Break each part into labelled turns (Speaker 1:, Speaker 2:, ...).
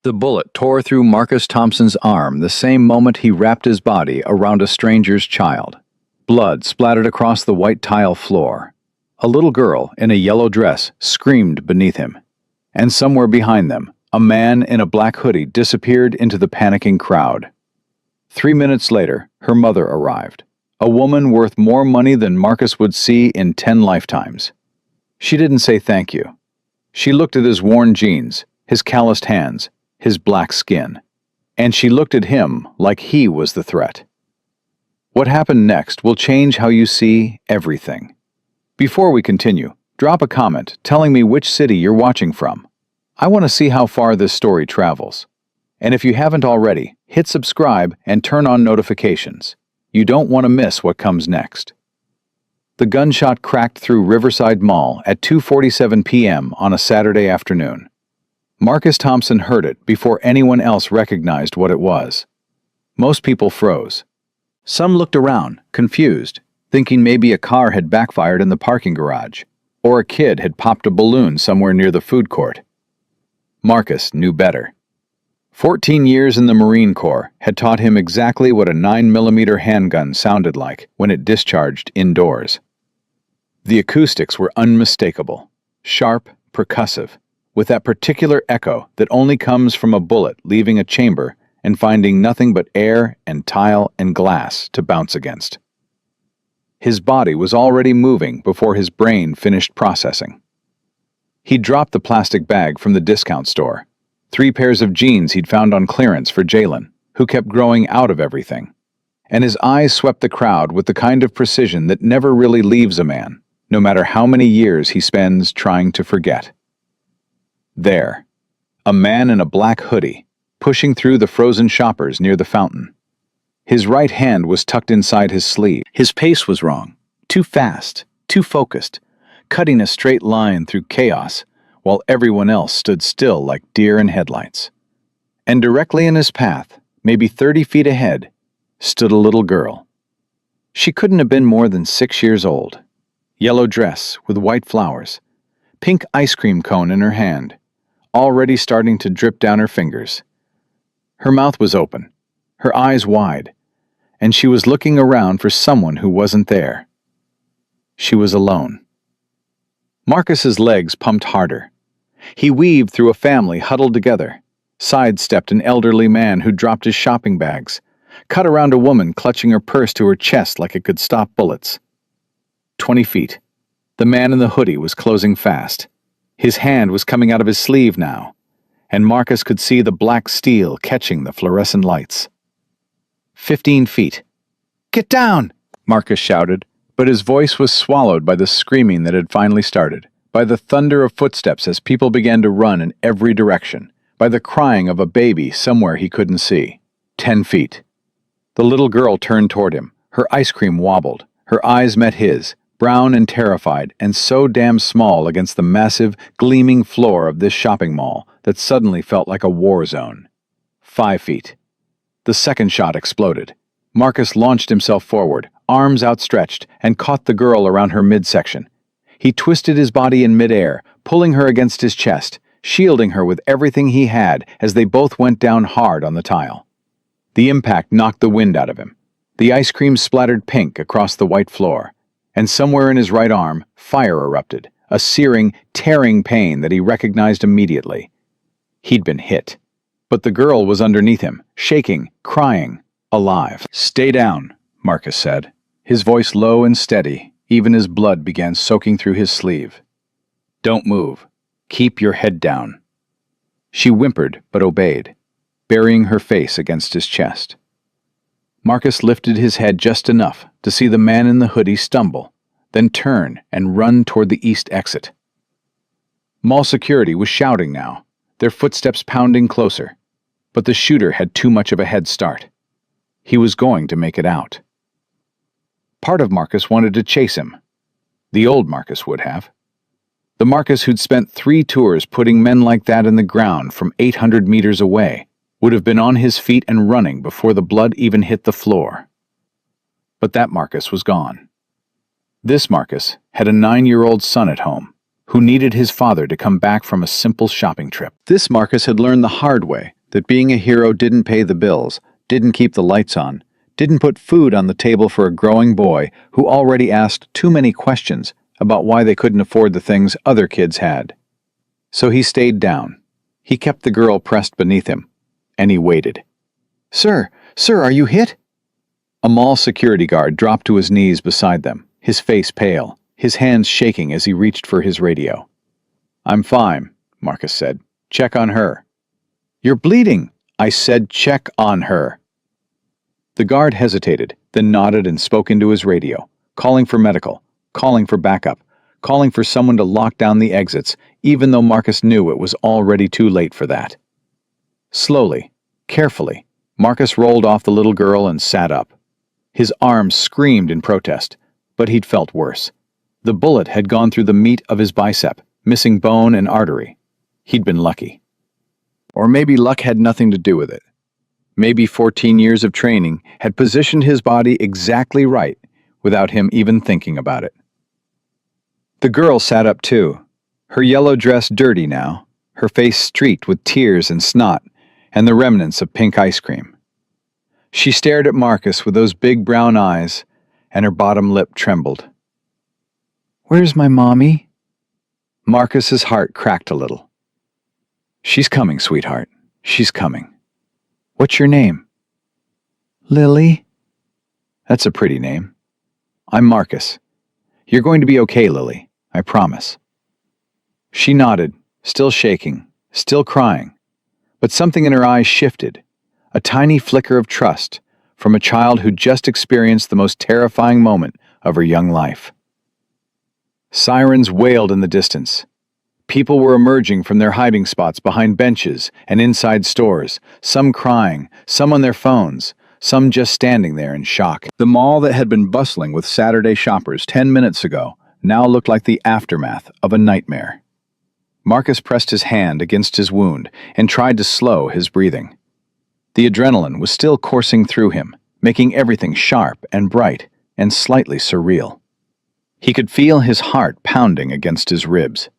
Speaker 1: The bullet tore through Marcus Thompson's arm the same moment he wrapped his body around a stranger's child. Blood splattered across the white tile floor. A little girl in a yellow dress screamed beneath him. And somewhere behind them, a man in a black hoodie disappeared into the panicking crowd. 3 minutes later, her mother arrived, a woman worth more money than Marcus would see in 10 lifetimes. She didn't say thank you. She looked at his worn jeans, his calloused hands, his black skin, and she looked at him like he was the threat. What happened next will change how you see everything. Before we continue, drop a comment telling me which city you're watching from. I want to see how far this story travels. And if you haven't already, hit subscribe and turn on notifications. You don't want to miss what comes next. The gunshot cracked through Riverside Mall at 2:47 p.m. on a Saturday afternoon. Marcus Thompson heard it before anyone else recognized what it was. Most people froze. Some looked around, confused, thinking maybe a car had backfired in the parking garage, or a kid had popped a balloon somewhere near the food court. Marcus knew better. 14 years in the Marine Corps had taught him exactly what a 9mm handgun sounded like when it discharged indoors. The acoustics were unmistakable, sharp, percussive, with that particular echo that only comes from a bullet leaving a chamber and finding nothing but air and tile and glass to bounce against. His body was already moving before his brain finished processing. He dropped the plastic bag from the discount store, 3 pairs of jeans he'd found on clearance for Jalen, who kept growing out of everything, and his eyes swept the crowd with the kind of precision that never really leaves a man, no matter how many years he spends trying to forget. There, a man in a black hoodie, pushing through the frozen shoppers near the fountain. His right hand was tucked inside his sleeve. His pace was wrong, too fast, too focused, cutting a straight line through chaos, while everyone else stood still like deer in headlights. And directly in his path, maybe 30 feet ahead, stood a little girl. She couldn't have been more than 6 years old. Yellow dress with white flowers, pink ice cream cone in her hand, already starting to drip down her fingers. Her mouth was open, her eyes wide, and she was looking around for someone who wasn't there. She was alone. Marcus's legs pumped harder. He weaved through a family huddled together, sidestepped an elderly man who dropped his shopping bags, cut around a woman clutching her purse to her chest like it could stop bullets. 20 feet. The man in the hoodie was closing fast. His hand was coming out of his sleeve now, and Marcus could see the black steel catching the fluorescent lights. 15 feet. "Get down!" Marcus shouted, but his voice was swallowed by the screaming that had finally started, by the thunder of footsteps as people began to run in every direction, by the crying of a baby somewhere he couldn't see. 10 feet. The little girl turned toward him. Her ice cream wobbled. Her eyes met his, brown and terrified, and so damn small against the massive, gleaming floor of this shopping mall that suddenly felt like a war zone. 5 feet. The second shot exploded. Marcus launched himself forward, arms outstretched, and caught the girl around her midsection. He twisted his body in midair, pulling her against his chest, shielding her with everything he had as they both went down hard on the tile. The impact knocked the wind out of him. The ice cream splattered pink across the white floor, and somewhere in his right arm, fire erupted, a searing, tearing pain that he recognized immediately. He'd been hit. But the girl was underneath him, shaking, crying, alive. "Stay down," Marcus said, his voice low and steady, even as blood began soaking through his sleeve. "Don't move. Keep your head down." She whimpered but obeyed, burying her face against his chest. Marcus lifted his head just enough to see the man in the hoodie stumble, then turn and run toward the east exit. Mall security was shouting now, their footsteps pounding closer, but the shooter had too much of a head start. He was going to make it out. Part of Marcus wanted to chase him. The old Marcus would have. The Marcus who'd spent 3 tours putting men like that in the ground from 800 meters away would have been on his feet and running before the blood even hit the floor. But that Marcus was gone. This Marcus had a 9-year-old son at home, who needed his father to come back from a simple shopping trip. This Marcus had learned the hard way, that being a hero didn't pay the bills, didn't keep the lights on, didn't put food on the table for a growing boy who already asked too many questions about why they couldn't afford the things other kids had. So he stayed down. He kept the girl pressed beneath him, and he waited. Sir, are you hit?" A mall security guard dropped to his knees beside them, his face pale, his hands shaking as he reached for his radio. "I'm fine," Marcus said. "Check on her." "You're bleeding." "I said check on her." The guard hesitated, then nodded and spoke into his radio, calling for medical, calling for backup, calling for someone to lock down the exits, even though Marcus knew it was already too late for that. Slowly, carefully, Marcus rolled off the little girl and sat up. His arms screamed in protest, but he'd felt worse. The bullet had gone through the meat of his bicep, missing bone and artery. He'd been lucky. Or maybe luck had nothing to do with it. Maybe 14 years of training had positioned his body exactly right without him even thinking about it. The girl sat up too, her yellow dress dirty now, her face streaked with tears and snot and the remnants of pink ice cream. She stared at Marcus with those big brown eyes, and her bottom lip trembled. "Where's my mommy?" Marcus's heart cracked a little. "She's coming, sweetheart. She's coming. What's your name?" "Lily." "That's a pretty name. I'm Marcus. You're going to be okay, Lily. I promise." She nodded, still shaking, still crying, but something in her eyes shifted, a tiny flicker of trust from a child who just experienced the most terrifying moment of her young life. Sirens wailed in the distance. People were emerging from their hiding spots behind benches and inside stores, some crying, some on their phones, some just standing there in shock. The mall that had been bustling with Saturday shoppers 10 minutes ago now looked like the aftermath of a nightmare. Marcus pressed his hand against his wound and tried to slow his breathing. The adrenaline was still coursing through him, making everything sharp and bright and slightly surreal. He could feel his heart pounding against his ribs,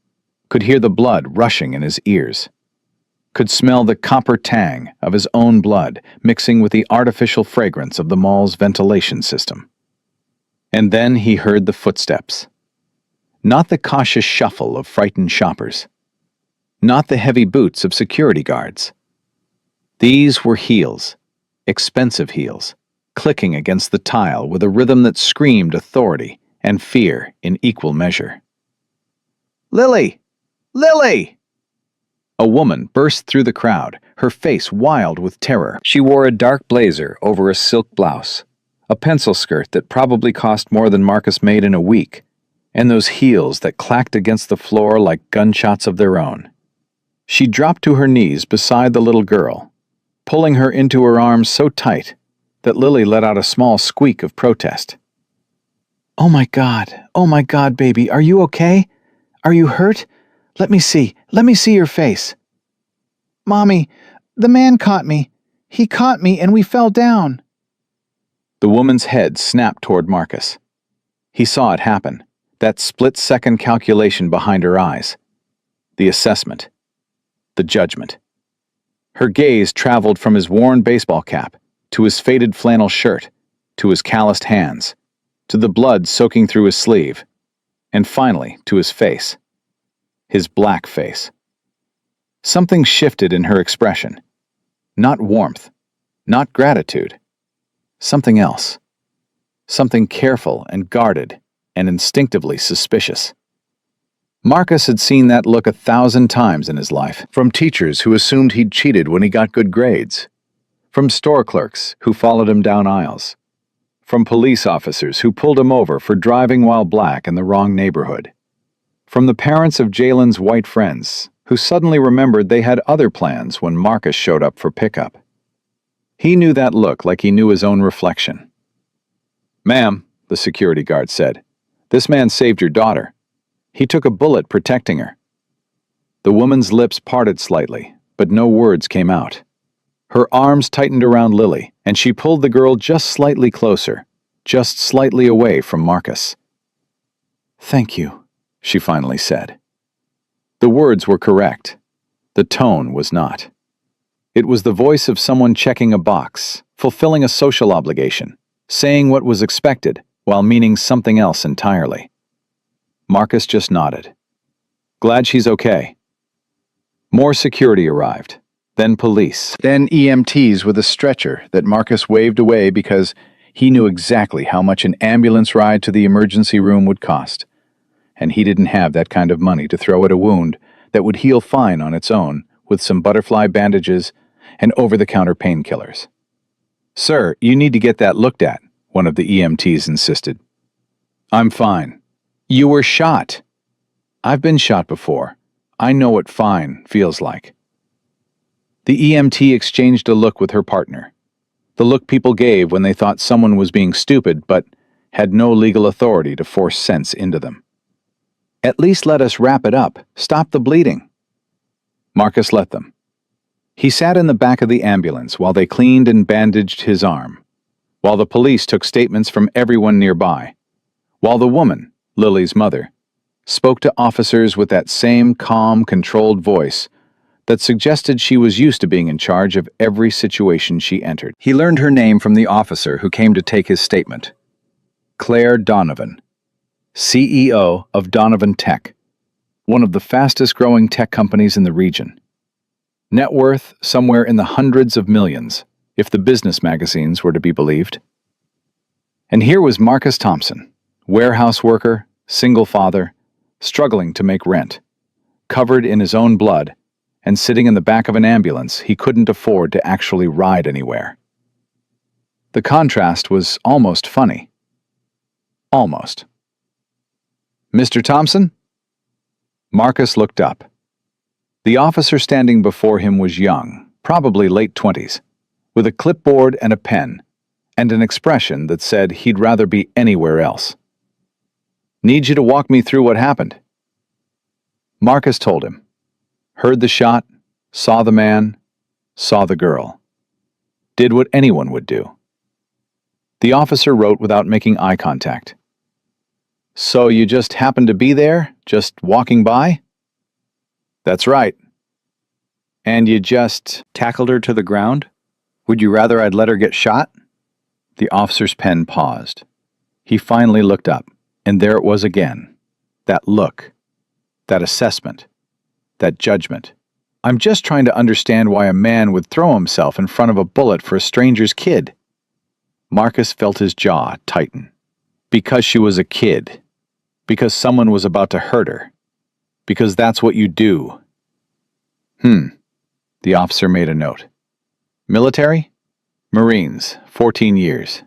Speaker 1: could hear the blood rushing in his ears, could smell the copper tang of his own blood mixing with the artificial fragrance of the mall's ventilation system. And then he heard the footsteps. Not the cautious shuffle of frightened shoppers. Not the heavy boots of security guards. These were heels, expensive heels, clicking against the tile with a rhythm that screamed authority and fear in equal measure. "Lily! Lily!" A woman burst through the crowd, her face wild with terror. She wore a dark blazer over a silk blouse, a pencil skirt that probably cost more than Marcus made in a week, and those heels that clacked against the floor like gunshots of their own. She dropped to her knees beside the little girl, pulling her into her arms so tight that Lily let out a small squeak of protest. Oh my God, baby, are you okay? Are you hurt? Let me see your face." "Mommy, the man caught me. He caught me and we fell down." The woman's head snapped toward Marcus. He saw it happen, that split-second calculation behind her eyes. The assessment. The judgment. Her gaze traveled from his worn baseball cap, to his faded flannel shirt, to his calloused hands, to the blood soaking through his sleeve, and finally to his face. His black face. Something shifted in her expression. Not warmth, not gratitude. Something else. Something careful and guarded and instinctively suspicious. Marcus had seen that look 1,000 times in his life, from teachers who assumed he'd cheated when he got good grades, from store clerks who followed him down aisles, from police officers who pulled him over for driving while black in the wrong neighborhood, from the parents of Jalen's white friends who suddenly remembered they had other plans when Marcus showed up for pickup. He knew that look like he knew his own reflection. "Ma'am," the security guard said, "this man saved your daughter. He took a bullet protecting her." The woman's lips parted slightly, but no words came out. Her arms tightened around Lily, and she pulled the girl just slightly closer, just slightly away from Marcus. "Thank you," she finally said. The words were correct. The tone was not. It was the voice of someone checking a box, fulfilling a social obligation, saying what was expected while meaning something else entirely. Marcus just nodded. Glad she's okay. More security arrived, then police, then EMTs with a stretcher that Marcus waved away because he knew exactly how much an ambulance ride to the emergency room would cost. And he didn't have that kind of money to throw at a wound that would heal fine on its own with some butterfly bandages and over-the-counter painkillers. "Sir, you need to get that looked at," one of the EMTs insisted. "I'm fine." "You were shot." "I've been shot before. I know what fine feels like." The EMT exchanged a look with her partner. The look people gave when they thought someone was being stupid but had no legal authority to force sense into them. "At least let us wrap it up. Stop the bleeding." Marcus let them. He sat in the back of the ambulance while they cleaned and bandaged his arm, while the police took statements from everyone nearby, while the woman, Lily's mother, spoke to officers with that same calm, controlled voice that suggested she was used to being in charge of every situation she entered. He learned her name from the officer who came to take his statement. Claire Donovan, CEO of Donovan Tech, one of the fastest-growing tech companies in the region. Net worth somewhere in the hundreds of millions, if the business magazines were to be believed. And here was Marcus Thompson, warehouse worker, single father, struggling to make rent, covered in his own blood, and sitting in the back of an ambulance he couldn't afford to actually ride anywhere. The contrast was almost funny. Almost. "Mr. Thompson?" Marcus looked up. The officer standing before him was young, probably late 20s, with a clipboard and a pen, and an expression that said he'd rather be anywhere else. "Need you to walk me through what happened." Marcus told him. Heard the shot, saw the man, saw the girl. Did what anyone would do. The officer wrote without making eye contact. "So you just happened to be there, just walking by?" "That's right." "And you just tackled her to the ground? Would you rather I'd let her get shot?" The officer's pen paused. He finally looked up, and there it was again. That look, that assessment, that judgment. "I'm just trying to understand why a man would throw himself in front of a bullet for a stranger's kid." Marcus felt his jaw tighten. Because she was a kid. Because someone was about to hurt her. Because that's what you do. The officer made a note. "Military? Marines, 14 years.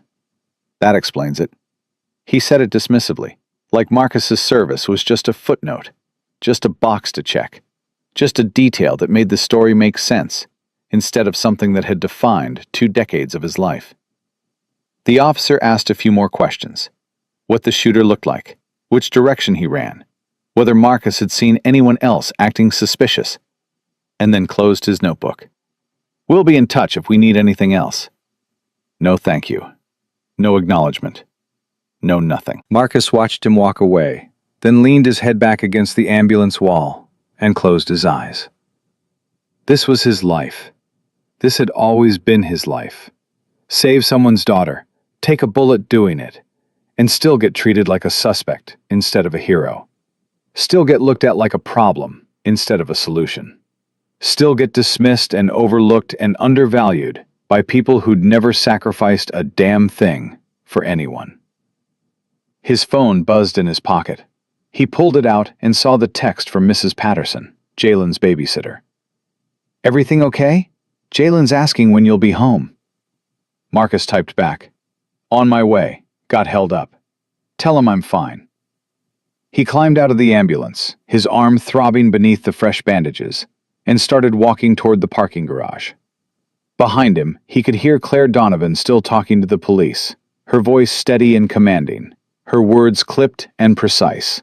Speaker 1: That explains it." He said it dismissively, like Marcus's service was just a footnote, just a box to check, just a detail that made the story make sense, instead of something that had defined 2 decades of his life. The officer asked a few more questions. What the shooter looked like, which direction he ran, whether Marcus had seen anyone else acting suspicious, and then closed his notebook. "We'll be in touch if we need anything else." No thank you. No acknowledgement. No nothing. Marcus watched him walk away, then leaned his head back against the ambulance wall and closed his eyes. This was his life. This had always been his life. Save someone's daughter, take a bullet doing it, and still get treated like a suspect instead of a hero. Still get looked at like a problem instead of a solution. Still get dismissed and overlooked and undervalued by people who'd never sacrificed a damn thing for anyone. His phone buzzed in his pocket. He pulled it out and saw the text from Mrs. Patterson, Jalen's babysitter. "Everything okay? Jalen's asking when you'll be home." Marcus typed back, "On my way. Got held up. Tell him I'm fine." He climbed out of the ambulance, his arm throbbing beneath the fresh bandages, and started walking toward the parking garage. Behind him, he could hear Claire Donovan still talking to the police, her voice steady and commanding, her words clipped and precise.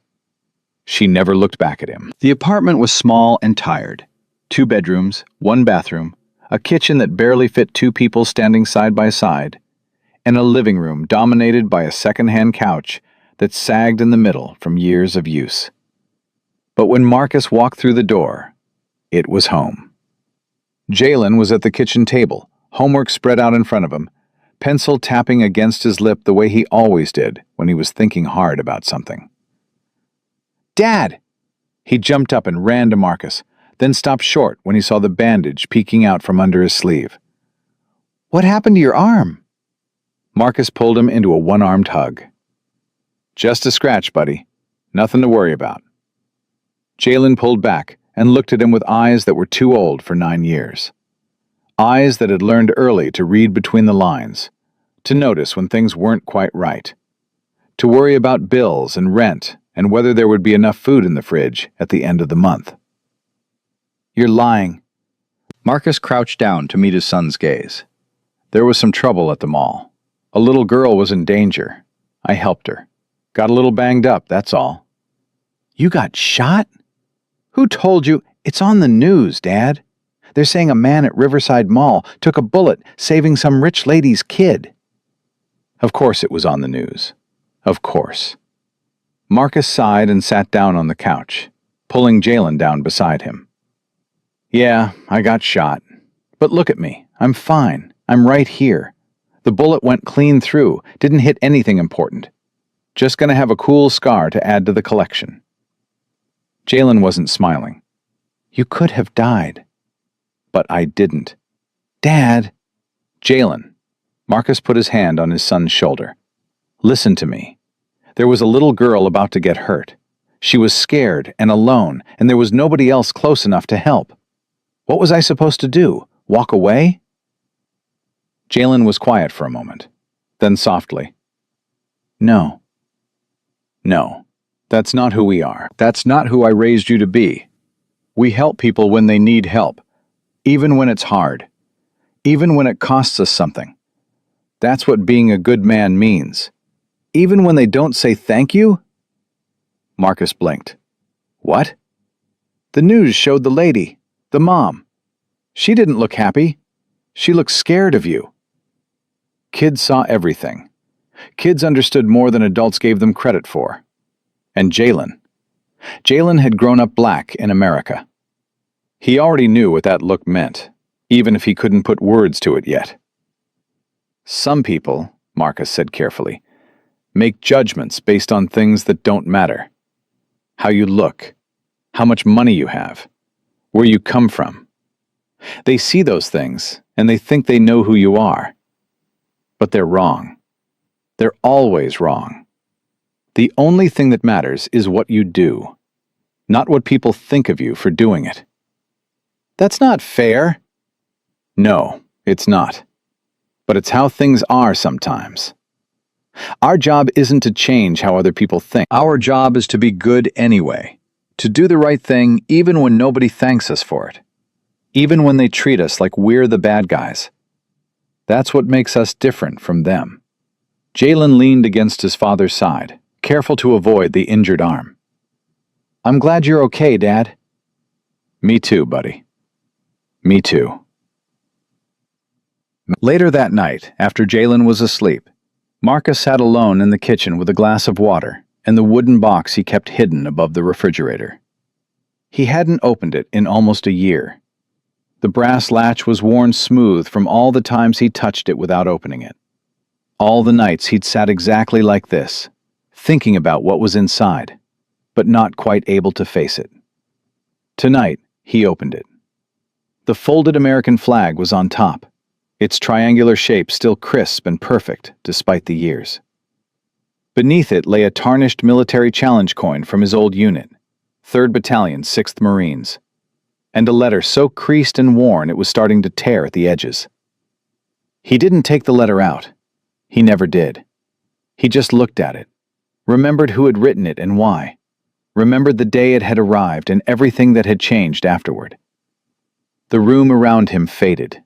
Speaker 1: She never looked back at him. The apartment was small and tired. 2 bedrooms, 1 bathroom, a kitchen that barely fit 2 people standing side by side, and a living room dominated by a second-hand couch that sagged in the middle from years of use. But when Marcus walked through the door, it was home. Jalen was at the kitchen table, homework spread out in front of him, pencil tapping against his lip the way he always did when he was thinking hard about something. "Dad!" He jumped up and ran to Marcus, then stopped short when he saw the bandage peeking out from under his sleeve. "What happened to your arm?" Marcus pulled him into a one-armed hug. "Just a scratch, buddy. Nothing to worry about." Jalen pulled back and looked at him with eyes that were too old for 9 years. Eyes that had learned early to read between the lines, to notice when things weren't quite right, to worry about bills and rent and whether there would be enough food in the fridge at the end of the month. "You're lying." Marcus crouched down to meet his son's gaze. "There was some trouble at the mall. A little girl was in danger. I helped her. Got a little banged up, that's all." "You got shot? Who told you?" "It's on the news, Dad. They're saying a man at Riverside Mall took a bullet saving some rich lady's kid." Of course it was on the news. Of course. Marcus sighed and sat down on the couch, pulling Jalen down beside him. "Yeah, I got shot. But look at me. I'm fine. I'm right here. The bullet went clean through, didn't hit anything important. Just gonna have a cool scar to add to the collection." Jalen wasn't smiling. "You could have died." "But I didn't." "Dad." "Jalen." Marcus put his hand on his son's shoulder. "Listen to me. There was a little girl about to get hurt. She was scared and alone, and there was nobody else close enough to help. What was I supposed to do? Walk away?" Jalen was quiet for a moment. Then softly, "No. No. That's not who we are. That's not who I raised you to be. We help people when they need help, even when it's hard, even when it costs us something. That's what being a good man means. Even when they don't say thank you?" Marcus blinked. "What?" "The news showed the lady, the mom. She didn't look happy. She looked scared of you." Kids saw everything. Kids understood more than adults gave them credit for. And Jalen had grown up black in America. He already knew what that look meant, even if he couldn't put words to it yet. "Some people," Marcus said carefully, "make judgments based on things that don't matter. How you look, how much money you have, where you come from. They see those things, and they think they know who you are. But they're wrong. They're always wrong. The only thing that matters is what you do, not what people think of you for doing it." "That's not fair." "No, it's not. But it's how things are sometimes. Our job isn't to change how other people think. Our job is to be good anyway, to do the right thing even when nobody thanks us for it, even when they treat us like we're the bad guys. That's what makes us different from them." Jalen leaned against his father's side, careful to avoid the injured arm. "I'm glad you're okay, Dad." "Me too, buddy. Me too." Later that night, after Jalen was asleep, Marcus sat alone in the kitchen with a glass of water and the wooden box he kept hidden above the refrigerator. He hadn't opened it in almost a year. The brass latch was worn smooth from all the times he touched it without opening it. All the nights he'd sat exactly like this, thinking about what was inside, but not quite able to face it. Tonight, he opened it. The folded American flag was on top, its triangular shape still crisp and perfect despite the years. Beneath it lay a tarnished military challenge coin from his old unit, 3rd Battalion, 6th Marines, and a letter so creased and worn it was starting to tear at the edges. He didn't take the letter out. He never did. He just looked at it, remembered who had written it and why, remembered the day it had arrived and everything that had changed afterward. The room around him faded.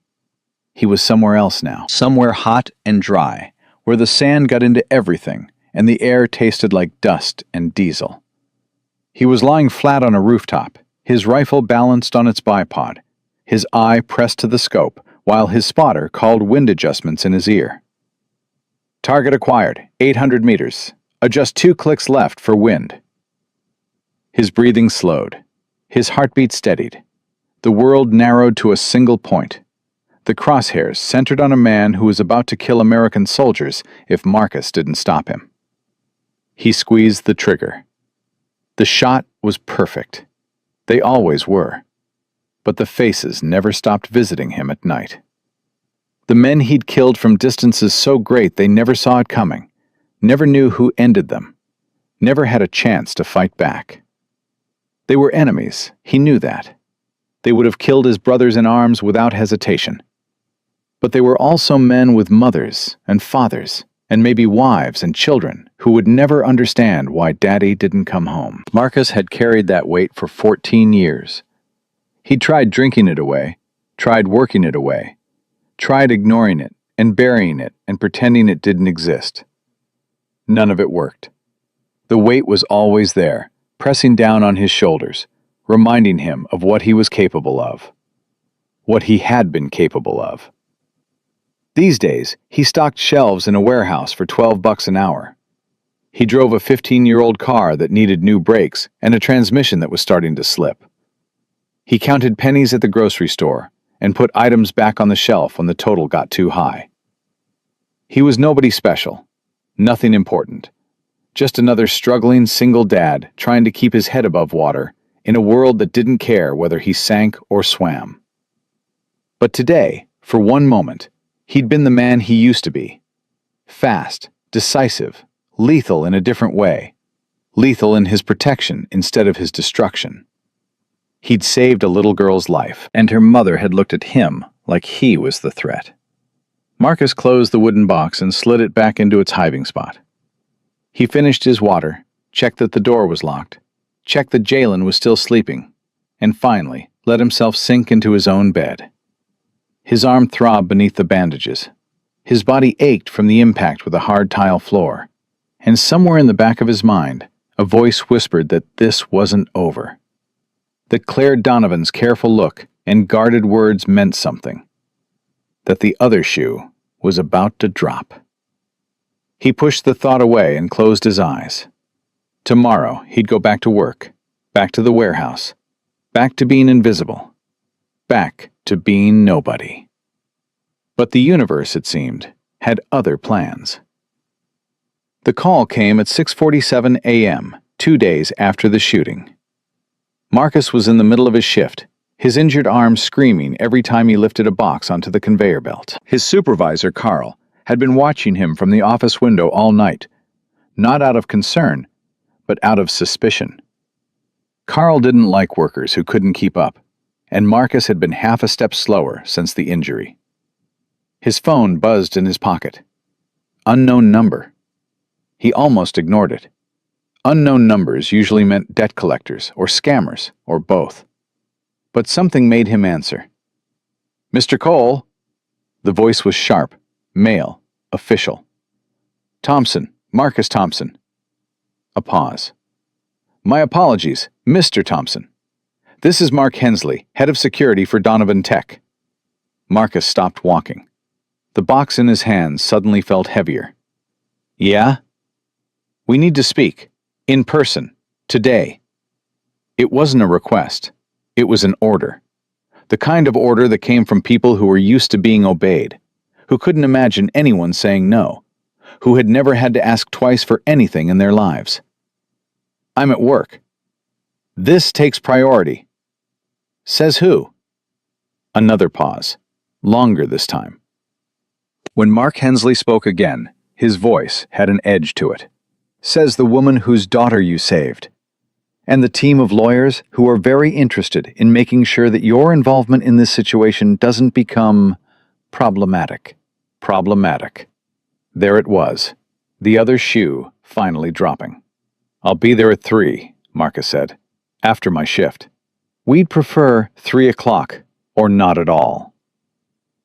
Speaker 1: He was somewhere else now, somewhere hot and dry, where the sand got into everything and the air tasted like dust and diesel. He was lying flat on a rooftop, his rifle balanced on its bipod, his eye pressed to the scope, while his spotter called wind adjustments in his ear. "Target acquired, 800 meters. Adjust 2 clicks left for wind." His breathing slowed. His heartbeat steadied. The world narrowed to a single point. The crosshairs centered on a man who was about to kill American soldiers if Marcus didn't stop him. He squeezed the trigger. The shot was perfect. They always were. But the faces never stopped visiting him at night. The men he'd killed from distances so great they never saw it coming, never knew who ended them, never had a chance to fight back. They were enemies, he knew that. They would have killed his brothers in arms without hesitation. But they were also men with mothers and fathers, and maybe wives and children who would never understand why Daddy didn't come home. Marcus had carried that weight for 14 years. He'd tried drinking it away, tried working it away, tried ignoring it and burying it and pretending it didn't exist. None of it worked. The weight was always there, pressing down on his shoulders, reminding him of what he was capable of. What he had been capable of. These days, he stocked shelves in a warehouse for $12 an hour. He drove a 15-year-old car that needed new brakes and a transmission that was starting to slip. He counted pennies at the grocery store and put items back on the shelf when the total got too high. He was nobody special, nothing important, just another struggling single dad trying to keep his head above water in a world that didn't care whether he sank or swam. But today, for one moment, he'd been the man he used to be. Fast, decisive, lethal in a different way. Lethal in his protection instead of his destruction. He'd saved a little girl's life, and her mother had looked at him like he was the threat. Marcus closed the wooden box and slid it back into its hiding spot. He finished his water, checked that the door was locked, checked that Jalen was still sleeping, and finally let himself sink into his own bed. His arm throbbed beneath the bandages. His body ached from the impact with a hard tile floor, and somewhere in the back of his mind, a voice whispered that this wasn't over. That Claire Donovan's careful look and guarded words meant something. That the other shoe was about to drop. He pushed the thought away and closed his eyes. Tomorrow he'd go back to work, back to the warehouse, back to being invisible, back to being nobody. But the universe, it seemed, had other plans. The call came at 6:47 a.m., 2 days after the shooting. Marcus was in the middle of his shift, his injured arm screaming every time he lifted a box onto the conveyor belt. His supervisor, Carl, had been watching him from the office window all night, not out of concern, but out of suspicion. Carl didn't like workers who couldn't keep up, and Marcus had been half a step slower since the injury. His phone buzzed in his pocket. Unknown number. He almost ignored it. Unknown numbers usually meant debt collectors or scammers or both. But something made him answer. "Mr. Cole?" The voice was sharp, male, official. "Thompson, Marcus Thompson." A pause. "My apologies, Mr. Thompson. This is Mark Hensley, head of security for Donovan Tech." Marcus stopped walking. The box in his hands suddenly felt heavier. "Yeah?" "We need to speak. In person. Today." It wasn't a request. It was an order. The kind of order that came from people who were used to being obeyed, who couldn't imagine anyone saying no, who had never had to ask twice for anything in their lives. "I'm at work." "This takes priority." "Says who?" Another pause. Longer this time. When Mark Hensley spoke again, his voice had an edge to it. "Says the woman whose daughter you saved. And the team of lawyers who are very interested in making sure that your involvement in this situation doesn't become problematic. Problematic." There it was, the other shoe finally dropping. "I'll be there at 3, Marcus said, "after my shift. We'd prefer 3 o'clock, or not at all."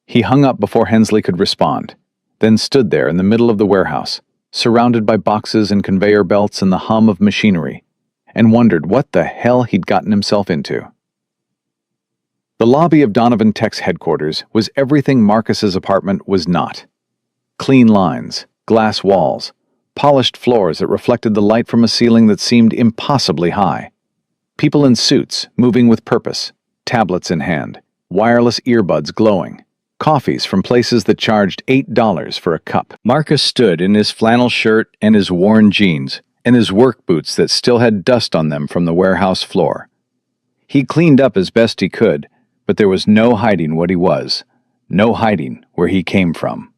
Speaker 1: He hung up before Hensley could respond, then stood there in the middle of the warehouse, surrounded by boxes and conveyor belts and the hum of machinery, and wondered what the hell he'd gotten himself into. The lobby of Donovan Tech's headquarters was everything Marcus's apartment was not. Clean lines, glass walls, polished floors that reflected the light from a ceiling that seemed impossibly high. People in suits, moving with purpose, tablets in hand, wireless earbuds glowing, coffees from places that charged $8 for a cup. Marcus stood in his flannel shirt and his worn jeans, and his work boots that still had dust on them from the warehouse floor. He cleaned up as best he could, but there was no hiding what he was, no hiding where he came from.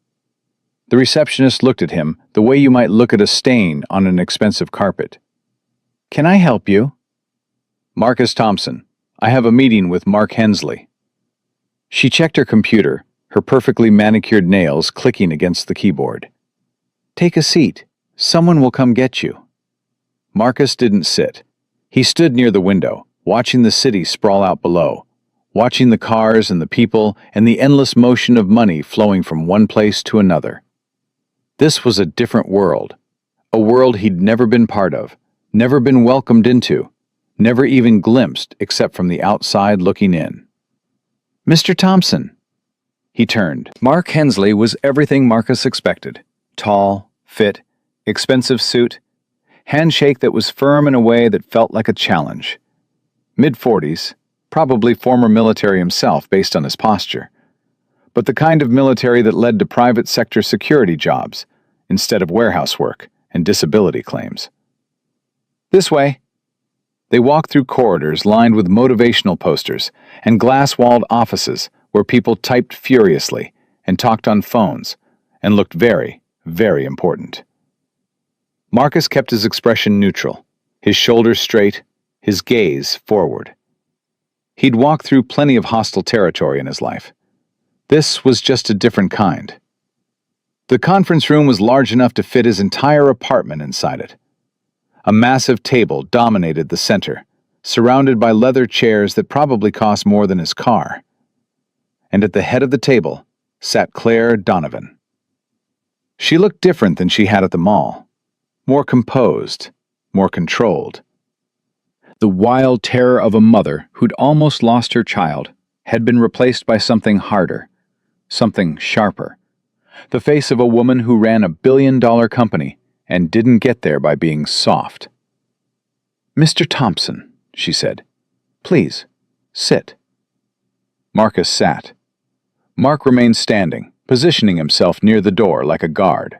Speaker 1: The receptionist looked at him the way you might look at a stain on an expensive carpet. "Can I help you?" "Marcus Thompson. I have a meeting with Mark Hensley." She checked her computer, her perfectly manicured nails clicking against the keyboard. "Take a seat. Someone will come get you." Marcus didn't sit. He stood near the window, watching the city sprawl out below, watching the cars and the people and the endless motion of money flowing from one place to another. This was a different world, a world he'd never been part of, never been welcomed into, never even glimpsed except from the outside looking in. "Mr. Thompson." He turned. Mark Hensley was everything Marcus expected. Tall, fit, expensive suit, handshake that was firm in a way that felt like a challenge. Mid-40s, probably former military himself based on his posture, but the kind of military that led to private sector security jobs instead of warehouse work and disability claims. "This way." They walked through corridors lined with motivational posters and glass-walled offices where people typed furiously and talked on phones and looked very, very important. Marcus kept his expression neutral, his shoulders straight, his gaze forward. He'd walked through plenty of hostile territory in his life. This was just a different kind. The conference room was large enough to fit his entire apartment inside it. A massive table dominated the center, surrounded by leather chairs that probably cost more than his car. And at the head of the table sat Claire Donovan. She looked different than she had at the mall. More composed, more controlled. The wild terror of a mother who'd almost lost her child had been replaced by something harder, something sharper. The face of a woman who ran a billion-dollar company and didn't get there by being soft. "Mr. Thompson," she said, "please, sit." Marcus sat. Mark remained standing, positioning himself near the door like a guard.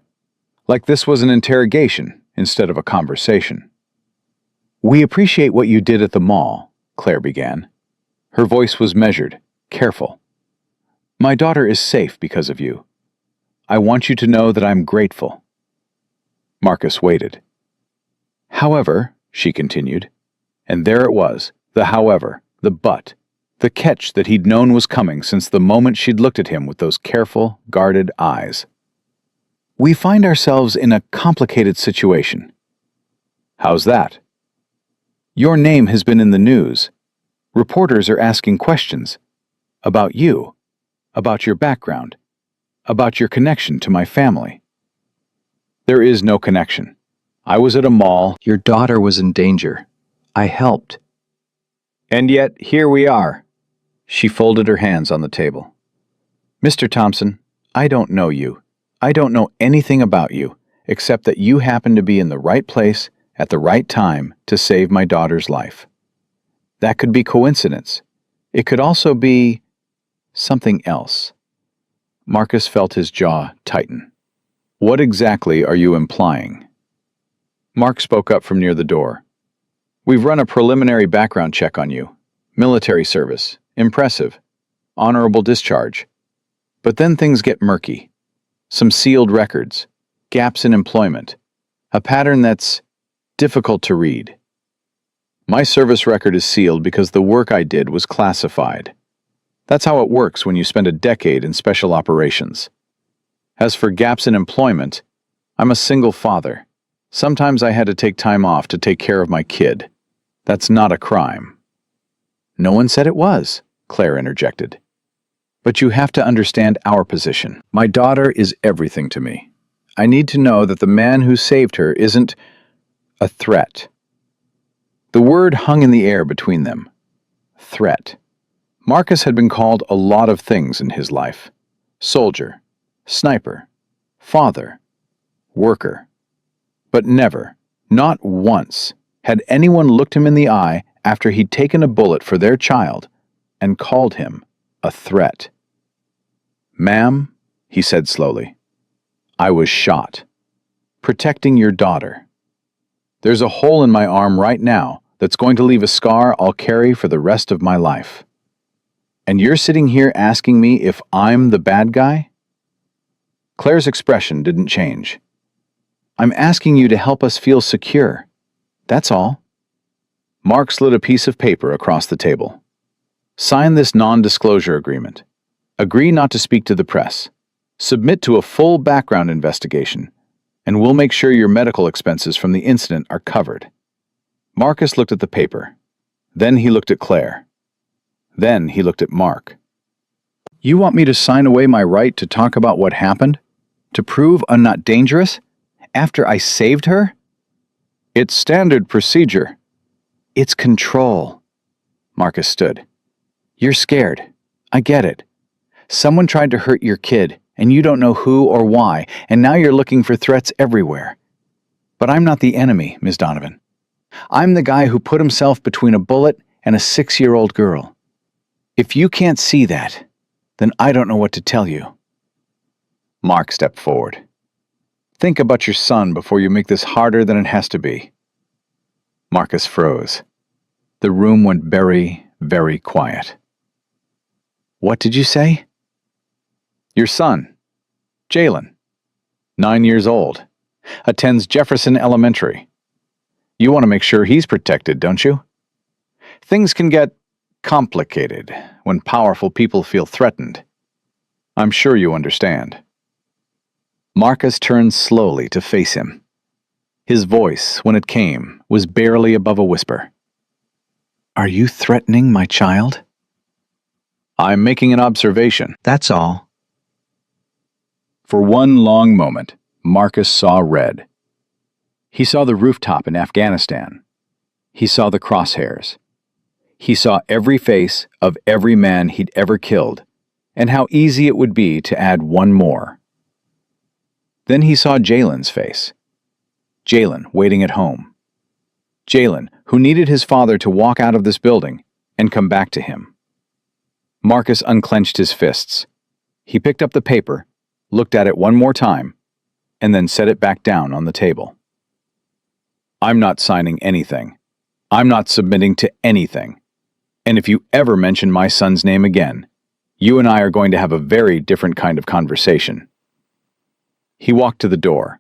Speaker 1: Like this was an interrogation instead of a conversation. "We appreciate what you did at the mall," Claire began. Her voice was measured, careful. "My daughter is safe because of you. I want you to know that I'm grateful." Marcus waited. "However," she continued, and there it was, the however, the but, the catch that he'd known was coming since the moment she'd looked at him with those careful, guarded eyes. "We find ourselves in a complicated situation." "How's that?" "Your name has been in the news. Reporters are asking questions about you, about your background, about your connection to my family." "There is no connection. I was at a mall." "Your daughter was in danger. I helped." "And yet, here we are." She folded her hands on the table. "Mr. Thompson, I don't know you. I don't know anything about you, except that you happen to be in the right place at the right time to save my daughter's life. That could be coincidence. It could also be something else." Marcus felt his jaw tighten. "What exactly are you implying?" Mark spoke up from near the door. "We've run a preliminary background check on you. Military service. Impressive. Honorable discharge. But then things get murky. Some sealed records. Gaps in employment. A pattern that's difficult to read. My service record is sealed because the work I did was classified. That's how it works when you spend a decade in special operations. As for gaps in employment, I'm a single father. Sometimes I had to take time off to take care of my kid. That's not a crime." "No one said it was," Claire interjected. "But you have to understand our position. My daughter is everything to me. I need to know that the man who saved her isn't a threat." The word hung in the air between them. Threat. Marcus had been called a lot of things in his life. Soldier, sniper, father, worker. But never, not once, had anyone looked him in the eye after he'd taken a bullet for their child and called him a threat. "Ma'am," he said slowly, "I was shot, protecting your daughter. There's a hole in my arm right now that's going to leave a scar I'll carry for the rest of my life. And you're sitting here asking me if I'm the bad guy?" Claire's expression didn't change. "I'm asking you to help us feel secure. That's all." Mark slid a piece of paper across the table. "Sign this non-disclosure agreement. Agree not to speak to the press. Submit to a full background investigation, and we'll make sure your medical expenses from the incident are covered." Marcus looked at the paper. Then he looked at Claire. Then he looked at Mark. "You want me to sign away my right to talk about what happened? To prove I'm not dangerous? After I saved her?" "It's standard procedure." "It's control." Marcus stood. "You're scared. I get it. Someone tried to hurt your kid, and you don't know who or why, and now you're looking for threats everywhere. But I'm not the enemy, Ms. Donovan. I'm the guy who put himself between a bullet and a 6-year-old girl. If you can't see that, then I don't know what to tell you." Mark stepped forward. "Think about your son before you make this harder than it has to be." Marcus froze. The room went very, very quiet. "What did you say?" "Your son, Jalen, 9 years old, attends Jefferson Elementary. You want to make sure he's protected, don't you? Things can get complicated when powerful people feel threatened. I'm sure you understand." Marcus turned slowly to face him. His voice, when it came, was barely above a whisper. "Are you threatening my child?" "I'm making an observation. That's all." For one long moment, Marcus saw red. He saw the rooftop in Afghanistan. He saw the crosshairs. He saw every face of every man he'd ever killed, and how easy it would be to add one more. Then he saw Jalen's face. Jalen waiting at home. Jalen, who needed his father to walk out of this building and come back to him. Marcus unclenched his fists. He picked up the paper, looked at it one more time, and then set it back down on the table. "I'm not signing anything. I'm not submitting to anything. And if you ever mention my son's name again, you and I are going to have a very different kind of conversation." He walked to the door.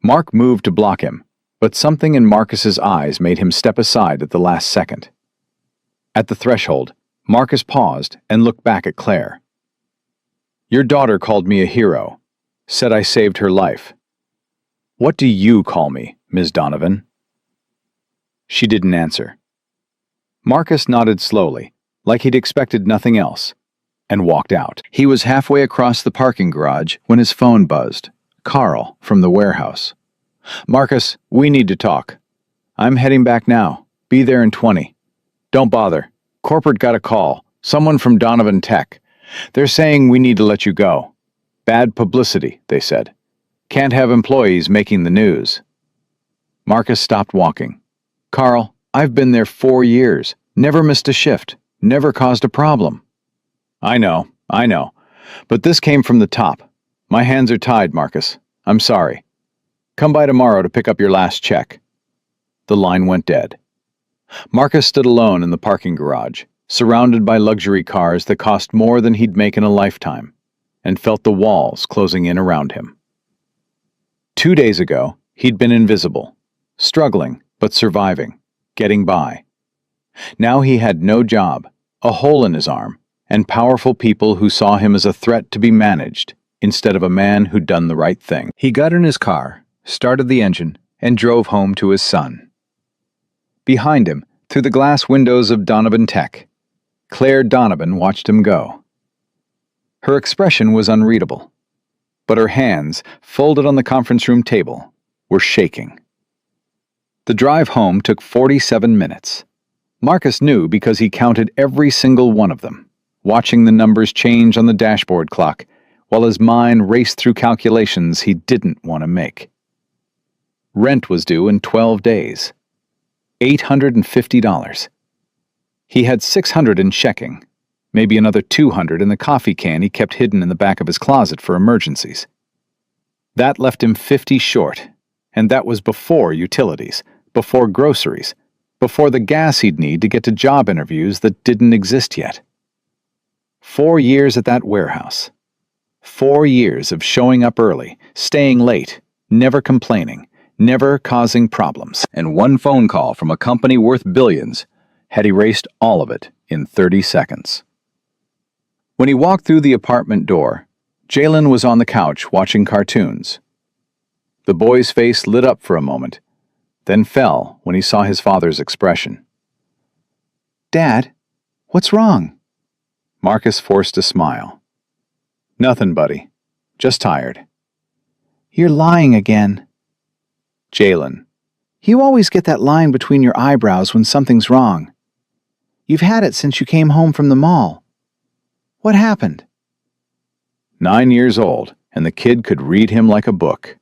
Speaker 1: Mark moved to block him, but something in Marcus's eyes made him step aside at the last second. At the threshold, Marcus paused and looked back at Claire. "Your daughter called me a hero, said I saved her life. What do you call me, Ms. Donovan?" She didn't answer. Marcus nodded slowly, like he'd expected nothing else, and walked out. He was halfway across the parking garage when his phone buzzed. Carl, from the warehouse. "Marcus, we need to talk. I'm heading back now. Be there in 20. Don't bother. Corporate got a call. Someone from Donovan Tech. They're saying we need to let you go. Bad publicity, they said. Can't have employees making the news." Marcus stopped walking. "Carl, I've been there 4 years. Never missed a shift. Never caused a problem." I know. But this came from the top. My hands are tied, Marcus. I'm sorry. Come by tomorrow to pick up your last check." The line went dead. Marcus stood alone in the parking garage, surrounded by luxury cars that cost more than he'd make in a lifetime, and felt the walls closing in around him. 2 days ago, he'd been invisible, struggling but surviving, getting by. Now he had no job, a hole in his arm, and powerful people who saw him as a threat to be managed instead of a man who'd done the right thing. He got in his car, started the engine, and drove home to his son. Behind him, through the glass windows of Donovan Tech, Claire Donovan watched him go. Her expression was unreadable, but her hands, folded on the conference room table, were shaking. The drive home took 47 minutes. Marcus knew because he counted every single one of them, watching the numbers change on the dashboard clock while his mind raced through calculations he didn't want to make. Rent was due in 12 days. $850. He had 600 in checking, maybe another 200 in the coffee can he kept hidden in the back of his closet for emergencies. That left him 50 short, and that was before utilities, before groceries, before the gas he'd need to get to job interviews that didn't exist yet. 4 years at that warehouse. 4 years of showing up early, staying late, never complaining, never causing problems. And one phone call from a company worth billions had erased all of it in 30 seconds. When he walked through the apartment door, Jalen was on the couch watching cartoons. The boy's face lit up for a moment, then fell when he saw his father's expression. "Dad, what's wrong?" Marcus forced a smile. "Nothing, buddy. Just tired." "You're lying again." "Jalen, you always get that line between your eyebrows when something's wrong. You've had it since you came home from the mall. What happened?" 9 years old, and the kid could read him like a book.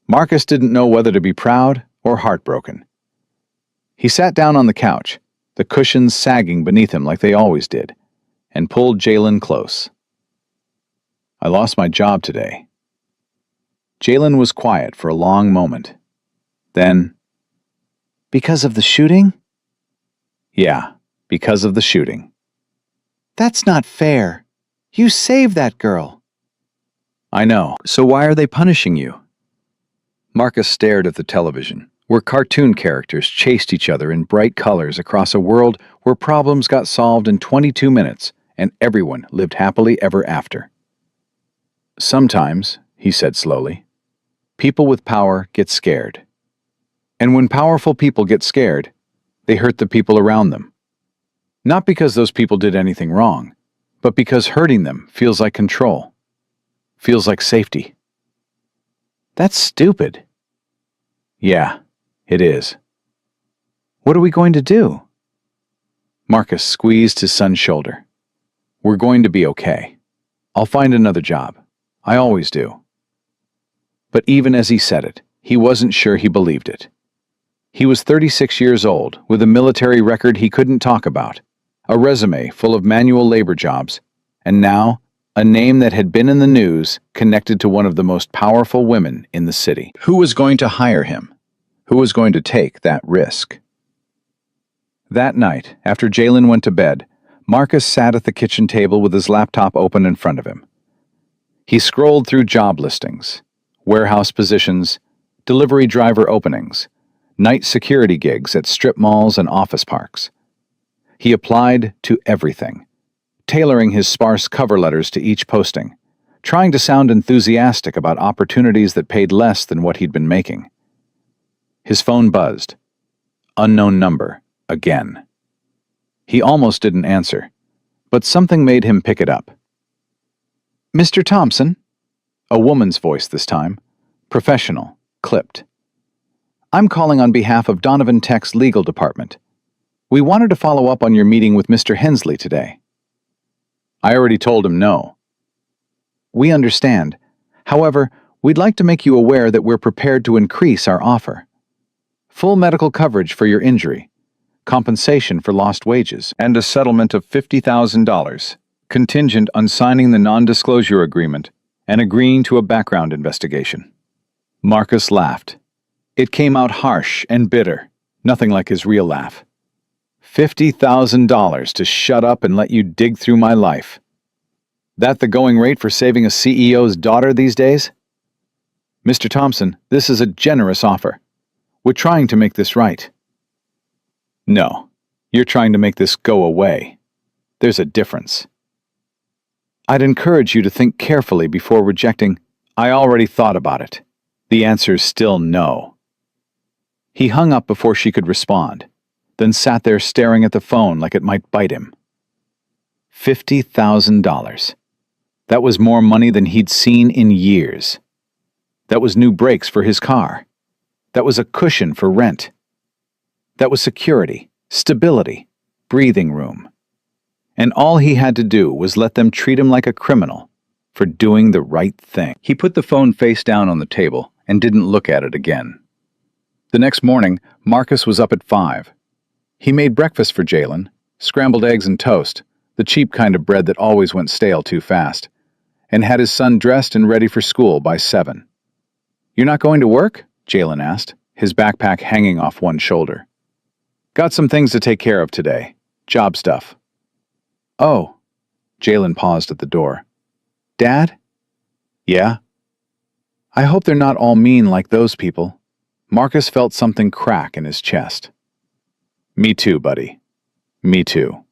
Speaker 1: Marcus didn't know whether to be proud or heartbroken. He sat down on the couch, the cushions sagging beneath him like they always did, and pulled Jalen close. "I lost my job today." Jalen was quiet for a long moment. Then, "Because of the shooting?" "Yeah, because of the shooting." "That's not fair. You saved that girl." "I know, so why are they punishing you?" Marcus stared at the television, where cartoon characters chased each other in bright colors across a world where problems got solved in 22 minutes and everyone lived happily ever after. "Sometimes," he said slowly, "people with power get scared. And when powerful people get scared, they hurt the people around them. Not because those people did anything wrong, but because hurting them feels like control, feels like safety." "That's stupid." "Yeah, it is." "What are we going to do?" Marcus squeezed his son's shoulder. "We're going to be okay. I'll find another job. I always do." But even as he said it, he wasn't sure he believed it. He was 36 years old, with a military record he couldn't talk about, a resume full of manual labor jobs, and now a name that had been in the news connected to one of the most powerful women in the city. Who was going to hire him? Who was going to take that risk? That night, after Jalen went to bed, Marcus sat at the kitchen table with his laptop open in front of him. He scrolled through job listings, warehouse positions, delivery driver openings, night security gigs at strip malls and office parks. He applied to everything, tailoring his sparse cover letters to each posting, trying to sound enthusiastic about opportunities that paid less than what he'd been making. His phone buzzed. Unknown number, again. He almost didn't answer, but something made him pick it up. "Mr. Thompson?" A woman's voice this time, professional, clipped. "I'm calling on behalf of Donovan Tech's legal department. We wanted to follow up on your meeting with Mr. Hensley today." "I already told him no." "We understand. However, we'd like to make you aware that we're prepared to increase our offer. Full medical coverage for your injury, compensation for lost wages, and a settlement of $50,000, contingent on signing the non-disclosure agreement and agreeing to a background investigation." Marcus laughed. It came out harsh and bitter, nothing like his real laugh. $50,000 to shut up and let you dig through my life. That the going rate for saving a CEO's daughter these days? "Mr. Thompson, this is a generous offer. We're trying to make this right." "No, you're trying to make this go away. There's a difference." "I'd encourage you to think carefully before rejecting." "I already thought about it. The answer's still no." He hung up before she could respond, then sat there staring at the phone like it might bite him. $50,000. That was more money than he'd seen in years. That was new brakes for his car. That was a cushion for rent. That was security, stability, breathing room. And all he had to do was let them treat him like a criminal for doing the right thing. He put the phone face down on the table and didn't look at it again. The next morning, Marcus was up at 5. He made breakfast for Jalen, scrambled eggs and toast, the cheap kind of bread that always went stale too fast, and had his son dressed and ready for school by 7. "You're not going to work?" Jalen asked, his backpack hanging off one shoulder. "Got some things to take care of today. Job stuff." "Oh." Jalen paused at the door. "Dad?" "Yeah?" "I hope they're not all mean like those people." Marcus felt something crack in his chest. "Me too, buddy. Me too."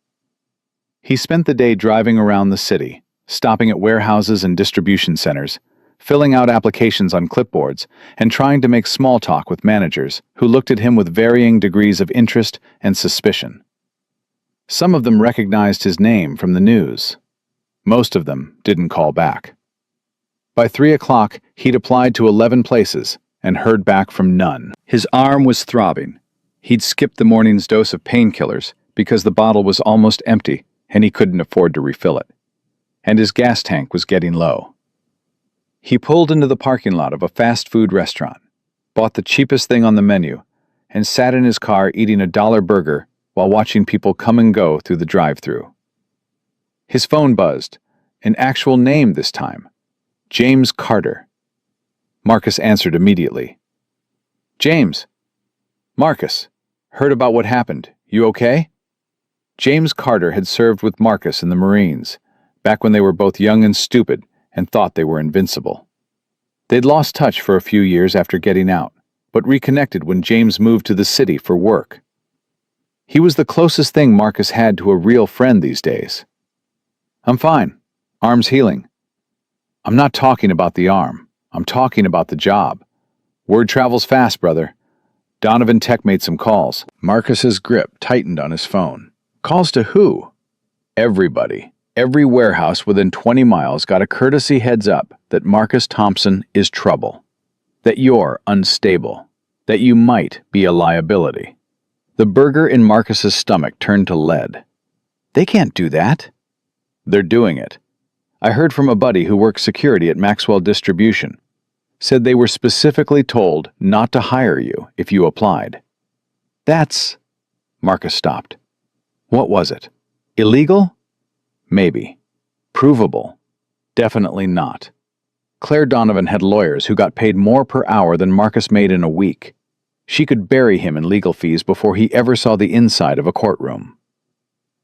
Speaker 1: He spent the day driving around the city, stopping at warehouses and distribution centers, filling out applications on clipboards, and trying to make small talk with managers who looked at him with varying degrees of interest and suspicion. Some of them recognized his name from the news. Most of them didn't call back. By 3 o'clock, he'd applied to 11 places and heard back from none. His arm was throbbing. He'd skipped the morning's dose of painkillers because the bottle was almost empty and he couldn't afford to refill it. And his gas tank was getting low. He pulled into the parking lot of a fast food restaurant, bought the cheapest thing on the menu, and sat in his car eating a $1 burger while watching people come and go through the drive-thru. His phone buzzed, an actual name this time, James Carter. Marcus answered immediately. "James." "Marcus, heard about what happened. You okay?" James Carter had served with Marcus in the Marines, back when they were both young and stupid and thought they were invincible. They'd lost touch for a few years after getting out, but reconnected when James moved to the city for work. He was the closest thing Marcus had to a real friend these days. "I'm fine. Arm's healing." "I'm not talking about the arm. I'm talking about the job. Word travels fast, brother. Donovan Tech made some calls." Marcus's grip tightened on his phone. "Calls to who?" "Everybody. Every warehouse within 20 miles got a courtesy heads up that Marcus Thompson is trouble, that you're unstable, that you might be a liability." The burger in Marcus's stomach turned to lead. "They can't do that." "They're doing it. I heard from a buddy who works security at Maxwell Distribution. Said they were specifically told not to hire you if you applied." "That's..." Marcus stopped. "What was it? Illegal?" "Maybe. Provable? Definitely not." Claire Donovan had lawyers who got paid more per hour than Marcus made in a week. She could bury him in legal fees before he ever saw the inside of a courtroom.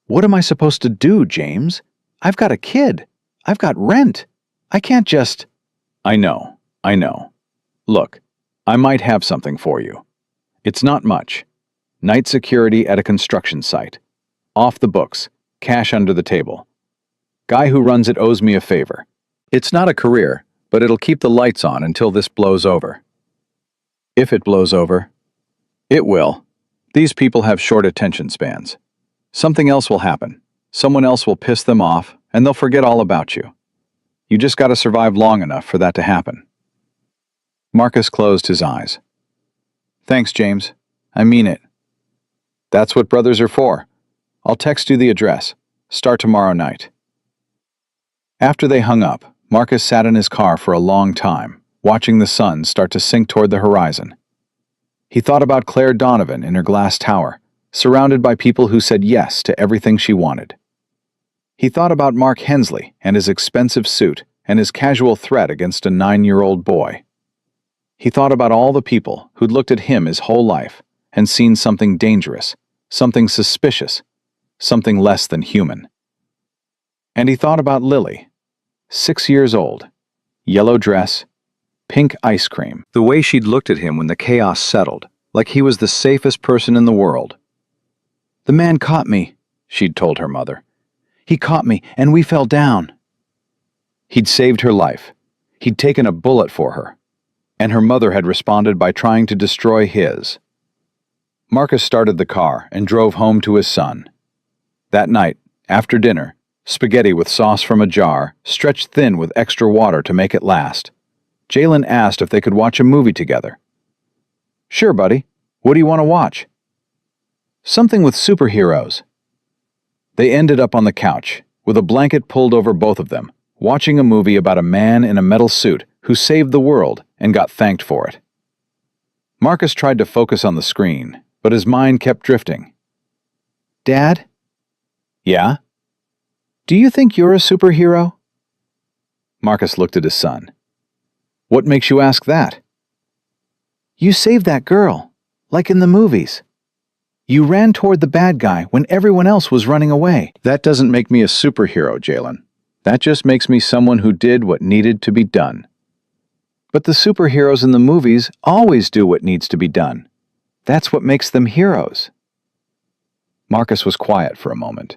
Speaker 1: "What am I supposed to do, James? I've got a kid. I've got rent. I can't just..." I know. Look, I might have something for you. It's not much. Night security at a construction site. Off the books. Cash under the table. Guy who runs it owes me a favor. It's not a career, but it'll keep the lights on until this blows over. If it blows over. It will. These people have short attention spans. Something else will happen. Someone else will piss them off, and they'll forget all about you. You just gotta survive long enough for that to happen." Marcus closed his eyes. "Thanks, James. I mean it. That's what brothers are for. I'll text you the address. Start tomorrow night." After they hung up, Marcus sat in his car for a long time, watching the sun start to sink toward the horizon. He thought about Claire Donovan in her glass tower, surrounded by people who said yes to everything she wanted. He thought about Mark Hensley and his expensive suit and his casual threat against a 9-year-old boy. He thought about all the people who'd looked at him his whole life and seen something dangerous, something suspicious, something less than human. And he thought about Lily, 6 years old, yellow dress, pink ice cream, the way she'd looked at him when the chaos settled, like he was the safest person in the world. "The man caught me," she'd told her mother. "He caught me, and we fell down." He'd saved her life. He'd taken a bullet for her. And her mother had responded by trying to destroy his. Marcus started the car and drove home to his son. That night, after dinner, spaghetti with sauce from a jar, stretched thin with extra water to make it last. Jalen asked if they could watch a movie together. "Sure, buddy. What do you want to watch?" "Something with superheroes." They ended up on the couch, with a blanket pulled over both of them, watching a movie about a man in a metal suit who saved the world and got thanked for it. Marcus tried to focus on the screen, but his mind kept drifting. "Dad?" Yeah? Do you think you're a superhero? Marcus looked at his son. What makes you ask that? You saved that girl, like in the movies. You ran toward the bad guy when everyone else was running away. That doesn't make me a superhero, Jalen. That just makes me someone who did what needed to be done. But the superheroes in the movies always do what needs to be done. That's what makes them heroes. Marcus was quiet for a moment.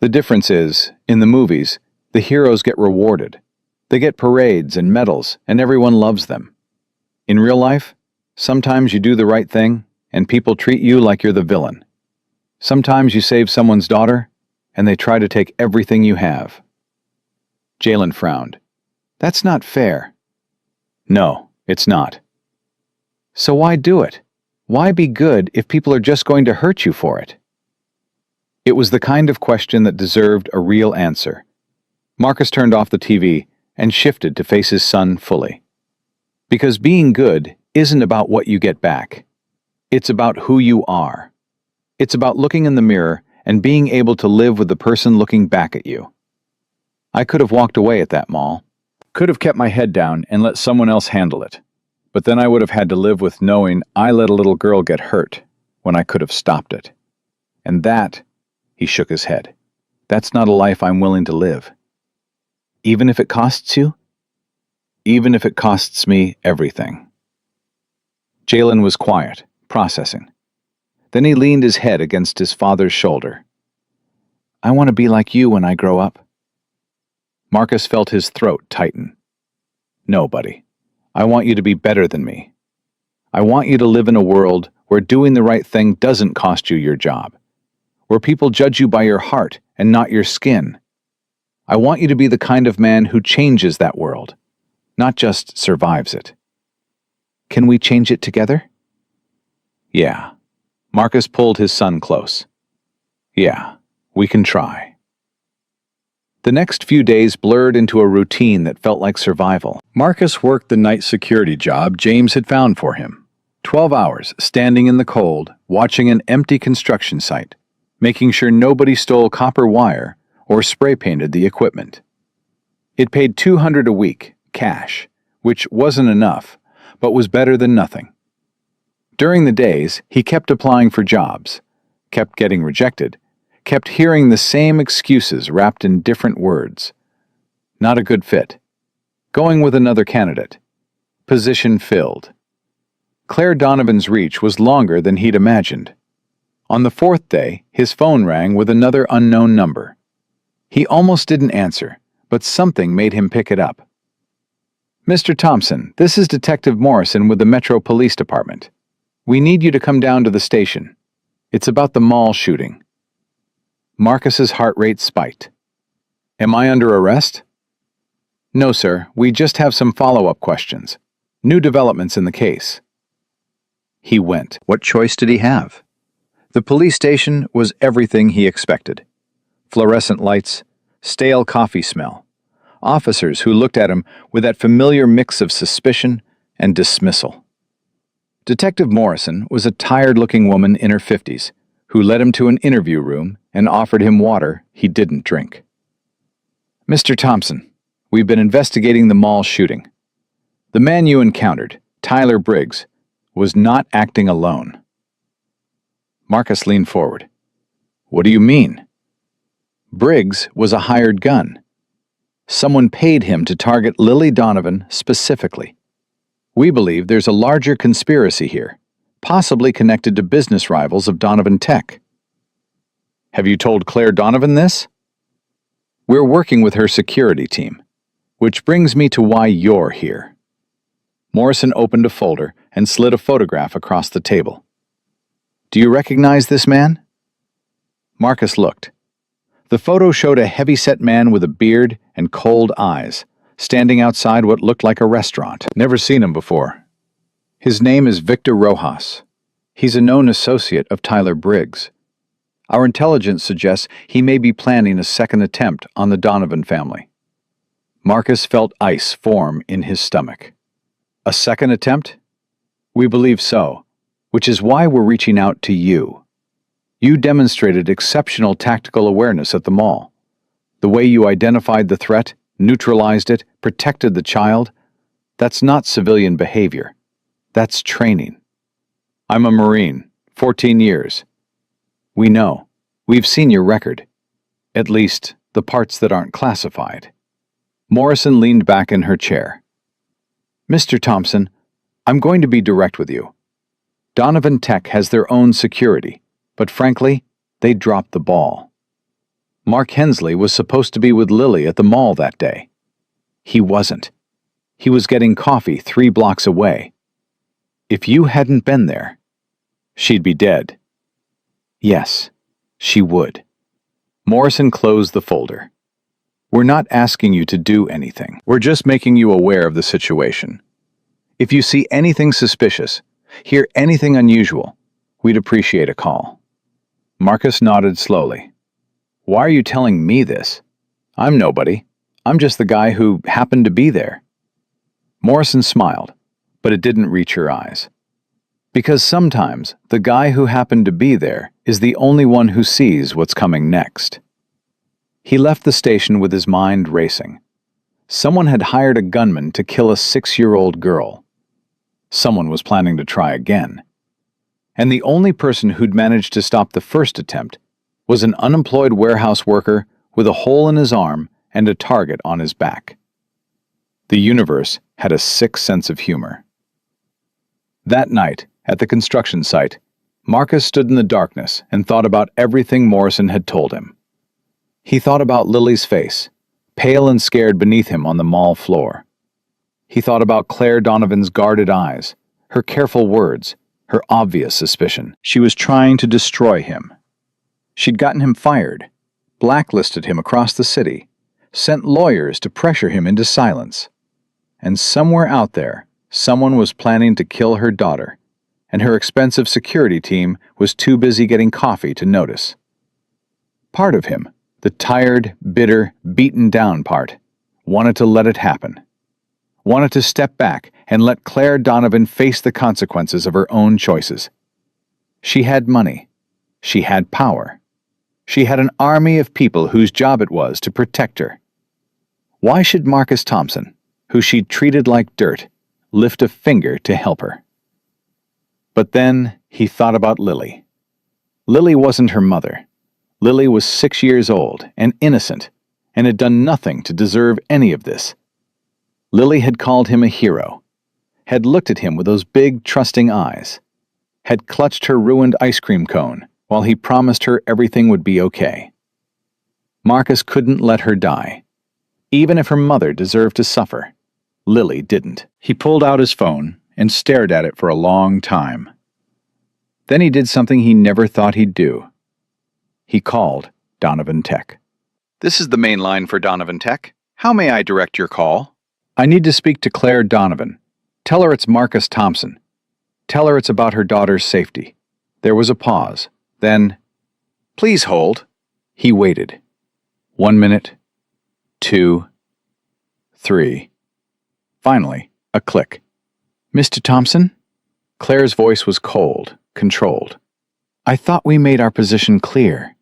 Speaker 1: The difference is, in the movies, the heroes get rewarded. They get parades and medals, and everyone loves them. In real life, sometimes you do the right thing, and people treat you like you're the villain. Sometimes you save someone's daughter, and they try to take everything you have. Jalen frowned. That's not fair. No, it's not. So why do it? Why be good if people are just going to hurt you for it? It was the kind of question that deserved a real answer. Marcus turned off the TV and shifted to face his son fully. Because being good isn't about what you get back. It's about who you are. It's about looking in the mirror and being able to live with the person looking back at you. I could have walked away at that mall, could have kept my head down and let someone else handle it, but then I would have had to live with knowing I let a little girl get hurt when I could have stopped it. And that, he shook his head, that's not a life I'm willing to live. Even if it costs you? Even if it costs me everything. Jalen was quiet, processing. Then he leaned his head against his father's shoulder. I want to be like you when I grow up. Marcus felt his throat tighten. No, buddy. I want you to be better than me. I want you to live in a world where doing the right thing doesn't cost you your job, where people judge you by your heart and not your skin. I want you to be the kind of man who changes that world, not just survives it. Can we change it together? Yeah. Marcus pulled his son close. Yeah, we can try. The next few days blurred into a routine that felt like survival. Marcus worked the night security job James had found for him. 12 hours standing in the cold, watching an empty construction site, making sure nobody stole copper wire or spray-painted the equipment. It paid $200 a week, cash, which wasn't enough, but was better than nothing. During the days, he kept applying for jobs, kept getting rejected, kept hearing the same excuses wrapped in different words. Not a good fit. Going with another candidate. Position filled. Claire Donovan's reach was longer than he'd imagined. On the fourth day, his phone rang with another unknown number. He almost didn't answer, but something made him pick it up. Mr. Thompson, this is Detective Morrison with the Metro Police Department. We need you to come down to the station. It's about the mall shooting. Marcus's heart rate spiked. Am I under arrest? No, sir. We just have some follow-up questions. New developments in the case. He went. What choice did he have? The police station was everything he expected. Fluorescent lights, stale coffee smell, officers who looked at him with that familiar mix of suspicion and dismissal. Detective Morrison was a tired-looking woman in her 50s who led him to an interview room and offered him water he didn't drink. Mr. Thompson, we've been investigating the mall shooting. The man you encountered, Tyler Briggs, was not acting alone. Marcus leaned forward. What do you mean? Briggs was a hired gun. Someone paid him to target Lily Donovan specifically. We believe there's a larger conspiracy here, possibly connected to business rivals of Donovan Tech. Have you told Claire Donovan this? We're working with her security team, which brings me to why you're here. Morrison opened a folder and slid a photograph across the table. Do you recognize this man? Marcus looked. The photo showed a heavy-set man with a beard and cold eyes, standing outside what looked like a restaurant. Never seen him before. His name is Victor Rojas. He's a known associate of Tyler Briggs. Our intelligence suggests he may be planning a second attempt on the Donovan family. Marcus felt ice form in his stomach. A second attempt? We believe so, which is why we're reaching out to you. You demonstrated exceptional tactical awareness at the mall. The way you identified the threat, neutralized it, protected the child, that's not civilian behavior. That's training. I'm a Marine, 14 years. We know. We've seen your record. At least, the parts that aren't classified. Morrison leaned back in her chair. Mr. Thompson, I'm going to be direct with you. Donovan Tech has their own security, but frankly, they dropped the ball. Mark Hensley was supposed to be with Lily at the mall that day. He wasn't. He was getting coffee 3 blocks away. If you hadn't been there, she'd be dead. Yes, she would. Morrison closed the folder. We're not asking you to do anything. We're just making you aware of the situation. If you see anything suspicious, hear anything unusual, we'd appreciate a call. Marcus nodded slowly. Why are you telling me this? I'm nobody. I'm just the guy who happened to be there. Morrison smiled, but it didn't reach her eyes. Because sometimes the guy who happened to be there is the only one who sees what's coming next. He left the station with his mind racing. Someone had hired a gunman to kill a 6-year-old girl. Someone was planning to try again. And the only person who'd managed to stop the first attempt was an unemployed warehouse worker with a hole in his arm and a target on his back. The universe had a sick sense of humor. That night, at the construction site, Marcus stood in the darkness and thought about everything Morrison had told him. He thought about Lily's face, pale and scared beneath him on the mall floor. He thought about Claire Donovan's guarded eyes, her careful words, her obvious suspicion. She was trying to destroy him. She'd gotten him fired, blacklisted him across the city, sent lawyers to pressure him into silence. And somewhere out there, someone was planning to kill her daughter, and her expensive security team was too busy getting coffee to notice. Part of him, the tired, bitter, beaten down part, wanted to let it happen. Wanted to step back and let Claire Donovan face the consequences of her own choices. She had money. She had power. She had an army of people whose job it was to protect her. Why should Marcus Thompson, who she'd treated like dirt, lift a finger to help her? But then he thought about Lily. Lily wasn't her mother. Lily was 6 years old and innocent, and had done nothing to deserve any of this. Lily had called him a hero, had looked at him with those big, trusting eyes, had clutched her ruined ice cream cone while he promised her everything would be okay. Marcus couldn't let her die. Even if her mother deserved to suffer, Lily didn't. He pulled out his phone and stared at it for a long time. Then he did something he never thought he'd do. He called Donovan Tech. This is the main line for Donovan Tech. How may I direct your call? I need to speak to Claire Donovan. Tell her it's Marcus Thompson. Tell her it's about her daughter's safety. There was a pause. Then, please hold. He waited. 1 minute. 2. 3. Finally, a click. Mr. Thompson? Claire's voice was cold, controlled. I thought we made our position clear.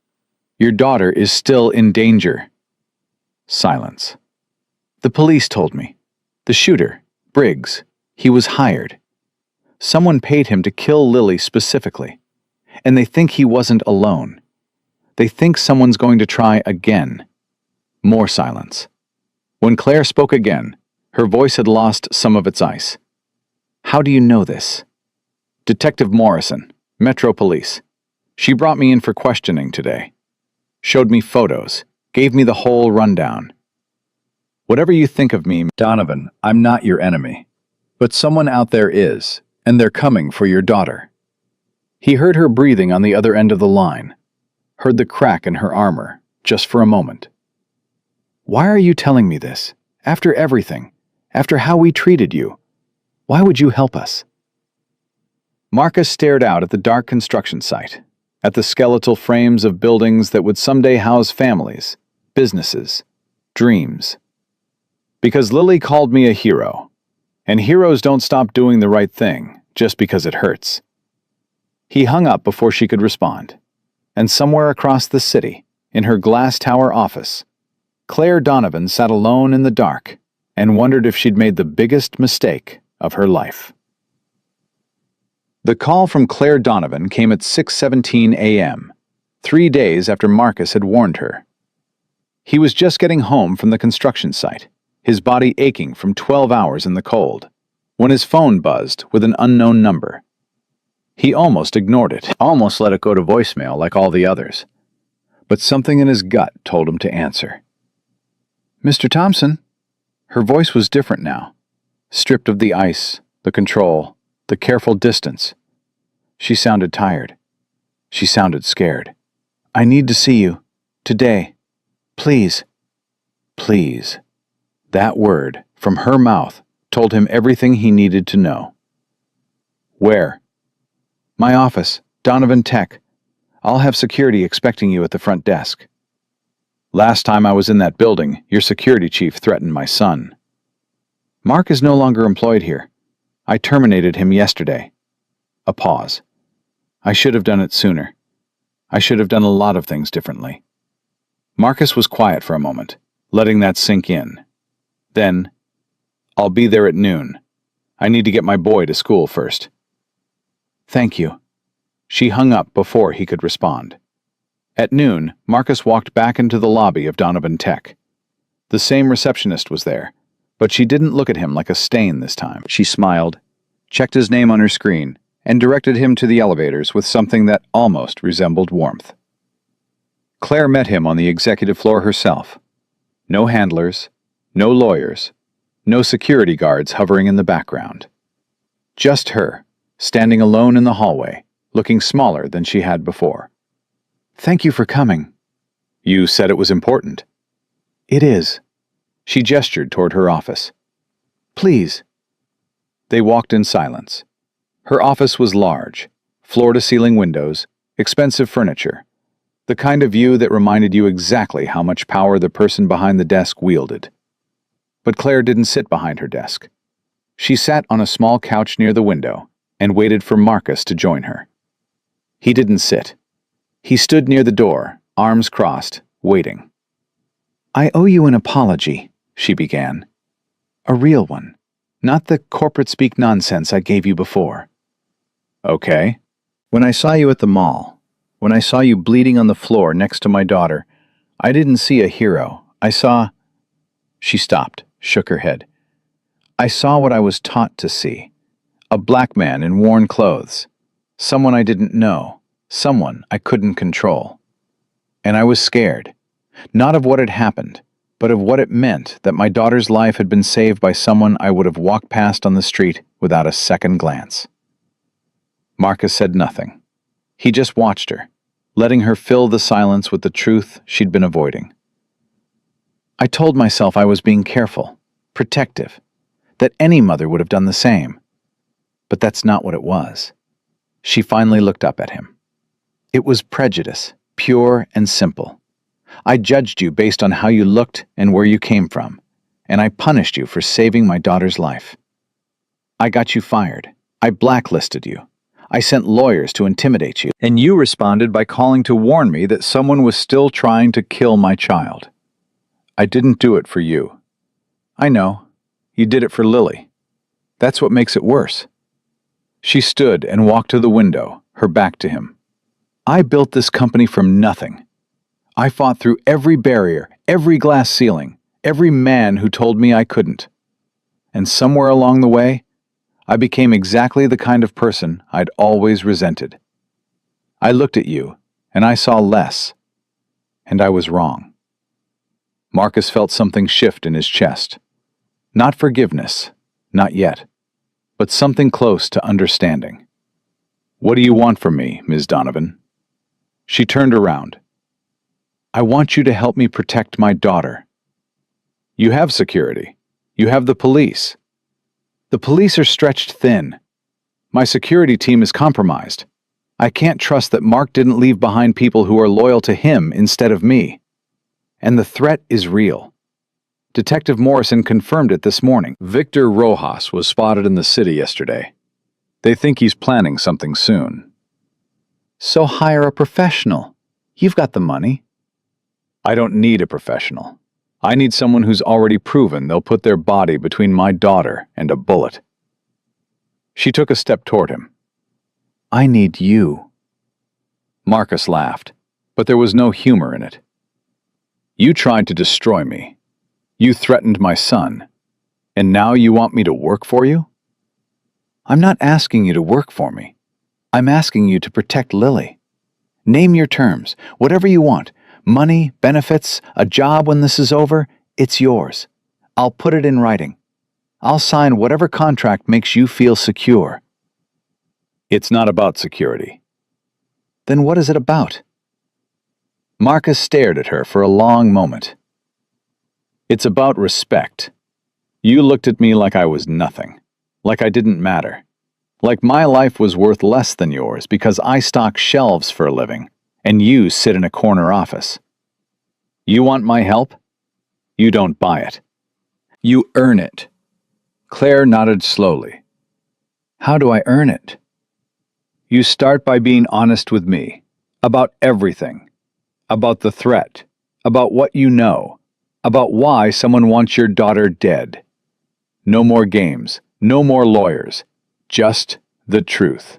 Speaker 1: Your daughter is still in danger. Silence. The police told me. The shooter, Briggs, he was hired. Someone paid him to kill Lily specifically. And they think he wasn't alone. They think someone's going to try again. More silence. When Claire spoke again, her voice had lost some of its ice. How do you know this? Detective Morrison, Metro Police. She brought me in for questioning today. Showed me photos, gave me the whole rundown. Whatever you think of me, Donovan, I'm not your enemy. But someone out there is, and they're coming for your daughter. He heard her breathing on the other end of the line, heard the crack in her armor, just for a moment. Why are you telling me this? After everything, after how we treated you, why would you help us? Marcus stared out at the dark construction site, at the skeletal frames of buildings that would someday house families, businesses, dreams. Because Lily called me a hero, and heroes don't stop doing the right thing just because it hurts. He hung up before she could respond. And somewhere across the city, in her glass tower office, Claire Donovan sat alone in the dark and wondered if she'd made the biggest mistake of her life. The call from Claire Donovan came at 6:17 a.m., 3 days after Marcus had warned her. He was just getting home from the construction site, his body aching from 12 hours in the cold, when his phone buzzed with an unknown number. He almost ignored it, almost let it go to voicemail like all the others. But something in his gut told him to answer. "Mr. Thompson?" Her voice was different now, stripped of the ice, the control, the careful distance. She sounded tired. She sounded scared. "I need to see you. Today. Please." Please. That word, from her mouth, told him everything he needed to know. "Where?" "My office, Donovan Tech. I'll have security expecting you at the front desk." "Last time I was in that building, your security chief threatened my son." "Mark is no longer employed here. I terminated him yesterday." A pause. "I should have done it sooner. I should have done a lot of things differently." Marcus was quiet for a moment, letting that sink in. Then, "I'll be there at noon. I need to get my boy to school first." "Thank you." She hung up before he could respond. At noon, Marcus walked back into the lobby of Donovan Tech. The same receptionist was there, but she didn't look at him like a stain this time. She smiled, checked his name on her screen, and directed him to the elevators with something that almost resembled warmth. Claire met him on the executive floor herself. No handlers, no lawyers, no security guards hovering in the background. Just her, standing alone in the hallway, looking smaller than she had before. "Thank you for coming." "You said it was important." "It is." She gestured toward her office. "Please." They walked in silence. Her office was large, floor-to-ceiling windows, expensive furniture, the kind of view that reminded you exactly how much power the person behind the desk wielded. But Claire didn't sit behind her desk. She sat on a small couch near the window and waited for Marcus to join her. He didn't sit. He stood near the door, arms crossed, waiting. "I owe you an apology," she began. "A real one, not the corporate-speak nonsense I gave you before." "Okay." "When I saw you at the mall, when I saw you bleeding on the floor next to my daughter, I didn't see a hero. I saw—" She stopped, shook her head. "I saw what I was taught to see. A black man in worn clothes. Someone I didn't know. Someone I couldn't control. And I was scared, not of what had happened, but of what it meant that my daughter's life had been saved by someone I would have walked past on the street without a second glance." Marcus said nothing. He just watched her, letting her fill the silence with the truth she'd been avoiding. "I told myself I was being careful, protective, that any mother would have done the same. But that's not what it was." She finally looked up at him. "It was prejudice, pure and simple. I judged you based on how you looked and where you came from, and I punished you for saving my daughter's life. I got you fired. I blacklisted you. I sent lawyers to intimidate you, and you responded by calling to warn me that someone was still trying to kill my child. I didn't do it for you. I know. You did it for Lily. That's what makes it worse." She stood and walked to the window, her back to him. "I built this company from nothing. I fought through every barrier, every glass ceiling, every man who told me I couldn't. And somewhere along the way, I became exactly the kind of person I'd always resented. I looked at you, and I saw less, and I was wrong." Marcus felt something shift in his chest. Not forgiveness, not yet, but something close to understanding. "What do you want from me, Ms. Donovan?" She turned around. "I want you to help me protect my daughter." "You have security. You have the police." "The police are stretched thin. My security team is compromised. I can't trust that Mark didn't leave behind people who are loyal to him instead of me. And the threat is real. Detective Morrison confirmed it this morning. Victor Rojas was spotted in the city yesterday. They think he's planning something soon." "So hire a professional," You've got the money. I don't need a professional. I need someone who's already proven they'll put their body between my daughter and a bullet. She took a step toward him. I need you. Marcus laughed, but there was no humor in it. You tried to destroy me. You threatened my son. And now you want me to work for you? I'm not asking you to work for me. I'm asking you to protect Lily. Name your terms, whatever you want. Money, benefits, a job when this is over, it's yours. I'll put it in writing. I'll sign whatever contract makes you feel secure. It's not about security. Then what is it about? Marcus stared at her for a long moment. It's about respect. You looked at me like I was nothing, like I didn't matter, like my life was worth less than yours because I stock shelves for a living, and you sit in a corner office. You want my help? You don't buy it. You earn it. Claire nodded slowly. How do I earn it? You start by being honest with me, about everything, about the threat, about what you know, about why someone wants your daughter dead. No more games, no more lawyers, just the truth.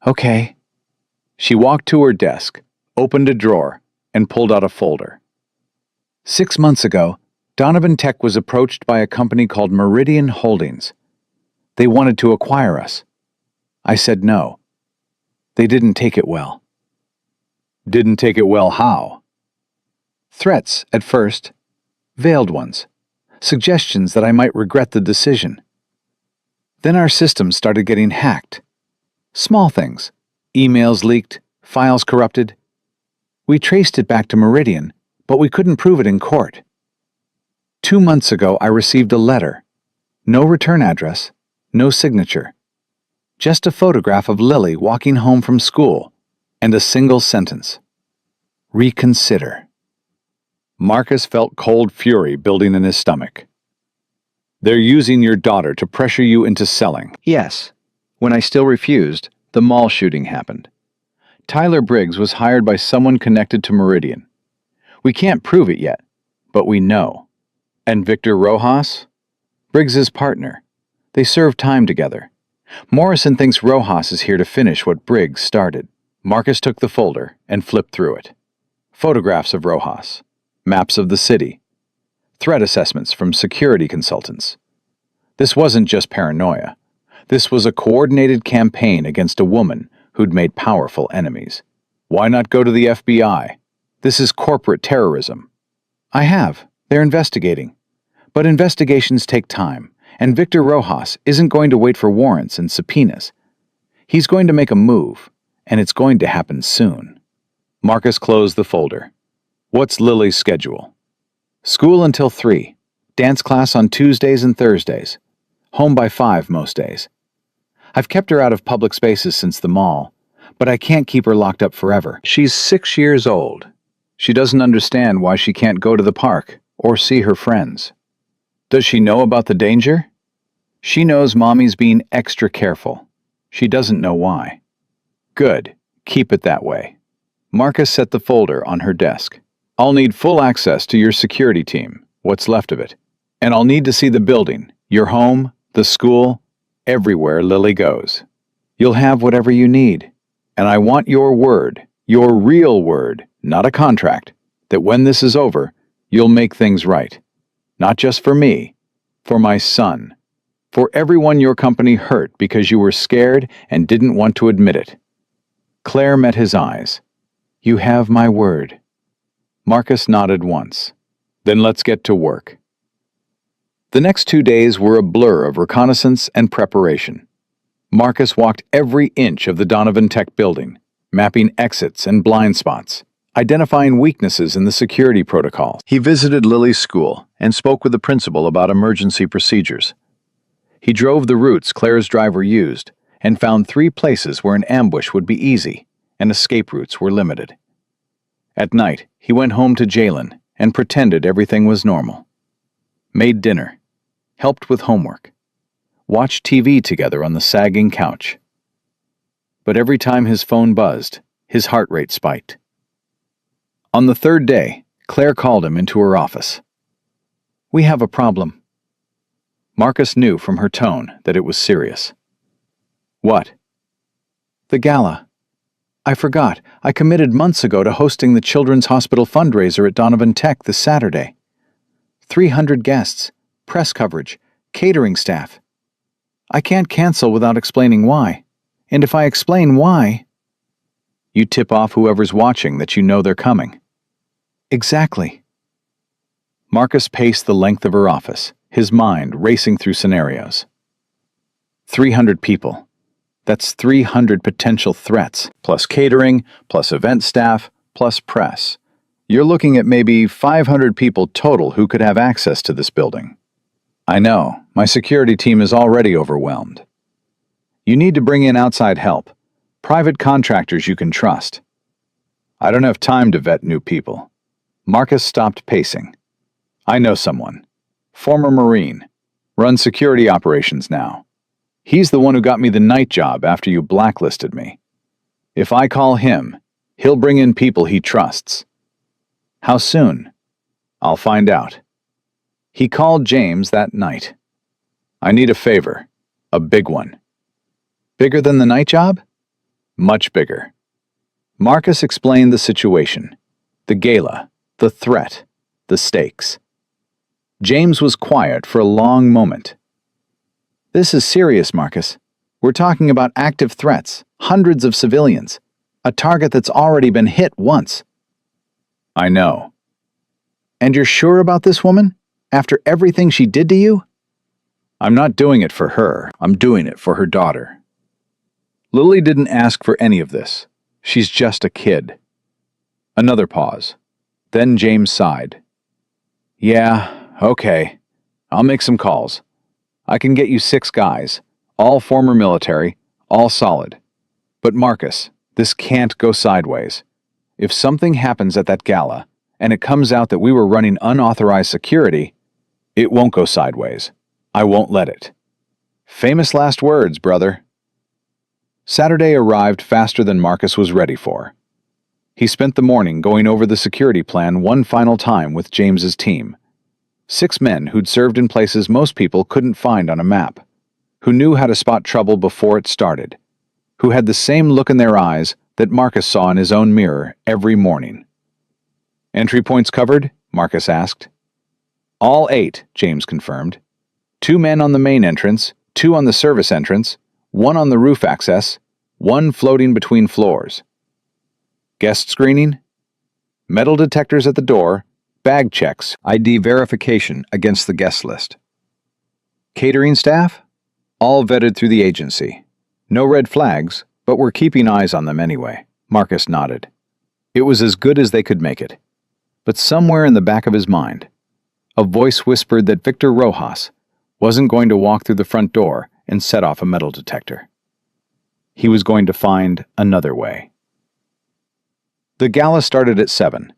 Speaker 1: Okay. She walked to her desk, opened a drawer, and pulled out a folder. 6 months ago, Donovan Tech was approached by a company called Meridian Holdings. They wanted to acquire us. I said no. They didn't take it well. Didn't take it well how? Threats at first, veiled ones. Suggestions that I might regret the decision. Then our systems started getting hacked. Small things. Emails leaked, files corrupted. We traced it back to Meridian, but we couldn't prove it in court. 2 months ago, I received a letter. No return address, no signature. Just a photograph of Lily walking home from school, and a single sentence. Reconsider. Marcus felt cold fury building in his stomach. They're using your daughter to pressure you into selling. Yes. When I still refused, the mall shooting happened. Tyler Briggs was hired by someone connected to Meridian. We can't prove it yet, but we know. And Victor Rojas? Briggs's partner. They served time together. Morrison thinks Rojas is here to finish what Briggs started. Marcus took the folder and flipped through it. Photographs of Rojas. Maps of the city, threat assessments from security consultants. This wasn't just paranoia. This was a coordinated campaign against a woman who'd made powerful enemies. Why not go to the FBI? This is corporate terrorism. I have. They're investigating. But investigations take time, and Victor Rojas isn't going to wait for warrants and subpoenas. He's going to make a move, and it's going to happen soon. Marcus closed the folder. What's Lily's schedule? School until 3. Dance class on Tuesdays and Thursdays. Home by 5 most days. I've kept her out of public spaces since the mall, but I can't keep her locked up forever. She's 6 years old. She doesn't understand why she can't go to the park or see her friends. Does she know about the danger? She knows Mommy's being extra careful. She doesn't know why. Good. Keep it that way. Marcus set the folder on her desk. I'll need full access to your security team, what's left of it. And I'll need to see the building, your home, the school, everywhere Lily goes. You'll have whatever you need. And I want your word, your real word, not a contract, that when this is over, you'll make things right. Not just for me, for my son, for everyone your company hurt because you were scared and didn't want to admit it. Claire met his eyes. You have my word. Marcus nodded once. Then let's get to work. The next 2 days were a blur of reconnaissance and preparation. Marcus walked every inch of the Donovan Tech building, mapping exits and blind spots, identifying weaknesses in the security protocols. He visited Lily's school and spoke with the principal about emergency procedures. He drove the routes Claire's driver used and found 3 places where an ambush would be easy and escape routes were limited. At night, he went home to Jalen and pretended everything was normal. Made dinner, helped with homework, watched TV together on the sagging couch. But every time his phone buzzed, his heart rate spiked. On the third day, Claire called him into her office. "We have a problem." Marcus knew from her tone that it was serious. "What?" "The gala. I forgot. I committed months ago to hosting the Children's Hospital fundraiser at Donovan Tech this Saturday. 300 guests, press coverage, catering staff. I can't cancel without explaining why. And if I explain why, you tip off whoever's watching that you know they're coming." "Exactly." Marcus paced the length of her office, his mind racing through scenarios. 300 people. That's 300 potential threats, plus catering, plus event staff, plus press. You're looking at maybe 500 people total who could have access to this building. I know, my security team is already overwhelmed. You need to bring in outside help, private contractors you can trust. I don't have time to vet new people. Marcus stopped pacing. I know someone. Former Marine. Runs security operations now. He's the one who got me the night job after you blacklisted me. If I call him, he'll bring in people he trusts. How soon? I'll find out. He called James that night. I need a favor. A big one. Bigger than the night job? Much bigger. Marcus explained the situation. The gala. The threat. The stakes. James was quiet for a long moment. This is serious, Marcus. We're talking about active threats, hundreds of civilians, a target that's already been hit once. I know. And you're sure about this woman? After everything she did to you? I'm not doing it for her. I'm doing it for her daughter. Lily didn't ask for any of this. She's just a kid. Another pause. Then James sighed. Yeah, okay. I'll make some calls. I can get you 6 guys, all former military, all solid. But Marcus, this can't go sideways. If something happens at that gala, and it comes out that we were running unauthorized security, it won't go sideways. I won't let it. Famous last words, brother. Saturday arrived faster than Marcus was ready for. He spent the morning going over the security plan one final time with James's team. 6 men who'd served in places most people couldn't find on a map, who knew how to spot trouble before it started, who had the same look in their eyes that Marcus saw in his own mirror every morning. Entry points covered? Marcus asked. All 8, James confirmed. 2 men on the main entrance, 2 on the service entrance, 1 on the roof access, 1 floating between floors. Guest screening? Metal detectors at the door, bag checks, ID verification against the guest list. Catering staff? All vetted through the agency. No red flags, but we're keeping eyes on them anyway. Marcus nodded. It was as good as they could make it. But somewhere in the back of his mind, a voice whispered that Victor Rojas wasn't going to walk through the front door and set off a metal detector. He was going to find another way. The gala started at 7.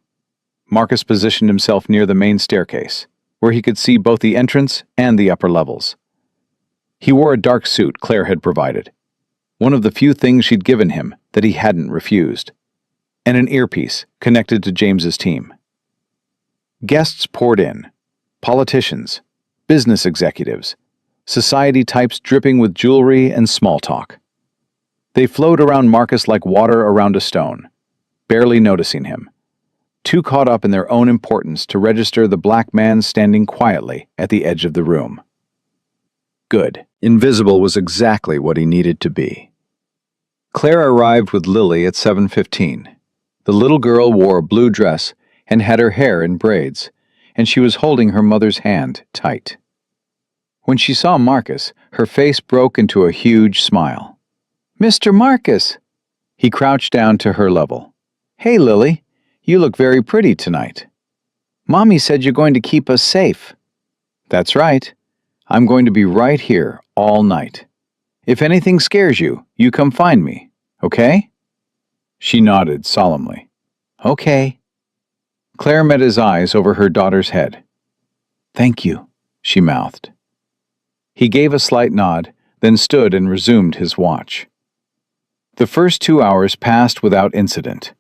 Speaker 1: Marcus positioned himself near the main staircase, where he could see both the entrance and the upper levels. He wore a dark suit Claire had provided, one of the few things she'd given him that he hadn't refused, and an earpiece connected to James's team. Guests poured in, politicians, business executives, society types dripping with jewelry and small talk. They flowed around Marcus like water around a stone, barely noticing him, too caught up in their own importance to register the black man standing quietly at the edge of the room. Good. Invisible was exactly what he needed to be. Claire arrived with Lily at 7:15. The little girl wore a blue dress and had her hair in braids, and she was holding her mother's hand tight. When she saw Marcus, her face broke into a huge smile. "Mr. Marcus!" He crouched down to her level. "Hey, Lily, you look very pretty tonight. Mommy said you're going to keep us safe." "That's right. I'm going to be right here all night. If anything scares you, you come find me, okay?" She nodded solemnly. "Okay." Claire met his eyes over her daughter's head. "Thank you," she mouthed. He gave a slight nod, then stood and resumed his watch. The first 2 hours passed without incident.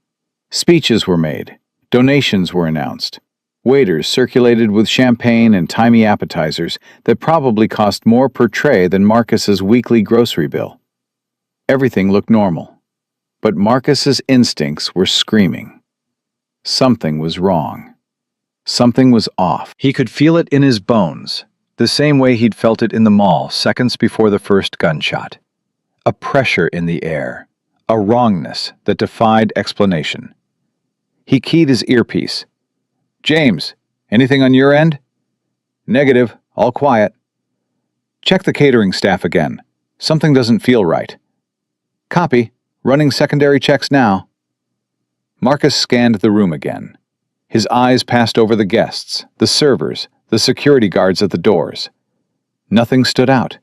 Speaker 1: Speeches were made, Donations were announced. Waiters circulated with champagne and timey appetizers that probably cost more per tray than Marcus's weekly grocery bill. Everything looked normal, but Marcus's instincts were screaming. Something was wrong. Something was off. He could feel it in his bones, the same way he'd felt it in the mall seconds before the first gunshot. A pressure in the air, a wrongness that defied explanation. He keyed his earpiece. "James, anything on your end?" "Negative, all quiet." "Check the catering staff again. Something doesn't feel right." "Copy, running secondary checks now." Marcus scanned the room again. His eyes passed over the guests, the servers, the security guards at the doors. Nothing stood out.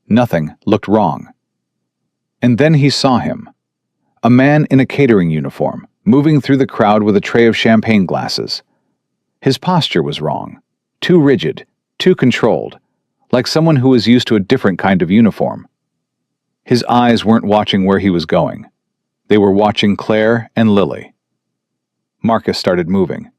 Speaker 1: Nothing looked wrong. And then he saw him. A man in a catering uniform, moving through the crowd with a tray of champagne glasses. His posture was wrong. Too rigid, too controlled, like someone who was used to a different kind of uniform. His eyes weren't watching where he was going. They were watching Claire and Lily. Marcus started moving.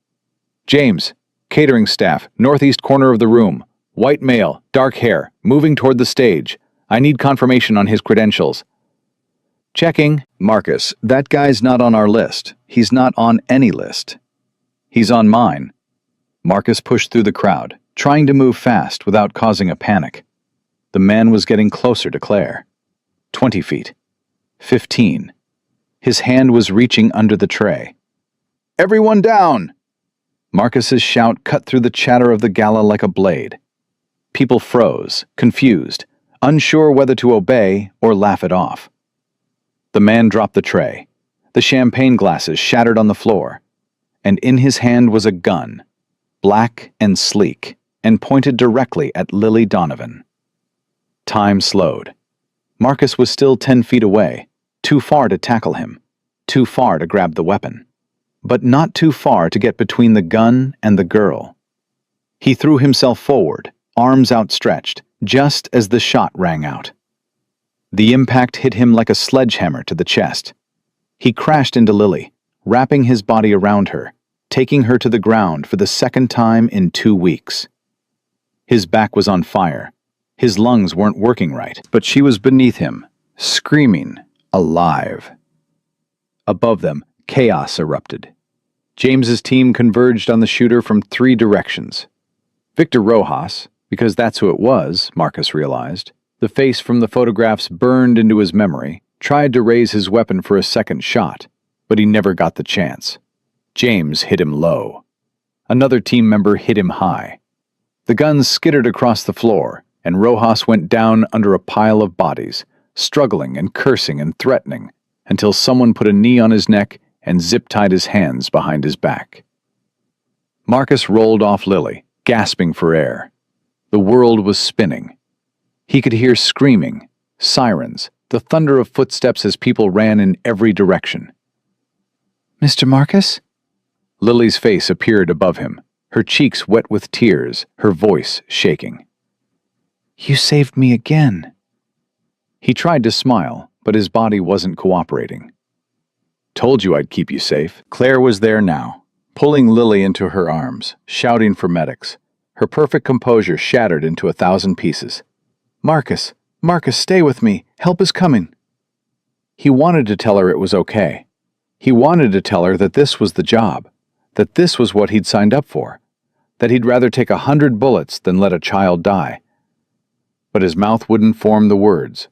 Speaker 1: "James, catering staff, northeast corner of the room. White male, dark hair, moving toward the stage. I need confirmation on his credentials." "Checking." "Marcus, that guy's not on our list. He's not on any list." "He's on mine." Marcus pushed through the crowd, trying to move fast without causing a panic. The man was getting closer to Claire. 20 feet. 15. His hand was reaching under the tray. "Everyone down!" Marcus's shout cut through the chatter of the gala like a blade. People froze, confused, unsure whether to obey or laugh it off. The man dropped the tray. The champagne glasses shattered on the floor, and in his hand was a gun, black and sleek, and pointed directly at Lily Donovan. Time slowed. Marcus was still 10 feet away, too far to tackle him, too far to grab the weapon, but not too far to get between the gun and the girl. He threw himself forward, arms outstretched, just as the shot rang out. The impact hit him like a sledgehammer to the chest. He crashed into Lily, wrapping his body around her, taking her to the ground for the second time in 2 weeks. His back was on fire. His lungs weren't working right, but she was beneath him, screaming, alive. Above them, chaos erupted. James's team converged on the shooter from 3 directions. Victor Rojas, because that's who it was, Marcus realized. The face from the photographs burned into his memory, tried to raise his weapon for a second shot, but he never got the chance. James hit him low. Another team member hit him high. The guns skittered across the floor, and Rojas went down under a pile of bodies, struggling and cursing and threatening, until someone put a knee on his neck and zip-tied his hands behind his back. Marcus rolled off Lily, gasping for air. The world was spinning. He could hear screaming, sirens, the thunder of footsteps as people ran in every direction. "Mr. Marcus?" Lily's face appeared above him, her cheeks wet with tears, her voice shaking. "You saved me again." He tried to smile, but his body wasn't cooperating. "Told you I'd keep you safe." Claire was there now, pulling Lily into her arms, shouting for medics. Her perfect composure shattered into 1,000 pieces. "Marcus, Marcus, stay with me. Help is coming." He wanted to tell her it was okay. He wanted to tell her that this was the job, that this was what he'd signed up for, that he'd rather take 100 bullets than let a child die. But his mouth wouldn't form the words.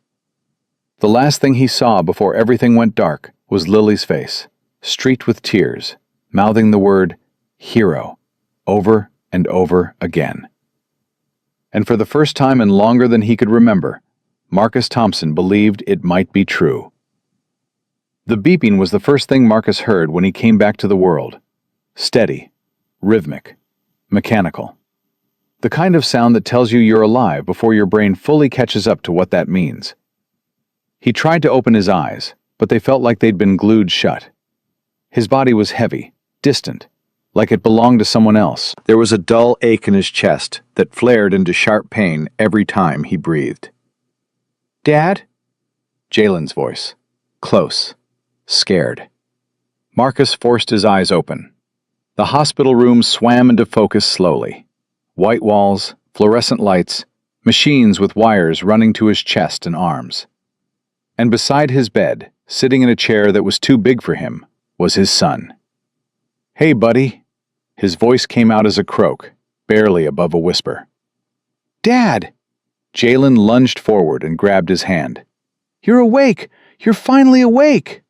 Speaker 1: The last thing he saw before everything went dark was Lily's face, streaked with tears, mouthing the word hero over and over again. And for the first time and longer than he could remember, Marcus Thompson believed it might be true. The beeping was the first thing Marcus heard when he came back to the world. Steady, rhythmic, mechanical. The kind of sound that tells you you're alive before your brain fully catches up to what that means. He tried to open his eyes, but they felt like they'd been glued shut. His body was heavy, distant, like it belonged to someone else. There was a dull ache in his chest that flared into sharp pain every time he breathed. "Dad?" Jalen's voice. Close. Scared. Marcus forced his eyes open. The hospital room swam into focus slowly. White walls, fluorescent lights, machines with wires running to his chest and arms. And beside his bed, sitting in a chair that was too big for him, was his son. "Hey, buddy." His voice came out as a croak, barely above a whisper. "Dad!" Jalen lunged forward and grabbed his hand. "You're awake! You're finally awake!"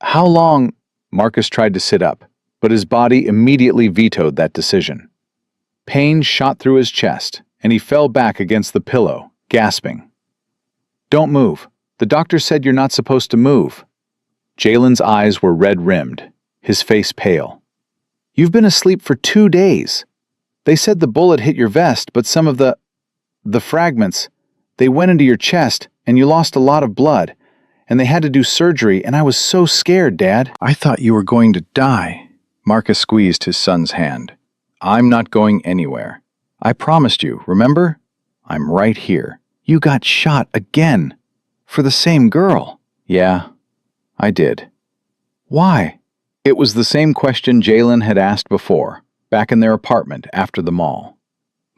Speaker 1: "How long?" Marcus tried to sit up, but his body immediately vetoed that decision. Pain shot through his chest, and he fell back against the pillow, gasping. "Don't move. The doctor said you're not supposed to move." Jalen's eyes were red-rimmed, his face pale. "You've been asleep for 2 days. They said the bullet hit your vest, but some of the fragments, they went into your chest, and you lost a lot of blood, and they had to do surgery, and I was so scared, Dad." "I thought you were going to die." Marcus squeezed his son's hand. "I'm not going anywhere. I promised you, remember? I'm right here." "You got shot again. For the same girl." "Yeah, I did." "Why?" It was the same question Jalen had asked before, back in their apartment after the mall.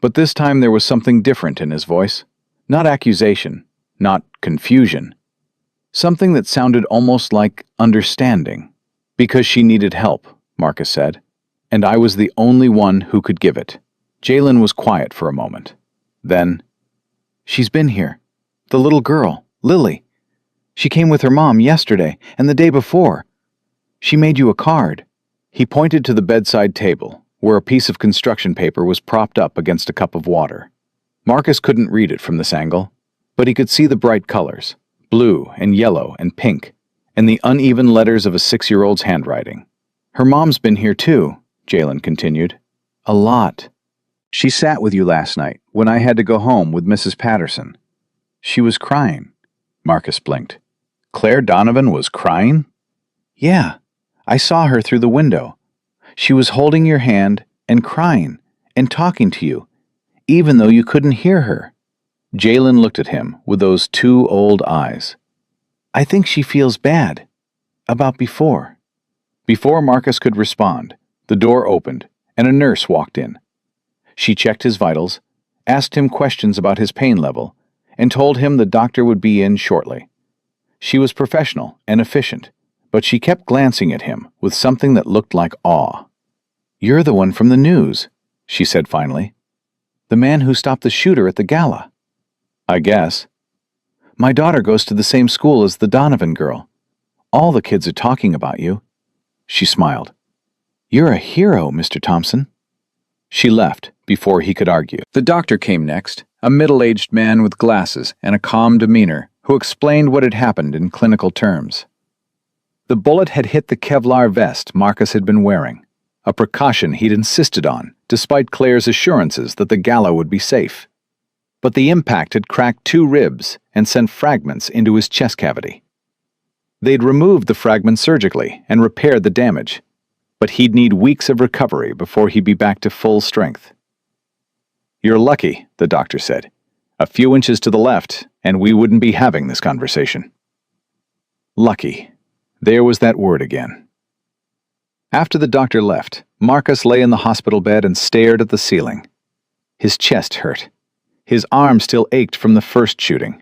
Speaker 1: But this time there was something different in his voice. Not accusation, not confusion. Something that sounded almost like understanding. "Because she needed help," Marcus said, "and I was the only one who could give it." Jalen was quiet for a moment. Then, "She's been here. The little girl, Lily. She came with her mom yesterday and the day before. She made you a card." He pointed to the bedside table, where a piece of construction paper was propped up against a cup of water. Marcus couldn't read it from this angle, but he could see the bright colors, blue and yellow and pink, and the uneven letters of a 6-year-old's handwriting. "Her mom's been here too," Jalen continued. "A lot. She sat with you last night when I had to go home with Mrs. Patterson. She was crying." Marcus blinked. "Claire Donovan was crying?" "Yeah, I saw her through the window. She was holding your hand and crying and talking to you, even though you couldn't hear her." Jalen looked at him with those 2 old eyes. "I think she feels bad. About before." Before Marcus could respond, the door opened and a nurse walked in. She checked his vitals, asked him questions about his pain level, and told him the doctor would be in shortly. She was professional and efficient, but she kept glancing at him with something that looked like awe. "You're the one from the news," she said finally. "The man who stopped the shooter at the gala." "I guess." "My daughter goes to the same school as the Donovan girl. All the kids are talking about you." She smiled. "You're a hero, Mr. Thompson." She left before he could argue. The doctor came next, a middle-aged man with glasses and a calm demeanor who explained what had happened in clinical terms. The bullet had hit the Kevlar vest Marcus had been wearing, a precaution he'd insisted on, despite Claire's assurances that the gala would be safe. But the impact had cracked 2 ribs and sent fragments into his chest cavity. They'd removed the fragments surgically and repaired the damage, but he'd need weeks of recovery before he'd be back to full strength. "You're lucky," the doctor said. "A few inches to the left, and we wouldn't be having this conversation." Lucky. There was that word again. After the doctor left, Marcus lay in the hospital bed and stared at the ceiling. His chest hurt. His arm still ached from the first shooting.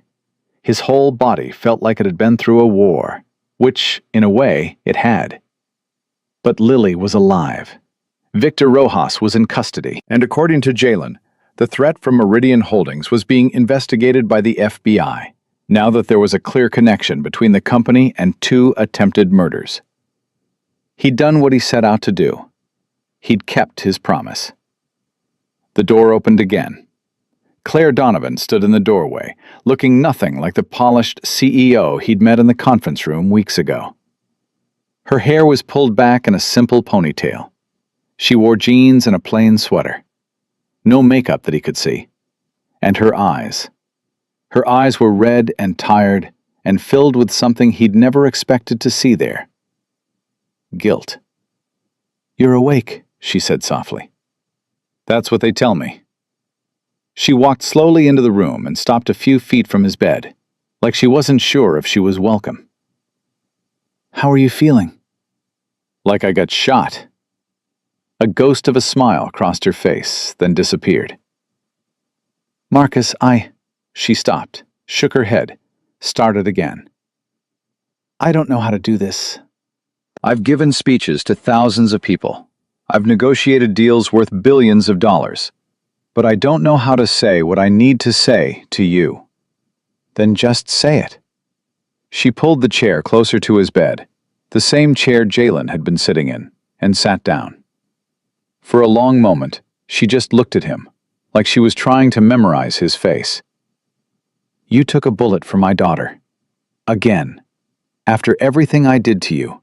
Speaker 1: His whole body felt like it had been through a war, which, in a way, it had. But Lily was alive. Victor Rojas was in custody, and according to Jalen, the threat from Meridian Holdings was being investigated by the FBI, now that there was a clear connection between the company and 2 attempted murders. He'd done what he set out to do. He'd kept his promise. The door opened again. Claire Donovan stood in the doorway, looking nothing like the polished CEO he'd met in the conference room weeks ago. Her hair was pulled back in a simple ponytail. She wore jeans and a plain sweater. No makeup that he could see. And her eyes. Her eyes were red and tired and filled with something he'd never expected to see there. Guilt. "You're awake," she said softly. "That's what they tell me." She walked slowly into the room and stopped a few feet from his bed, like she wasn't sure if she was welcome. "How are you feeling?" "Like I got shot." A ghost of a smile crossed her face, then disappeared. Marcus, She stopped, shook her head, started again. I don't know how to do this. I've given speeches to thousands of people. I've negotiated deals worth billions of dollars. But I don't know how to say what I need to say to you. Then just say it. She pulled the chair closer to his bed, the same chair Jalen had been sitting in, and sat down. For a long moment, she just looked at him, like she was trying to memorize his face. You took a bullet for my daughter. Again. After everything I did to you.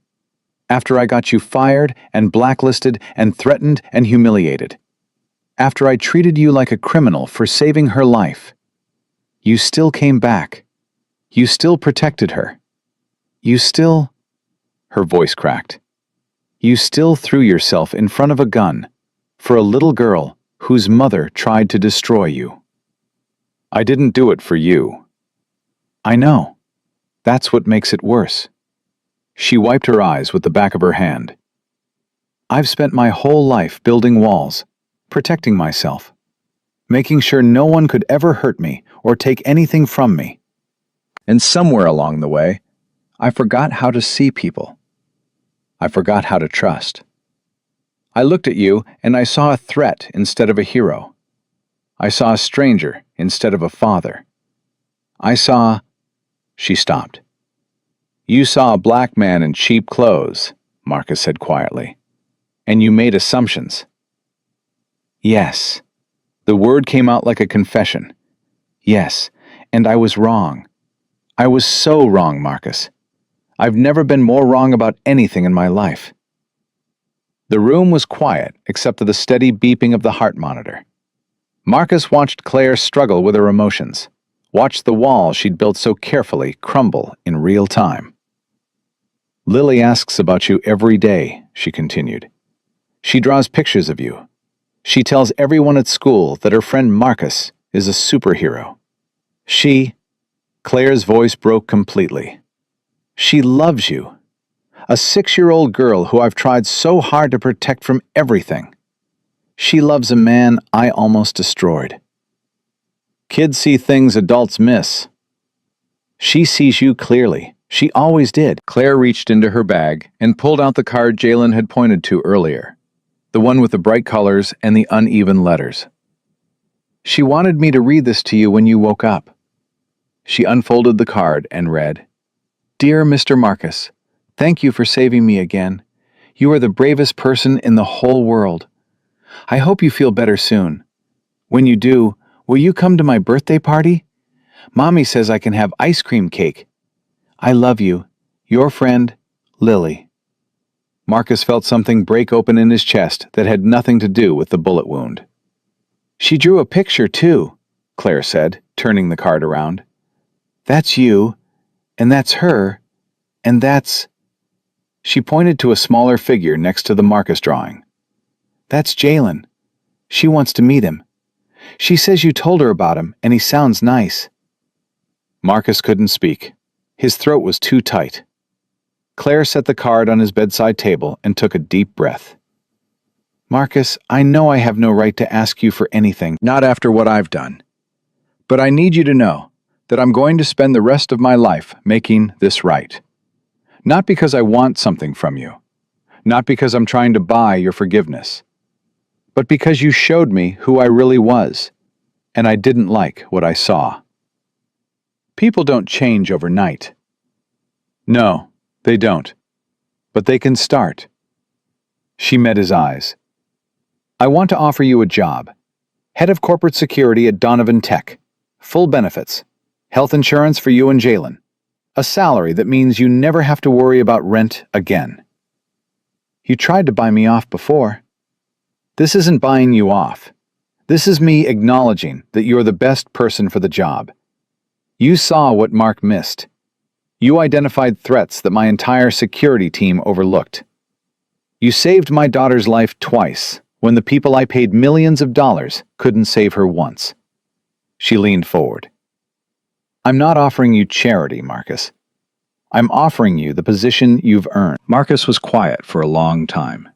Speaker 1: After I got you fired and blacklisted and threatened and humiliated. After I treated you like a criminal for saving her life. You still came back. You still protected her. You still... Her voice cracked. You still threw yourself in front of a gun for a little girl whose mother tried to destroy you. I didn't do it for you. I know. That's what makes it worse. She wiped her eyes with the back of her hand. I've spent my whole life building walls, protecting myself, making sure no one could ever hurt me or take anything from me. And somewhere along the way, I forgot how to see people. I forgot how to trust. I looked at you and I saw a threat instead of a hero. I saw a stranger instead of a father. I saw... She stopped. You saw a black man in cheap clothes, Marcus said quietly, and you made assumptions. Yes. The word came out like a confession. Yes, and I was wrong. I was so wrong, Marcus. I've never been more wrong about anything in my life. The room was quiet except for the steady beeping of the heart monitor. Marcus watched Claire struggle with her emotions, watched the wall she'd built so carefully crumble in real time. Lily asks about you every day, she continued. She draws pictures of you. She tells everyone at school that her friend Marcus is a superhero. Claire's voice broke completely. She loves you. A 6-year-old girl who I've tried so hard to protect from everything. She loves a man I almost destroyed. Kids see things adults miss. She sees you clearly. She always did. Claire reached into her bag and pulled out the card Jalen had pointed to earlier, the one with the bright colors and the uneven letters. She wanted me to read this to you when you woke up. She unfolded the card and read, Dear Mr. Marcus, thank you for saving me again. You are the bravest person in the whole world. I hope you feel better soon. When you do, will you come to my birthday party? Mommy says I can have ice cream cake. I love you. Your friend, Lily. Marcus felt something break open in his chest that had nothing to do with the bullet wound. She drew a picture, too, Claire said, turning the card around. That's you, and that's her, and that's... She pointed to a smaller figure next to the Marcus drawing. That's Jalen. She wants to meet him. She says you told her about him, and he sounds nice. Marcus couldn't speak. His throat was too tight. Claire set the card on his bedside table and took a deep breath. Marcus, I know I have no right to ask you for anything, not after what I've done. But I need you to know that I'm going to spend the rest of my life making this right. Not because I want something from you. Not because I'm trying to buy your forgiveness. But because you showed me who I really was, and I didn't like what I saw. People don't change overnight. No, they don't. But they can start. She met his eyes. I want to offer you a job. Head of Corporate Security at Donovan Tech. Full benefits. Health insurance for you and Jalen. A salary that means you never have to worry about rent again. You tried to buy me off before. This isn't buying you off. This is me acknowledging that you're the best person for the job. You saw what Mark missed. You identified threats that my entire security team overlooked. You saved my daughter's life twice, when the people I paid millions of dollars couldn't save her once. She leaned forward. I'm not offering you charity, Marcus. I'm offering you the position you've earned. Marcus was quiet for a long time.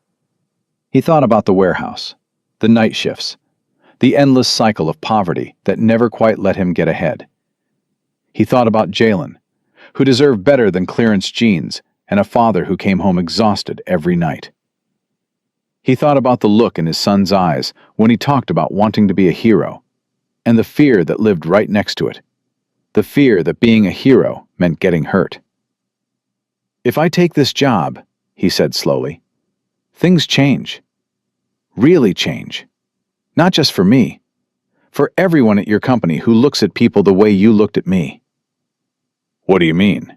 Speaker 1: He thought about the warehouse, the night shifts, the endless cycle of poverty that never quite let him get ahead. He thought about Jalen, who deserved better than clearance jeans and a father who came home exhausted every night. He thought about the look in his son's eyes when he talked about wanting to be a hero, and the fear that lived right next to it, the fear that being a hero meant getting hurt. "If I take this job," he said slowly, "things change. Really change. Not just for me, for everyone at your company who looks at people the way you looked at me." "What do you mean?"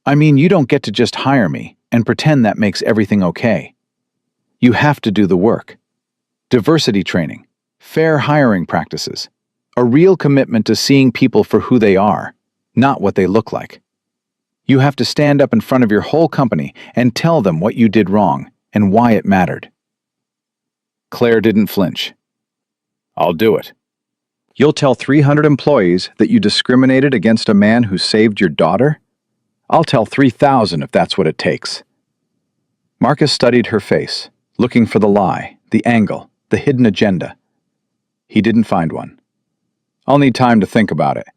Speaker 1: "I mean, you don't get to just hire me and pretend that makes everything okay. You have to do the work. Diversity training, fair hiring practices, a real commitment to seeing people for who they are, not what they look like. You have to stand up in front of your whole company and tell them what you did wrong and why it mattered." Claire didn't flinch. "I'll do it." "You'll tell 300 employees that you discriminated against a man who saved your daughter? I'll tell 3,000 if that's what it takes." Marcus studied her face, looking for the lie, the angle, the hidden agenda. He didn't find one. "I'll need time to think about it."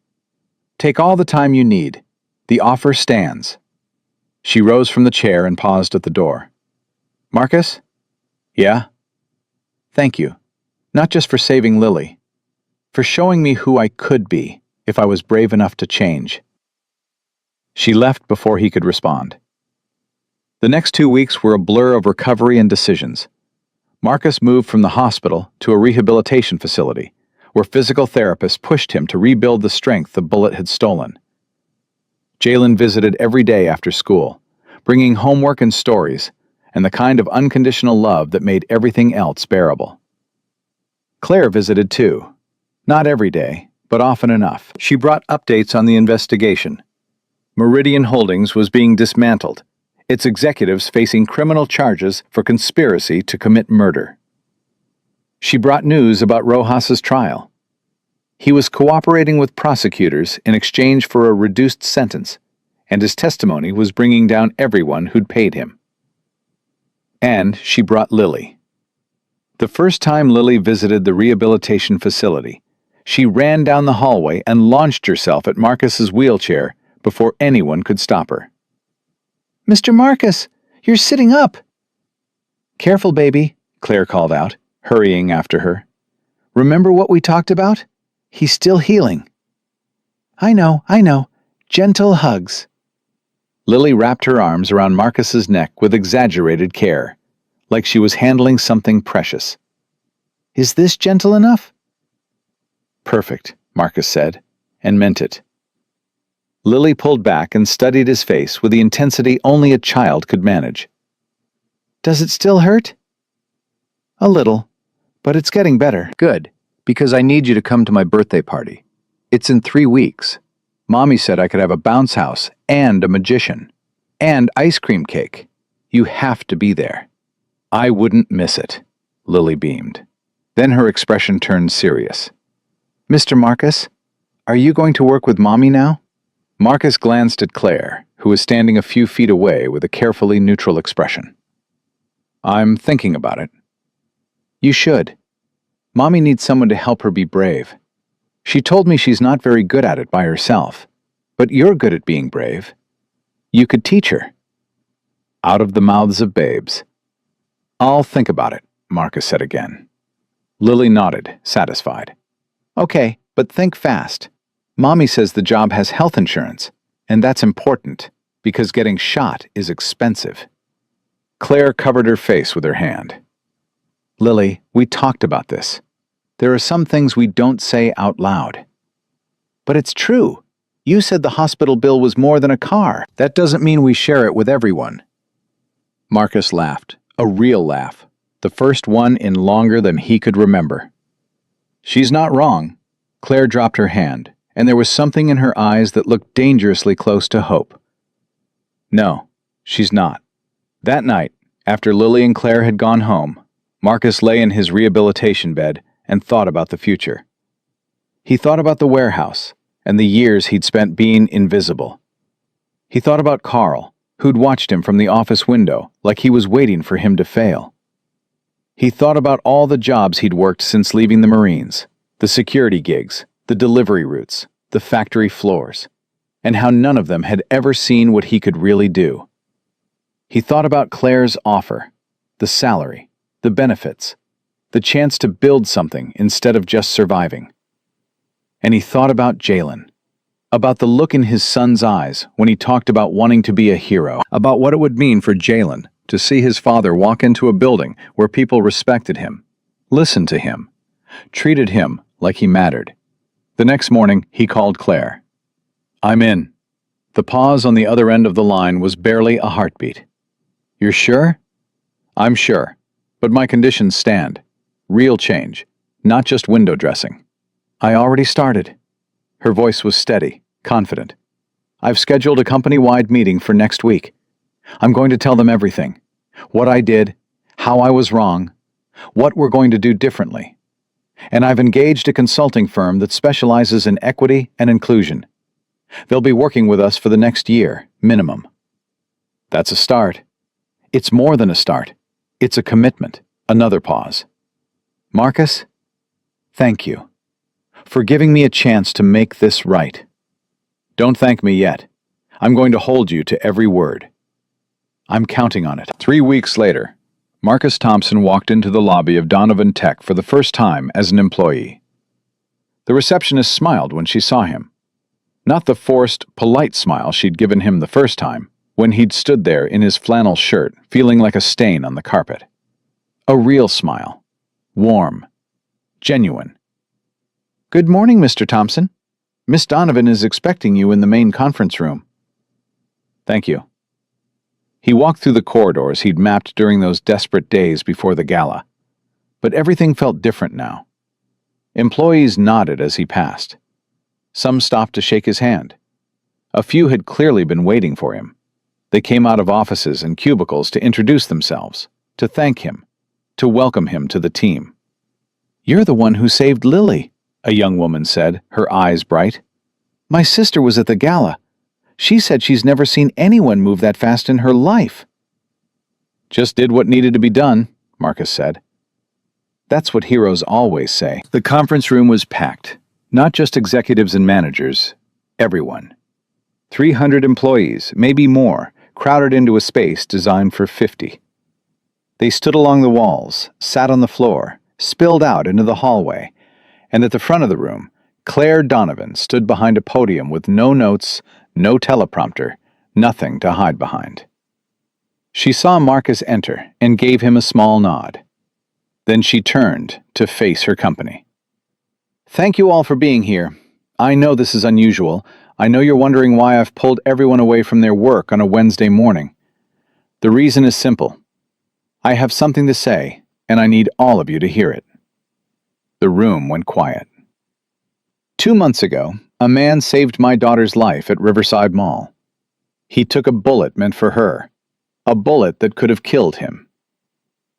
Speaker 1: "Take all the time you need. The offer stands." She rose from the chair and paused at the door. "Marcus?" "Yeah?" "Thank you. Not just for saving Lily. For showing me who I could be if I was brave enough to change." She left before he could respond. The next 2 weeks were a blur of recovery and decisions. Marcus moved from the hospital to a rehabilitation facility, where physical therapists pushed him to rebuild the strength the bullet had stolen. Jalen visited every day after school, bringing homework and stories, and the kind of unconditional love that made everything else bearable. Claire visited too. Not every day, but often enough. She brought updates on the investigation. Meridian Holdings was being dismantled, its executives facing criminal charges for conspiracy to commit murder. She brought news about Rojas's trial. He was cooperating with prosecutors in exchange for a reduced sentence, and his testimony was bringing down everyone who'd paid him. And she brought Lily. The first time Lily visited the rehabilitation facility, she ran down the hallway and launched herself at Marcus's wheelchair before anyone could stop her. "Mr. Marcus, you're sitting up." "Careful, baby," Claire called out, hurrying after her. "Remember what we talked about? He's still healing." I know. Gentle hugs." Lily wrapped her arms around Marcus's neck with exaggerated care, like she was handling something precious. "Is this gentle enough?" "Perfect," Marcus said, and meant it. Lily pulled back and studied his face with the intensity only a child could manage. "Does it still hurt?" "A little, but it's getting better." "Good, because I need you to come to my birthday party. It's in 3 weeks. Mommy said I could have a bounce house and a magician and ice cream cake. You have to be there." "I wouldn't miss it," Lily beamed. Then her expression turned serious. "Mr. Marcus, are you going to work with Mommy now?" Marcus glanced at Claire, who was standing a few feet away with a carefully neutral expression. "I'm thinking about it." "You should. Mommy needs someone to help her be brave. She told me she's not very good at it by herself, but you're good at being brave. You could teach her." Out of the mouths of babes. "I'll think about it," Marcus said again. Lily nodded, satisfied. "Okay, but think fast. Mommy says the job has health insurance, and that's important, because getting shot is expensive." Claire covered her face with her hand. "Lily, we talked about this. There are some things we don't say out loud." "But it's true. You said the hospital bill was more than a car." "That doesn't mean we share it with everyone." Marcus laughed, a real laugh, the first one in longer than he could remember. "She's not wrong." Claire dropped her hand, and there was something in her eyes that looked dangerously close to hope. "No, she's not." That night, after Lily and Claire had gone home, Marcus lay in his rehabilitation bed and thought about the future. He thought about the warehouse and the years he'd spent being invisible. He thought about Carl, who'd watched him from the office window like he was waiting for him to fail. He thought about all the jobs he'd worked since leaving the Marines, the security gigs, the delivery routes, the factory floors, and how none of them had ever seen what he could really do. He thought about Claire's offer, the salary, the benefits, the chance to build something instead of just surviving. And he thought about Jalen, about the look in his son's eyes when he talked about wanting to be a hero, about what it would mean for Jalen to see his father walk into a building where people respected him, listened to him, treated him like he mattered. The next morning, he called Claire. "I'm in." The pause on the other end of the line was barely a heartbeat. "You're sure?" "I'm sure, but my conditions stand. Real change, not just window dressing." "I already started." Her voice was steady, confident. "I've scheduled a company-wide meeting for next week. I'm going to tell them everything. What I did, how I was wrong, what we're going to do differently. And I've engaged a consulting firm that specializes in equity and inclusion. They'll be working with us for the next year, minimum." "That's a start." "It's more than a start. It's a commitment." Another pause. "Marcus, thank you for giving me a chance to make this right." "Don't thank me yet. I'm going to hold you to every word." "I'm counting on it." 3 weeks later, Marcus Thompson walked into the lobby of Donovan Tech for the first time as an employee. The receptionist smiled when she saw him. Not the forced, polite smile she'd given him the first time, when he'd stood there in his flannel shirt, feeling like a stain on the carpet. A real smile. Warm. Genuine. "Good morning, Mr. Thompson. Miss Donovan is expecting you in the main conference room." "Thank you." He walked through the corridors he'd mapped during those desperate days before the gala. But everything felt different now. Employees nodded as he passed. Some stopped to shake his hand. A few had clearly been waiting for him. They came out of offices and cubicles to introduce themselves, to thank him, to welcome him to the team. "You're the one who saved Lily," a young woman said, her eyes bright. "My sister was at the gala. She said she's never seen anyone move that fast in her life." "Just did what needed to be done," Marcus said. That's what heroes always say. The conference room was packed. Not just executives and managers, everyone. 300 employees, maybe more, crowded into a space designed for 50. They stood along the walls, sat on the floor, spilled out into the hallway, and at the front of the room, Claire Donovan stood behind a podium with no notes, no teleprompter, nothing to hide behind. She saw Marcus enter and gave him a small nod. Then she turned to face her company. "Thank you all for being here. I know this is unusual. I know you're wondering why I've pulled everyone away from their work on a Wednesday morning. The reason is simple. I have something to say, and I need all of you to hear it." The room went quiet. 2 months ago, a man saved my daughter's life at Riverside Mall. He took a bullet meant for her, a bullet that could have killed him.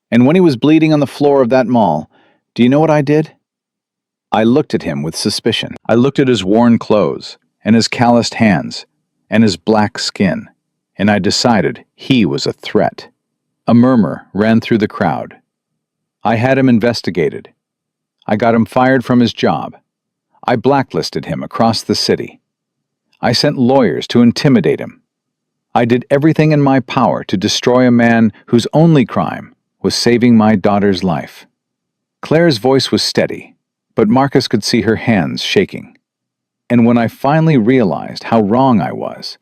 Speaker 1: And when he was bleeding on the floor of that mall, do you know what I did? I looked at him with suspicion. I looked at his worn clothes, and his calloused hands, and his black skin, and I decided he was a threat. A murmur ran through the crowd. I had him investigated. I got him fired from his job. I blacklisted him across the city. I sent lawyers to intimidate him. I did everything in my power to destroy a man whose only crime was saving my daughter's life. Claire's voice was steady, but Marcus could see her hands shaking. And when I finally realized how wrong I was,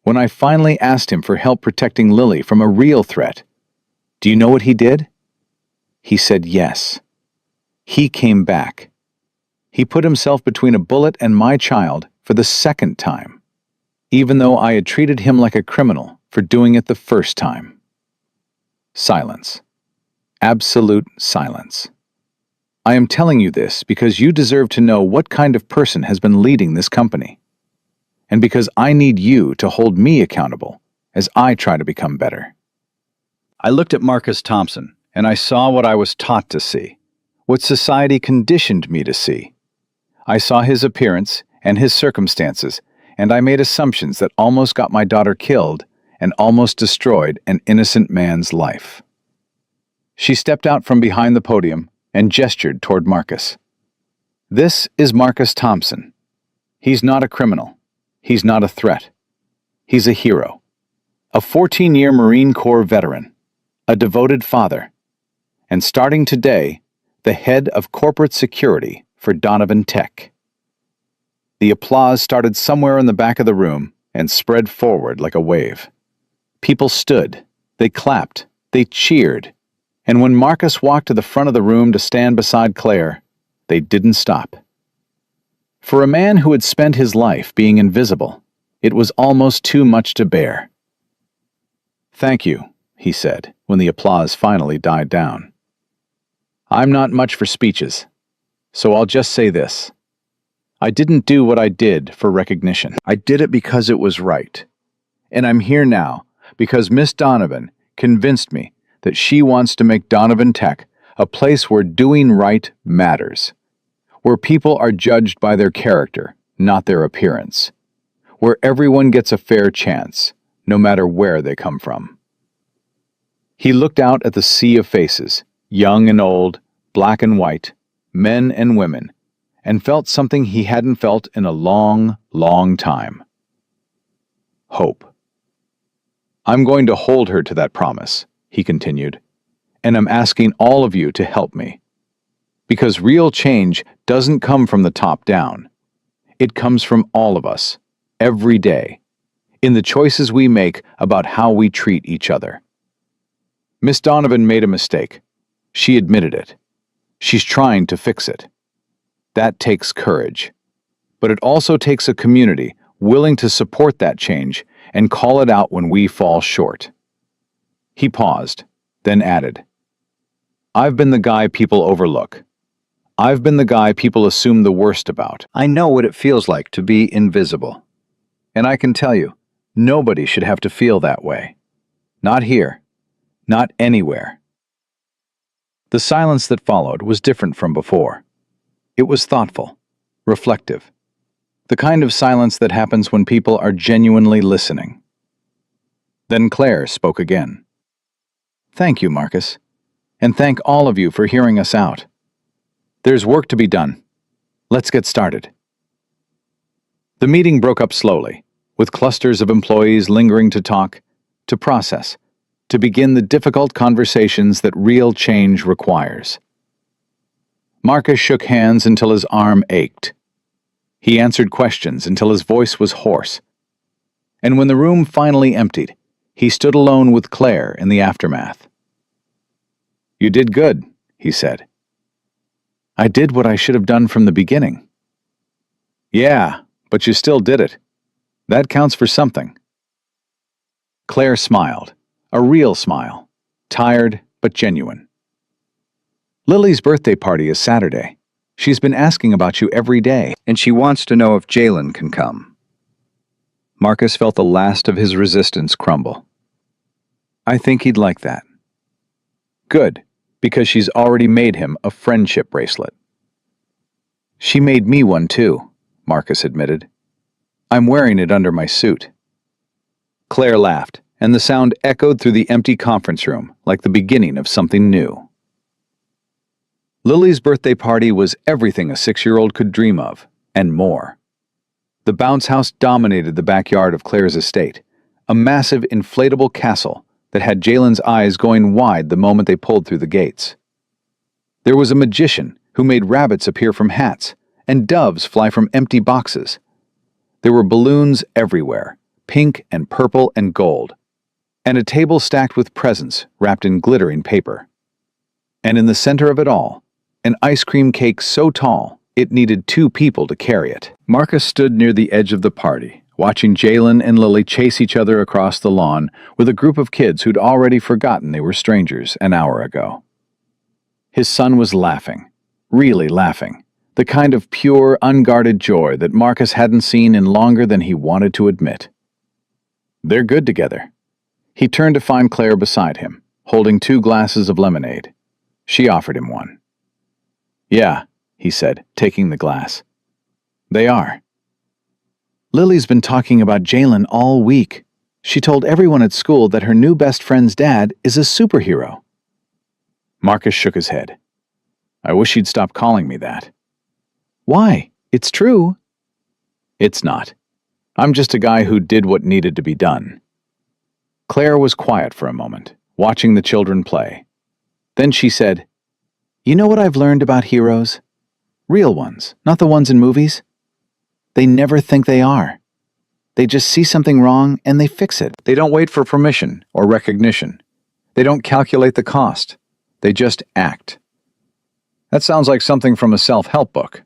Speaker 1: when I finally asked him for help protecting Lily from a real threat, do you know what he did? He said yes. He came back. He put himself between a bullet and my child for the second time, even though I had treated him like a criminal for doing it the first time. Silence. Absolute silence. I am telling you this because you deserve to know what kind of person has been leading this company, and because I need you to hold me accountable as I try to become better. I looked at Marcus Thompson, and I saw what I was taught to see, what society conditioned me to see. I saw his appearance and his circumstances, and I made assumptions that almost got my daughter killed and almost destroyed an innocent man's life. She stepped out from behind the podium and gestured toward Marcus. This is Marcus Thompson. He's not a criminal. He's not a threat. He's a hero. A 14-year Marine Corps veteran. A devoted father. And starting today, the head of corporate security for Donovan Tech. The applause started somewhere in the back of the room and spread forward like a wave. People stood, they clapped, they cheered, and when Marcus walked to the front of the room to stand beside Claire, they didn't stop. For a man who had spent his life being invisible, it was almost too much to bear. "Thank you," he said, when the applause finally died down. "I'm not much for speeches, so I'll just say this. I didn't do what I did for recognition. I did it because it was right. And I'm here now because Miss Donovan convinced me that she wants to make Donovan Tech a place where doing right matters, where people are judged by their character, not their appearance, where everyone gets a fair chance, no matter where they come from." He looked out at the sea of faces, young and old, black and white, men and women, and felt something he hadn't felt in a long, long time. Hope. "I'm going to hold her to that promise," he continued, "and I'm asking all of you to help me. Because real change doesn't come from the top down. It comes from all of us, every day, in the choices we make about how we treat each other. Miss Donovan made a mistake. She admitted it. She's trying to fix it. That takes courage. But it also takes a community willing to support that change and call it out when we fall short." He paused, then added, "I've been the guy people overlook. I've been the guy people assume the worst about. I know what it feels like to be invisible. And I can tell you, nobody should have to feel that way. Not here. Not anywhere." The silence that followed was different from before. It was thoughtful, reflective, the kind of silence that happens when people are genuinely listening. Then Claire spoke again. "Thank you, Marcus, and thank all of you for hearing us out. There's work to be done. Let's get started." The meeting broke up slowly, with clusters of employees lingering to talk, to process, to begin the difficult conversations that real change requires. Marcus shook hands until his arm ached. He answered questions until his voice was hoarse. And when the room finally emptied, he stood alone with Claire in the aftermath. "You did good," he said. "I did what I should have done from the beginning." "Yeah, but you still did it. That counts for something." Claire smiled, a real smile, tired but genuine. "Lily's birthday party is Saturday. She's been asking about you every day, and she wants to know if Jalen can come." Marcus felt the last of his resistance crumble. "I think he'd like that." "Good, because she's already made him a friendship bracelet." "She made me one too," Marcus admitted. "I'm wearing it under my suit." Claire laughed, and the sound echoed through the empty conference room like the beginning of something new. Lily's birthday party was everything a 6-year-old could dream of, and more. The bounce house dominated the backyard of Claire's estate, a massive inflatable castle that had Jalen's eyes going wide the moment they pulled through the gates. There was a magician who made rabbits appear from hats and doves fly from empty boxes. There were balloons everywhere, pink and purple and gold, and a table stacked with presents wrapped in glittering paper. And in the center of it all, an ice cream cake so tall it needed 2 people to carry it. Marcus stood near the edge of the party, watching Jalen and Lily chase each other across the lawn with a group of kids who'd already forgotten they were strangers an hour ago. His son was laughing, really laughing, the kind of pure, unguarded joy that Marcus hadn't seen in longer than he wanted to admit. "They're good together." He turned to find Claire beside him, holding 2 glasses of lemonade. She offered him one. "Yeah," he said, taking the glass. "They are." "Lily's been talking about Jalen all week. She told everyone at school that her new best friend's dad is a superhero." Marcus shook his head. I wish you'd stop calling me that. Why? It's true. It's not. I'm just a guy who did what needed to be done. Claire was quiet for a moment, watching the children play. Then she said, You know what I've learned about heroes? Real ones, not the ones in movies. They never think they are. They just see something wrong and they fix it. They don't wait for permission or recognition. They don't calculate the cost. They just act. That sounds like something from a self-help book.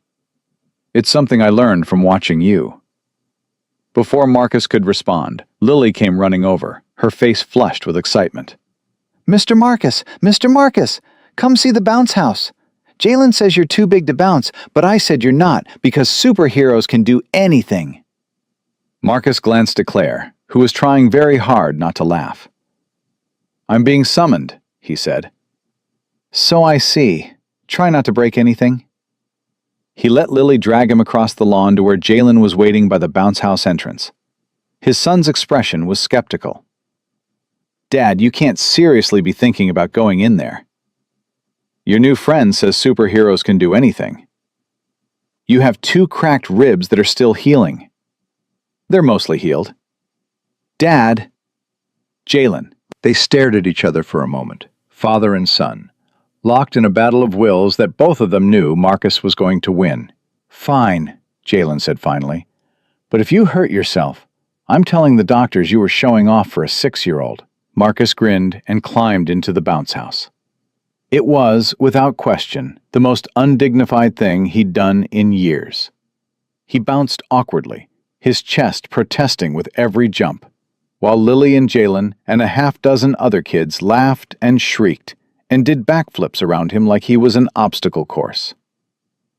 Speaker 1: It's something I learned from watching you. Before Marcus could respond, Lily came running over, her face flushed with excitement. Mr. Marcus! Mr. Marcus! Come see the bounce house. Jalen says you're too big to bounce, but I said you're not, because superheroes can do anything. Marcus glanced at Claire, who was trying very hard not to laugh. I'm being summoned, he said. So I see. Try not to break anything. He let Lily drag him across the lawn to where Jalen was waiting by the bounce house entrance. His son's expression was skeptical. Dad, you can't seriously be thinking about going in there. Your new friend says superheroes can do anything. You have 2 cracked ribs that are still healing. They're mostly healed. Dad! Jalen. They stared at each other for a moment, father and son, locked in a battle of wills that both of them knew Marcus was going to win. Fine, Jalen said finally. But if you hurt yourself, I'm telling the doctors you were showing off for a 6-year-old. Marcus grinned and climbed into the bounce house. It was, without question, the most undignified thing he'd done in years. He bounced awkwardly, his chest protesting with every jump, while Lily and Jalen and a half-dozen other kids laughed and shrieked and did backflips around him like he was an obstacle course.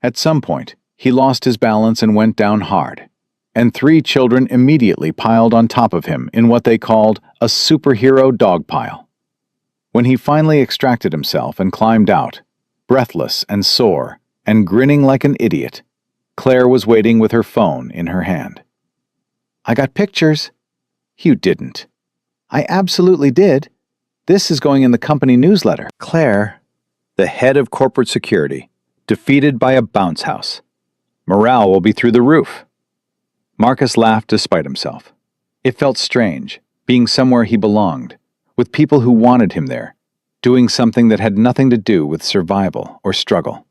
Speaker 1: At some point, he lost his balance and went down hard, and 3 children immediately piled on top of him in what they called a superhero dog pile. When he finally extracted himself and climbed out, breathless and sore and grinning like an idiot, Claire was waiting with her phone in her hand. I got pictures. You didn't. I absolutely did. This is going in the company newsletter. Claire, the head of corporate security, defeated by a bounce house. Morale will be through the roof. Marcus laughed despite himself. It felt strange, being somewhere he belonged, with people who wanted him there, doing something that had nothing to do with survival or struggle.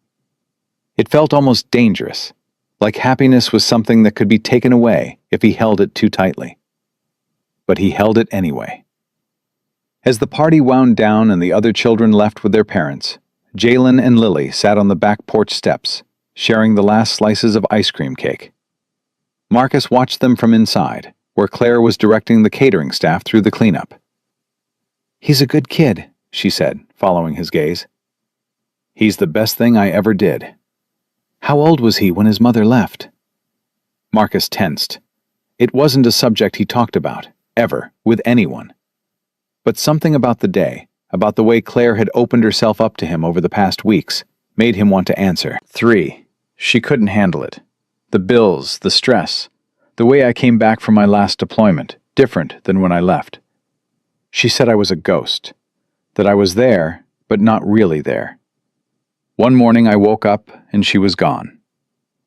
Speaker 1: It felt almost dangerous, like happiness was something that could be taken away if he held it too tightly. But he held it anyway. As the party wound down and the other children left with their parents, Jalen and Lily sat on the back porch steps, sharing the last slices of ice cream cake. Marcus watched them from inside, where Claire was directing the catering staff through the cleanup. He's a good kid, she said, following his gaze. He's the best thing I ever did. How old was he when his mother left? Marcus tensed. It wasn't a subject he talked about, ever, with anyone. But something about the day, about the way Claire had opened herself up to him over the past weeks, made him want to answer. 3. She couldn't handle it. The bills, the stress, the way I came back from my last deployment, different than when I left. She said I was a ghost, that I was there, but not really there. One morning I woke up and she was gone.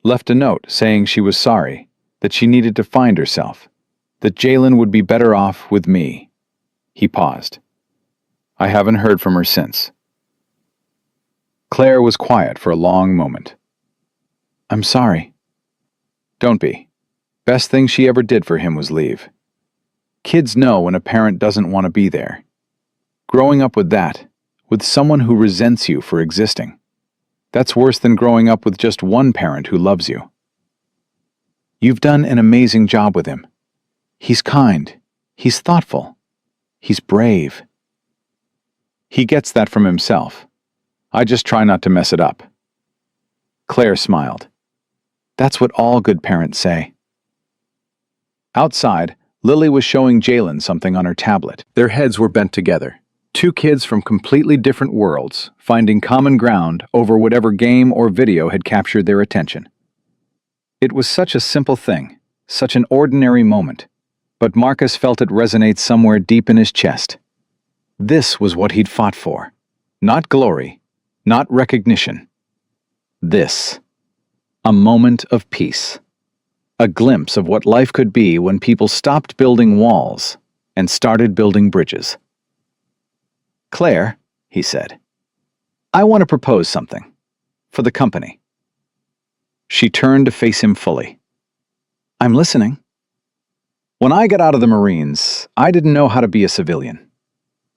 Speaker 1: Left a note saying she was sorry, that she needed to find herself, that Jalen would be better off with me. He paused. I haven't heard from her since. Claire was quiet for a long moment. I'm sorry. Don't be. Best thing she ever did for him was leave. Kids know when a parent doesn't want to be there. Growing up with that, with someone who resents you for existing, that's worse than growing up with just one parent who loves you. You've done an amazing job with him. He's kind. He's thoughtful. He's brave. He gets that from himself. I just try not to mess it up. Claire smiled. That's what all good parents say. Outside, Lily was showing Jalen something on her tablet. Their heads were bent together. 2 kids from completely different worlds, finding common ground over whatever game or video had captured their attention. It was such a simple thing, such an ordinary moment, but Marcus felt it resonate somewhere deep in his chest. This was what he'd fought for. Not glory, not recognition. This. A moment of peace. A glimpse of what life could be when people stopped building walls and started building bridges. "Claire," he said, "I want to propose something. For the company." She turned to face him fully. "I'm listening." "When I got out of the Marines, I didn't know how to be a civilian.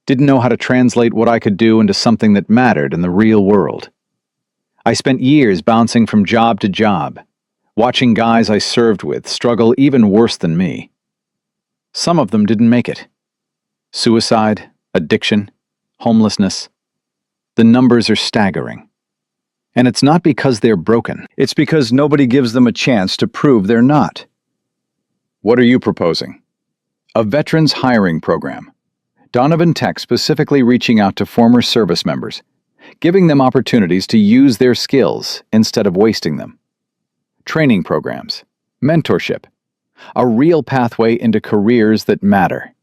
Speaker 1: Didn't know how to translate what I could do into something that mattered in the real world. I spent years bouncing from job to job, watching guys I served with struggle even worse than me. Some of them didn't make it. Suicide, addiction, homelessness. The numbers are staggering. And it's not because they're broken. It's because nobody gives them a chance to prove they're not." "What are you proposing?" "A veterans hiring program. Donovan Tech specifically reaching out to former service members, giving them opportunities to use their skills instead of wasting them. Training programs, mentorship, a real pathway into careers that matter."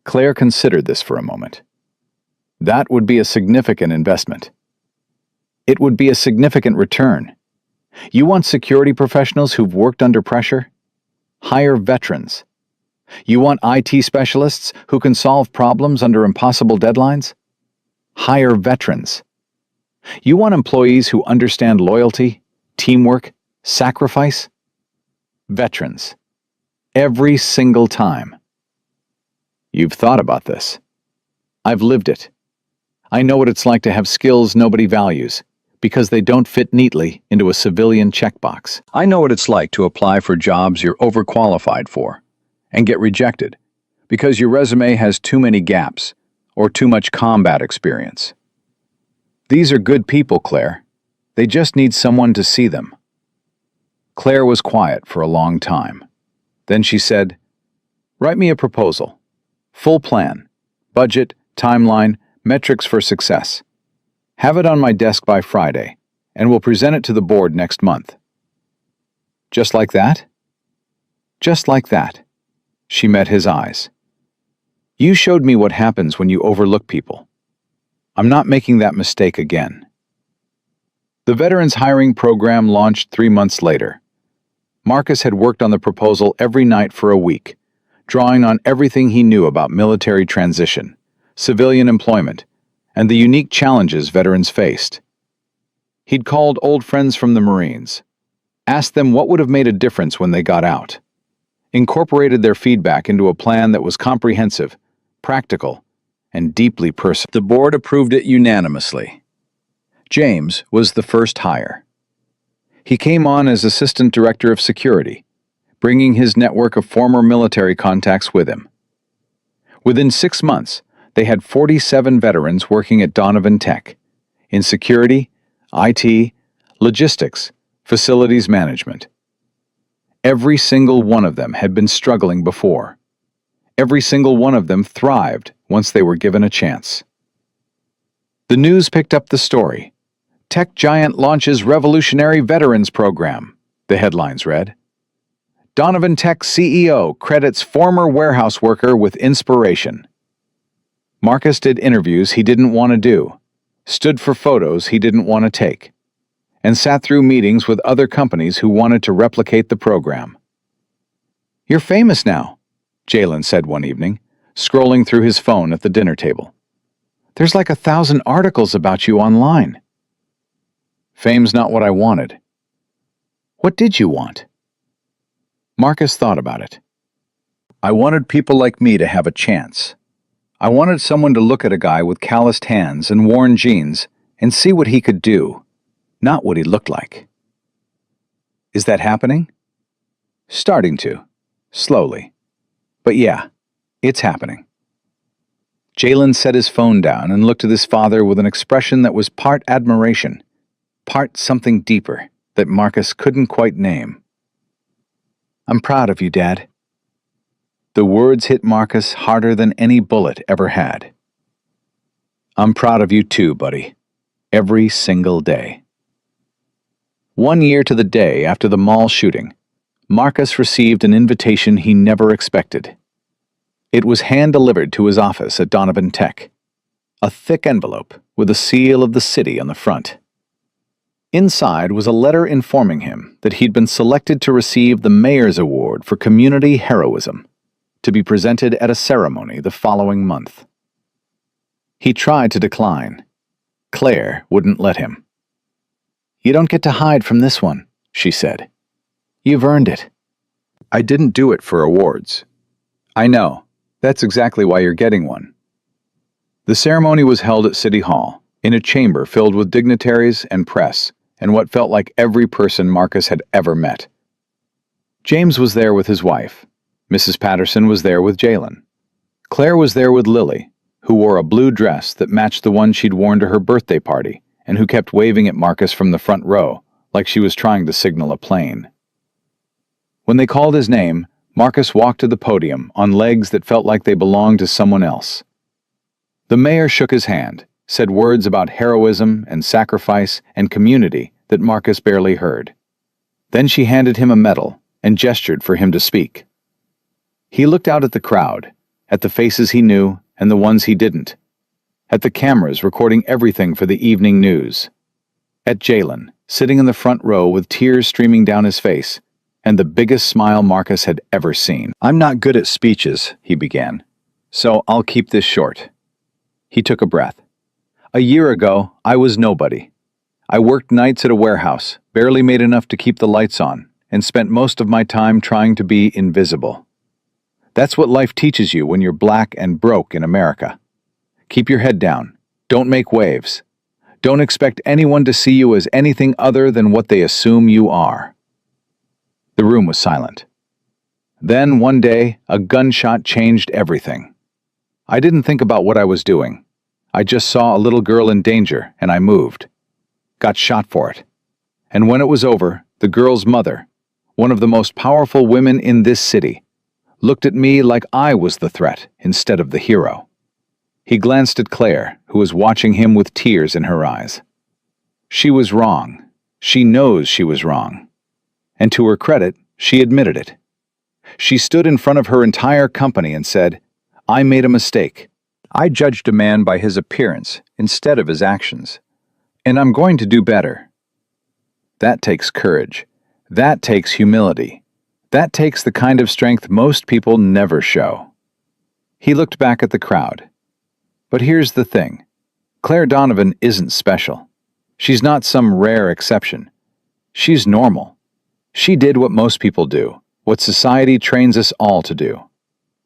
Speaker 1: Claire considered this for a moment. That would be a significant investment. It would be a significant return. You want security professionals who've worked under pressure? Hire veterans. You want IT specialists who can solve problems under impossible deadlines? Hire veterans. You want employees who understand loyalty, teamwork, sacrifice? Veterans. Every single time. You've thought about this. I've lived it. I know what it's like to have skills nobody values because they don't fit neatly into a civilian checkbox. I know what it's like to apply for jobs you're overqualified for and get rejected because your resume has too many gaps or too much combat experience. These are good people, Claire. They just need someone to see them. Claire was quiet for a long time. Then she said, "Write me a proposal. Full plan, budget, timeline, metrics for success. Have it on my desk by Friday, and we'll present it to the board next month." "Just like that?" "Just like that." She met his eyes. "You showed me what happens when you overlook people. I'm not making that mistake again." The Veterans Hiring Program launched 3 months later. Marcus had worked on the proposal every night for a week, drawing on everything he knew about military transition, civilian employment, and the unique challenges veterans faced. He'd called old friends from the Marines, asked them what would have made a difference when they got out, incorporated their feedback into a plan that was comprehensive, practical, and deeply personal. The board approved it unanimously. James was the first hire. He came on as Assistant Director of Security, bringing his network of former military contacts with him. Within 6 months, they had 47 veterans working at Donovan Tech, in security, IT, logistics, facilities management. Every single one of them had been struggling before. Every single one of them thrived once they were given a chance. The news picked up the story. "Tech giant launches revolutionary veterans program," the headlines read. "Donovan Tech CEO credits former warehouse worker with inspiration." Marcus did interviews he didn't want to do, stood for photos he didn't want to take, and sat through meetings with other companies who wanted to replicate the program. "You're famous now," Jalen said one evening, scrolling through his phone at the dinner table. "There's like 1,000 articles about you online." "Fame's not what I wanted." "What did you want?" Marcus thought about it. "I wanted people like me to have a chance. I wanted someone to look at a guy with calloused hands and worn jeans and see what he could do, not what he looked like." Is that happening? Starting to, slowly. But yeah, it's happening. Jalen set his phone down and looked at his father with an expression that was part admiration, part something deeper that Marcus couldn't quite name. "I'm proud of you, Dad." The words hit Marcus harder than any bullet ever had. "I'm proud of you too, buddy. Every single day." 1 year to the day after the mall shooting, Marcus received an invitation he never expected. It was hand-delivered to his office at Donovan Tech. a thick envelope with a seal of the city on the front. Inside was a letter informing him that he'd been selected to receive the Mayor's Award for Community Heroism, to be presented at a ceremony the following month. He tried to decline. Claire wouldn't let him. "You don't get to hide from this one," she said. "You've earned it." "I didn't do it for awards." "I know. That's exactly why you're getting one." The ceremony was held at City Hall, in a chamber filled with dignitaries and press, and what felt like every person Marcus had ever met. James was there with his wife. Mrs. Patterson was there with Jalen. Claire was there with Lily, who wore a blue dress that matched the one she'd worn to her birthday party, and who kept waving at Marcus from the front row, like she was trying to signal a plane. When they called his name, Marcus walked to the podium on legs that felt like they belonged to someone else. The mayor shook his hand, said words about heroism and sacrifice and community that Marcus barely heard. Then she handed him a medal and gestured for him to speak. He looked out at the crowd, at the faces he knew and the ones he didn't, at the cameras recording everything for the evening news, at Jalen, sitting in the front row with tears streaming down his face, and the biggest smile Marcus had ever seen. "I'm not good at speeches," he began, "so I'll keep this short." He took a breath. "A year ago, I was nobody. I worked nights at a warehouse, barely made enough to keep the lights on, and spent most of my time trying to be invisible. That's what life teaches you when you're black and broke in America. Keep your head down. Don't make waves. Don't expect anyone to see you as anything other than what they assume you are." The room was silent. Then, one day, a gunshot changed everything. I didn't think about what I was doing. I just saw a little girl in danger, and I moved. Got shot for it. And when it was over, the girl's mother, one of the most powerful women in this city, looked at me like I was the threat instead of the hero. He glanced at Claire, who was watching him with tears in her eyes. She was wrong. She knows she was wrong. And to her credit, she admitted it. She stood in front of her entire company and said, "I made a mistake. I judged a man by his appearance instead of his actions. And I'm going to do better." That takes courage. That takes humility. That takes the kind of strength most people never show. He looked back at the crowd. But here's the thing. Claire Donovan isn't special. She's not some rare exception. She's normal. She did what most people do, what society trains us all to do.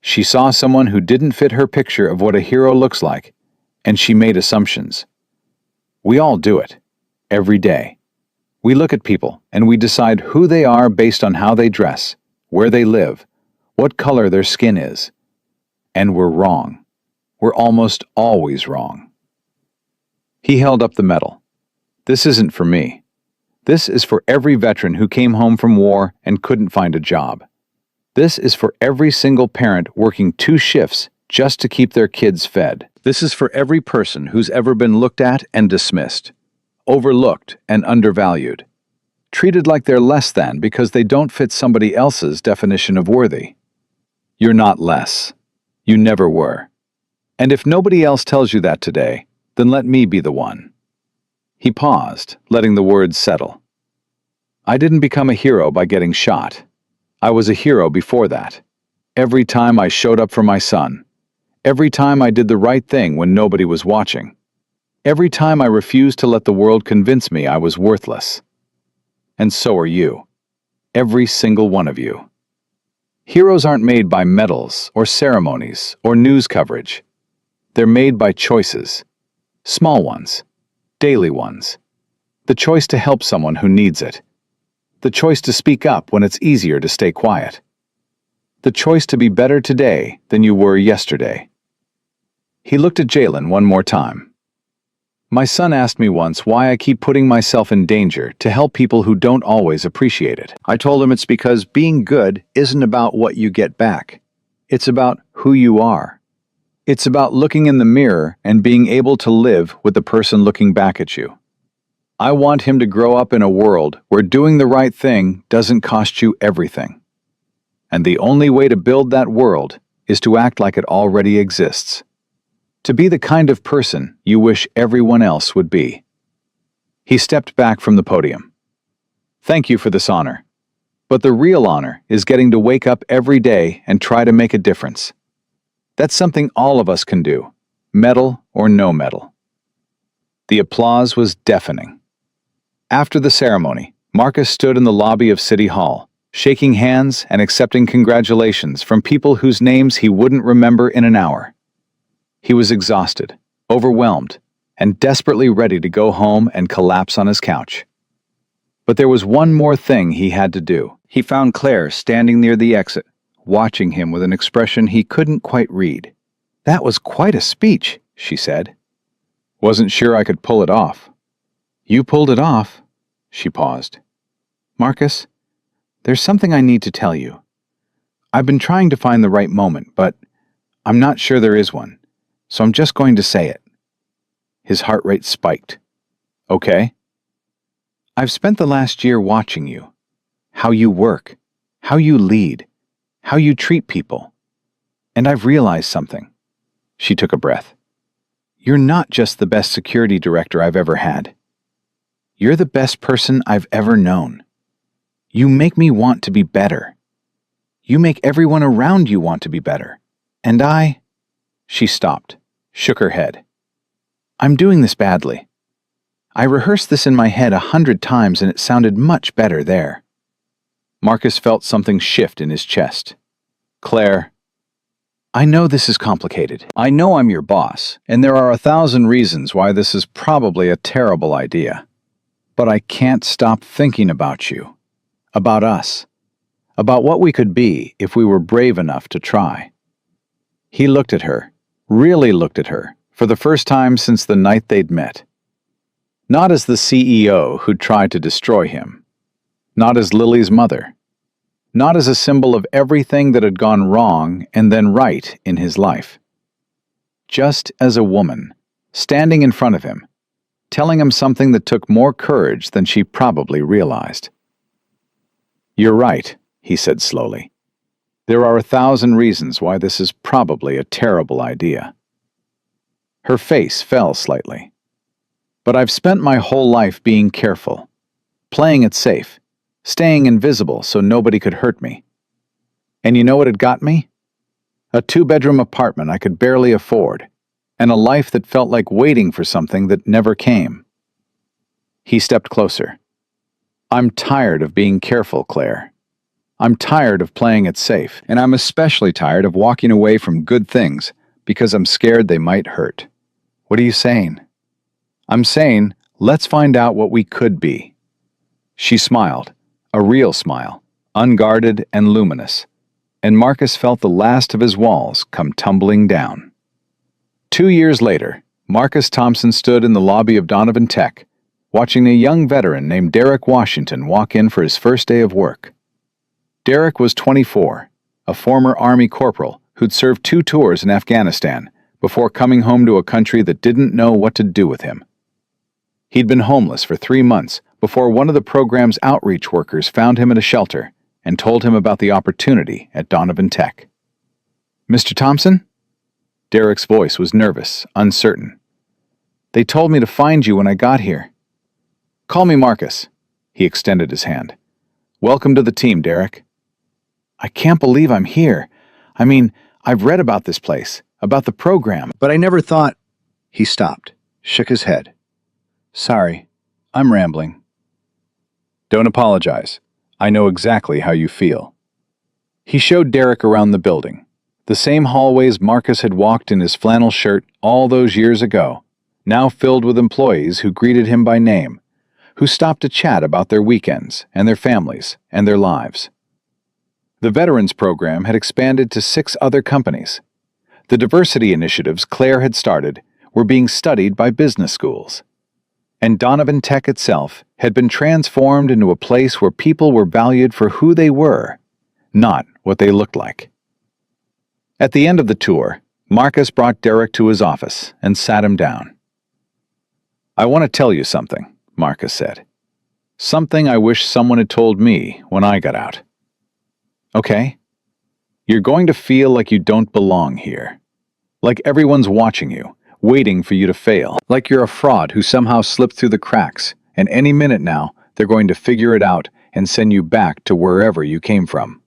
Speaker 1: She saw someone who didn't fit her picture of what a hero looks like, and she made assumptions. We all do it, every day. We look at people and we decide who they are based on how they dress, where they live, what color their skin is. And we're wrong. We're almost always wrong. He held up the medal. "This isn't for me. This is for every veteran who came home from war and couldn't find a job. This is for every single parent working 2 shifts just to keep their kids fed. This is for every person who's ever been looked at and dismissed, overlooked and undervalued, treated like they're less than because they don't fit somebody else's definition of worthy. You're not less. You never were. And if nobody else tells you that today, then let me be the one." He paused, letting the words settle. "I didn't become a hero by getting shot. I was a hero before that. Every time I showed up for my son. Every time I did the right thing when nobody was watching. Every time I refused to let the world convince me I was worthless. And so are you. Every single one of you. Heroes aren't made by medals or ceremonies or news coverage. They're made by choices. Small ones. Daily ones. The choice to help someone who needs it. The choice to speak up when it's easier to stay quiet. The choice to be better today than you were yesterday." He looked at Jalen one more time. "My son asked me once why I keep putting myself in danger to help people who don't always appreciate it. I told him it's because being good isn't about what you get back. It's about who you are. It's about looking in the mirror and being able to live with the person looking back at you. I want him to grow up in a world where doing the right thing doesn't cost you everything. And the only way to build that world is to act like it already exists. To be the kind of person you wish everyone else would be. He stepped back from the podium. Thank you for this honor. But the real honor is getting to wake up every day and try to make a difference. That's something all of us can do, medal or no medal. The applause was deafening. After the ceremony, Marcus stood in the lobby of City Hall, shaking hands and accepting congratulations from people whose names he wouldn't remember in an hour. He was exhausted, overwhelmed, and desperately ready to go home and collapse on his couch. But there was one more thing he had to do. He found Claire standing near the exit, watching him with an expression he couldn't quite read. "That was quite a speech," she said. "Wasn't sure I could pull it off." "You pulled it off." She paused. "Marcus, there's something I need to tell you. I've been trying to find the right moment, but I'm not sure there is one, so I'm just going to say it." His heart rate spiked. "Okay." "I've spent the last year watching you. How you work, how you lead, how you treat people. And I've realized something." She took a breath. "You're not just the best security director I've ever had. You're the best person I've ever known. You make me want to be better. You make everyone around you want to be better. And She stopped, shook her head. "I'm doing this badly. I rehearsed this in my head 100 times and it sounded much better there." Marcus felt something shift in his chest. "Claire, I know this is complicated. I know I'm your boss, and there are 1,000 reasons why this is probably a terrible idea. But I can't stop thinking about you, about us, about what we could be if we were brave enough to try." He looked at her, really looked at her, for the first time since the night they'd met. Not as the CEO who'd tried to destroy him, not as Lily's mother, not as a symbol of everything that had gone wrong and then right in his life. Just as a woman, standing in front of him, telling him something that took more courage than she probably realized. "You're right," he said slowly. "There are 1,000 reasons why this is probably a terrible idea." Her face fell slightly. "But I've spent my whole life being careful, playing it safe, staying invisible so nobody could hurt me. And you know what it got me? A 2-bedroom apartment I could barely afford, and a life that felt like waiting for something that never came." He stepped closer. "I'm tired of being careful, Claire. I'm tired of playing it safe, and I'm especially tired of walking away from good things because I'm scared they might hurt." "What are you saying?" "I'm saying, let's find out what we could be." She smiled, a real smile, unguarded and luminous, and Marcus felt the last of his walls come tumbling down. 2 years later, Marcus Thompson stood in the lobby of Donovan Tech, watching a young veteran named Derek Washington walk in for his first day of work. Derek was 24, a former Army corporal who'd served 2 tours in Afghanistan before coming home to a country that didn't know what to do with him. He'd been homeless for 3 months before one of the program's outreach workers found him at a shelter and told him about the opportunity at Donovan Tech. "Mr. Thompson?" Derek's voice was nervous, uncertain. "They told me to find you when I got here." "Call me Marcus." He extended his hand. "Welcome to the team, Derek." "I can't believe I'm here. I mean, I've read about this place, about the program, but I never thought—" He stopped, shook his head. "Sorry, I'm rambling." "Don't apologize. I know exactly how you feel." He showed Derek around the building, the same hallways Marcus had walked in his flannel shirt all those years ago, now filled with employees who greeted him by name, who stopped to chat about their weekends and their families and their lives. The Veterans Program had expanded to 6 other companies. The diversity initiatives Claire had started were being studied by business schools. And Donovan Tech itself had been transformed into a place where people were valued for who they were, not what they looked like. At the end of the tour, Marcus brought Derek to his office and sat him down. "I want to tell you something," Marcus said. "Something I wish someone had told me when I got out." "Okay. You're going to feel like you don't belong here. Like everyone's watching you, waiting for you to fail. Like you're a fraud who somehow slipped through the cracks, and any minute now, they're going to figure it out and send you back to wherever you came from.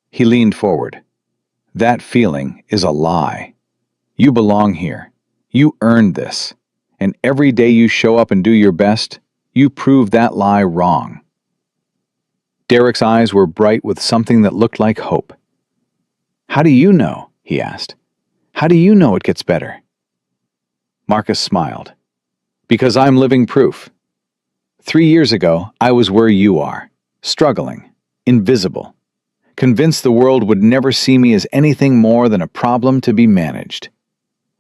Speaker 1: He leaned forward. That feeling is a lie. You belong here. You earned this. And every day you show up and do your best, you prove that lie wrong. Derek's eyes were bright with something that looked like hope. "How do you know?" he asked. "How do you know it gets better?" Marcus smiled. "Because I'm living proof. 3 years ago, I was where you are, struggling, invisible, convinced the world would never see me as anything more than a problem to be managed.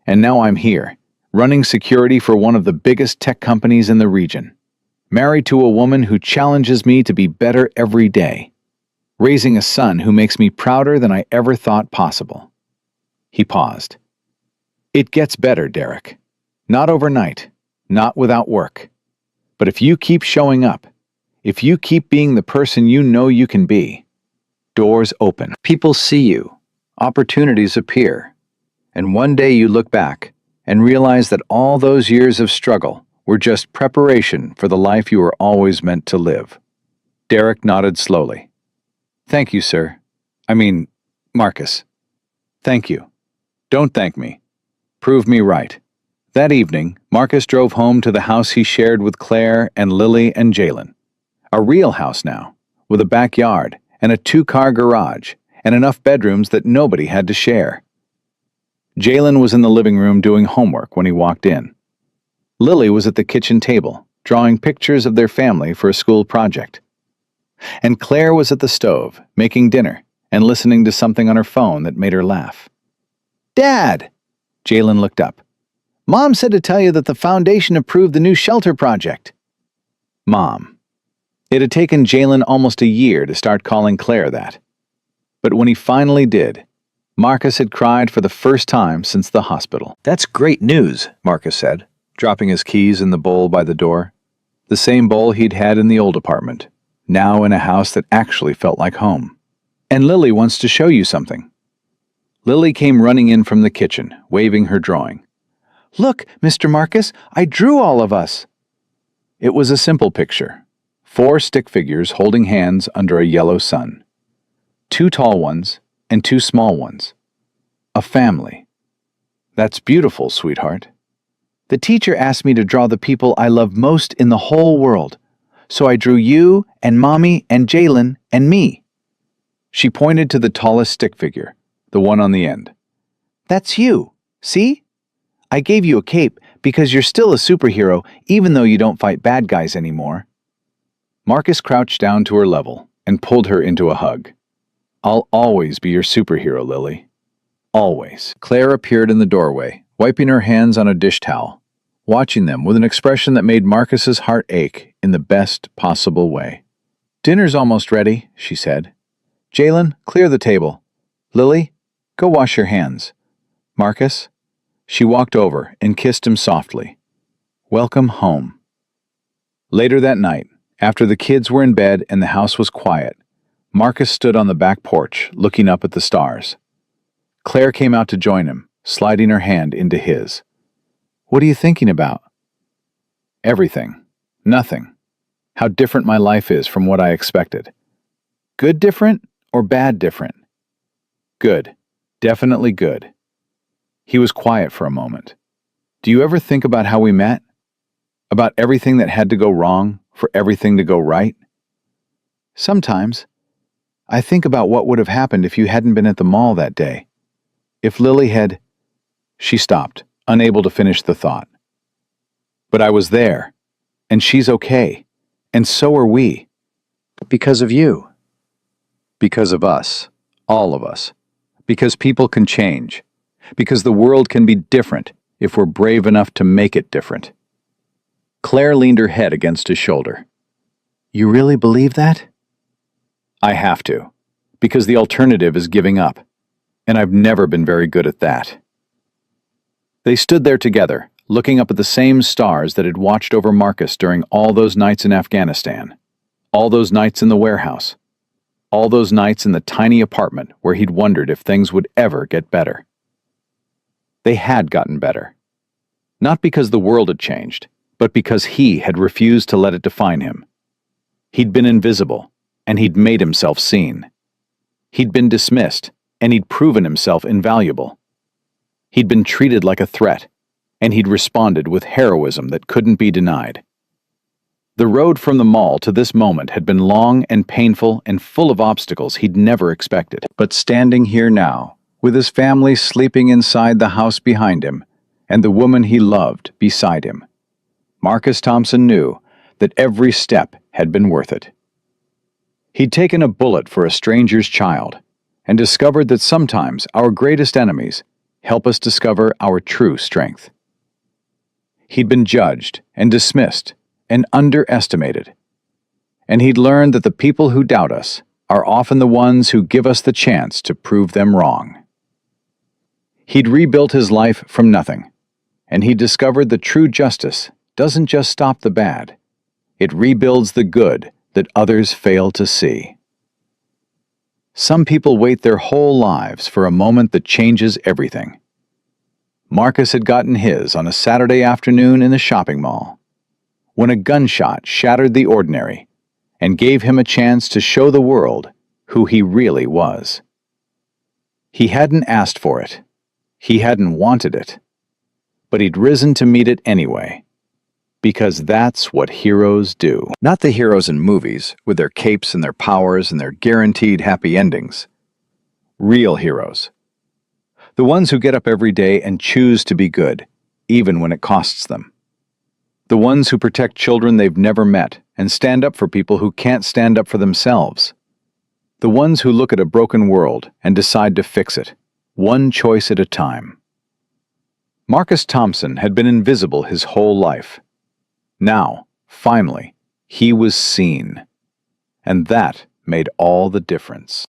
Speaker 1: And now I'm here, running security for one of the biggest tech companies in the region, married to a woman who challenges me to be better every day, raising a son who makes me prouder than I ever thought possible." He paused. "It gets better, Derek. Not overnight, not without work. But if you keep showing up, if you keep being the person you know you can be, doors open. People see you, opportunities appear, and one day you look back and realize that all those years of struggle were just preparation for the life you were always meant to live." Derek nodded slowly. "Thank you, sir. Marcus. Thank you. Don't thank me. Prove me right." That evening, Marcus drove home to the house he shared with Claire and Lily and Jalen. A real house now, with a backyard and a 2-car garage and enough bedrooms that nobody had to share. Jalen was in the living room doing homework when he walked in. Lily was at the kitchen table, drawing pictures of their family for a school project. And Claire was at the stove, making dinner and listening to something on her phone that made her laugh. "Dad!" Jalen looked up. "Mom said to tell you that the foundation approved the new shelter project." Mom. It had taken Jalen almost a year to start calling Claire that. But when he finally did, Marcus had cried for the first time since the hospital. "That's great news," Marcus said, dropping his keys in the bowl by the door. The same bowl he'd had in the old apartment, now in a house that actually felt like home. "And Lily wants to show you something." Lily came running in from the kitchen, waving her drawing. "Look, Mr. Marcus, I drew all of us." It was a simple picture. 4 stick figures holding hands under a yellow sun. 2 tall ones and 2 small ones. A family. "That's beautiful, sweetheart." "The teacher asked me to draw the people I love most in the whole world, so I drew you and Mommy and Jalen and me." She pointed to the tallest stick figure, the one on the end. "That's you, see? I gave you a cape because you're still a superhero even though you don't fight bad guys anymore." Marcus crouched down to her level and pulled her into a hug. "I'll always be your superhero, Lily. Always." Claire appeared in the doorway, wiping her hands on a dish towel, watching them with an expression that made Marcus's heart ache in the best possible way. "Dinner's almost ready," she said. "Jalen, clear the table. Lily, go wash your hands. Marcus." She walked over and kissed him softly. "Welcome home." Later that night, after the kids were in bed and the house was quiet, Marcus stood on the back porch, looking up at the stars. Claire came out to join him, sliding her hand into his. "What are you thinking about?" "Everything. Nothing. How different my life is from what I expected." "Good different or bad different?" "Good. Definitely good." He was quiet for a moment. "Do you ever think about how we met? About everything that had to go wrong for everything to go right?" "Sometimes. I think about what would have happened if you hadn't been at the mall that day. If Lily had—" She stopped, unable to finish the thought. "But I was there, and she's okay, and so are we. Because of you. Because of us, all of us. Because people can change. Because the world can be different if we're brave enough to make it different." Claire leaned her head against his shoulder. "You really believe that?" "I have to, because the alternative is giving up, and I've never been very good at that." They stood there together, looking up at the same stars that had watched over Marcus during all those nights in Afghanistan, all those nights in the warehouse, all those nights in the tiny apartment where he'd wondered if things would ever get better. They had gotten better. Not because the world had changed, but because he had refused to let it define him. He'd been invisible, and he'd made himself seen. He'd been dismissed, and he'd proven himself invaluable. He'd been treated like a threat, and he'd responded with heroism that couldn't be denied. The road from the mall to this moment had been long and painful and full of obstacles he'd never expected. But standing here now, with his family sleeping inside the house behind him, and the woman he loved beside him, Marcus Thompson knew that every step had been worth it. He'd taken a bullet for a stranger's child, and discovered that sometimes our greatest enemies help us discover our true strength. He'd been judged and dismissed and underestimated, and he'd learned that the people who doubt us are often the ones who give us the chance to prove them wrong. He'd rebuilt his life from nothing, and he discovered that true justice doesn't just stop the bad, it rebuilds the good that others fail to see. Some people wait their whole lives for a moment that changes everything. Marcus had gotten his on a Saturday afternoon in a shopping mall, when a gunshot shattered the ordinary and gave him a chance to show the world who he really was. He hadn't asked for it. He hadn't wanted it. But he'd risen to meet it anyway. Because that's what heroes do. Not the heroes in movies, with their capes and their powers and their guaranteed happy endings. Real heroes. The ones who get up every day and choose to be good, even when it costs them. The ones who protect children they've never met and stand up for people who can't stand up for themselves. The ones who look at a broken world and decide to fix it, one choice at a time. Marcus Thompson had been invisible his whole life. Now, finally, he was seen. And that made all the difference.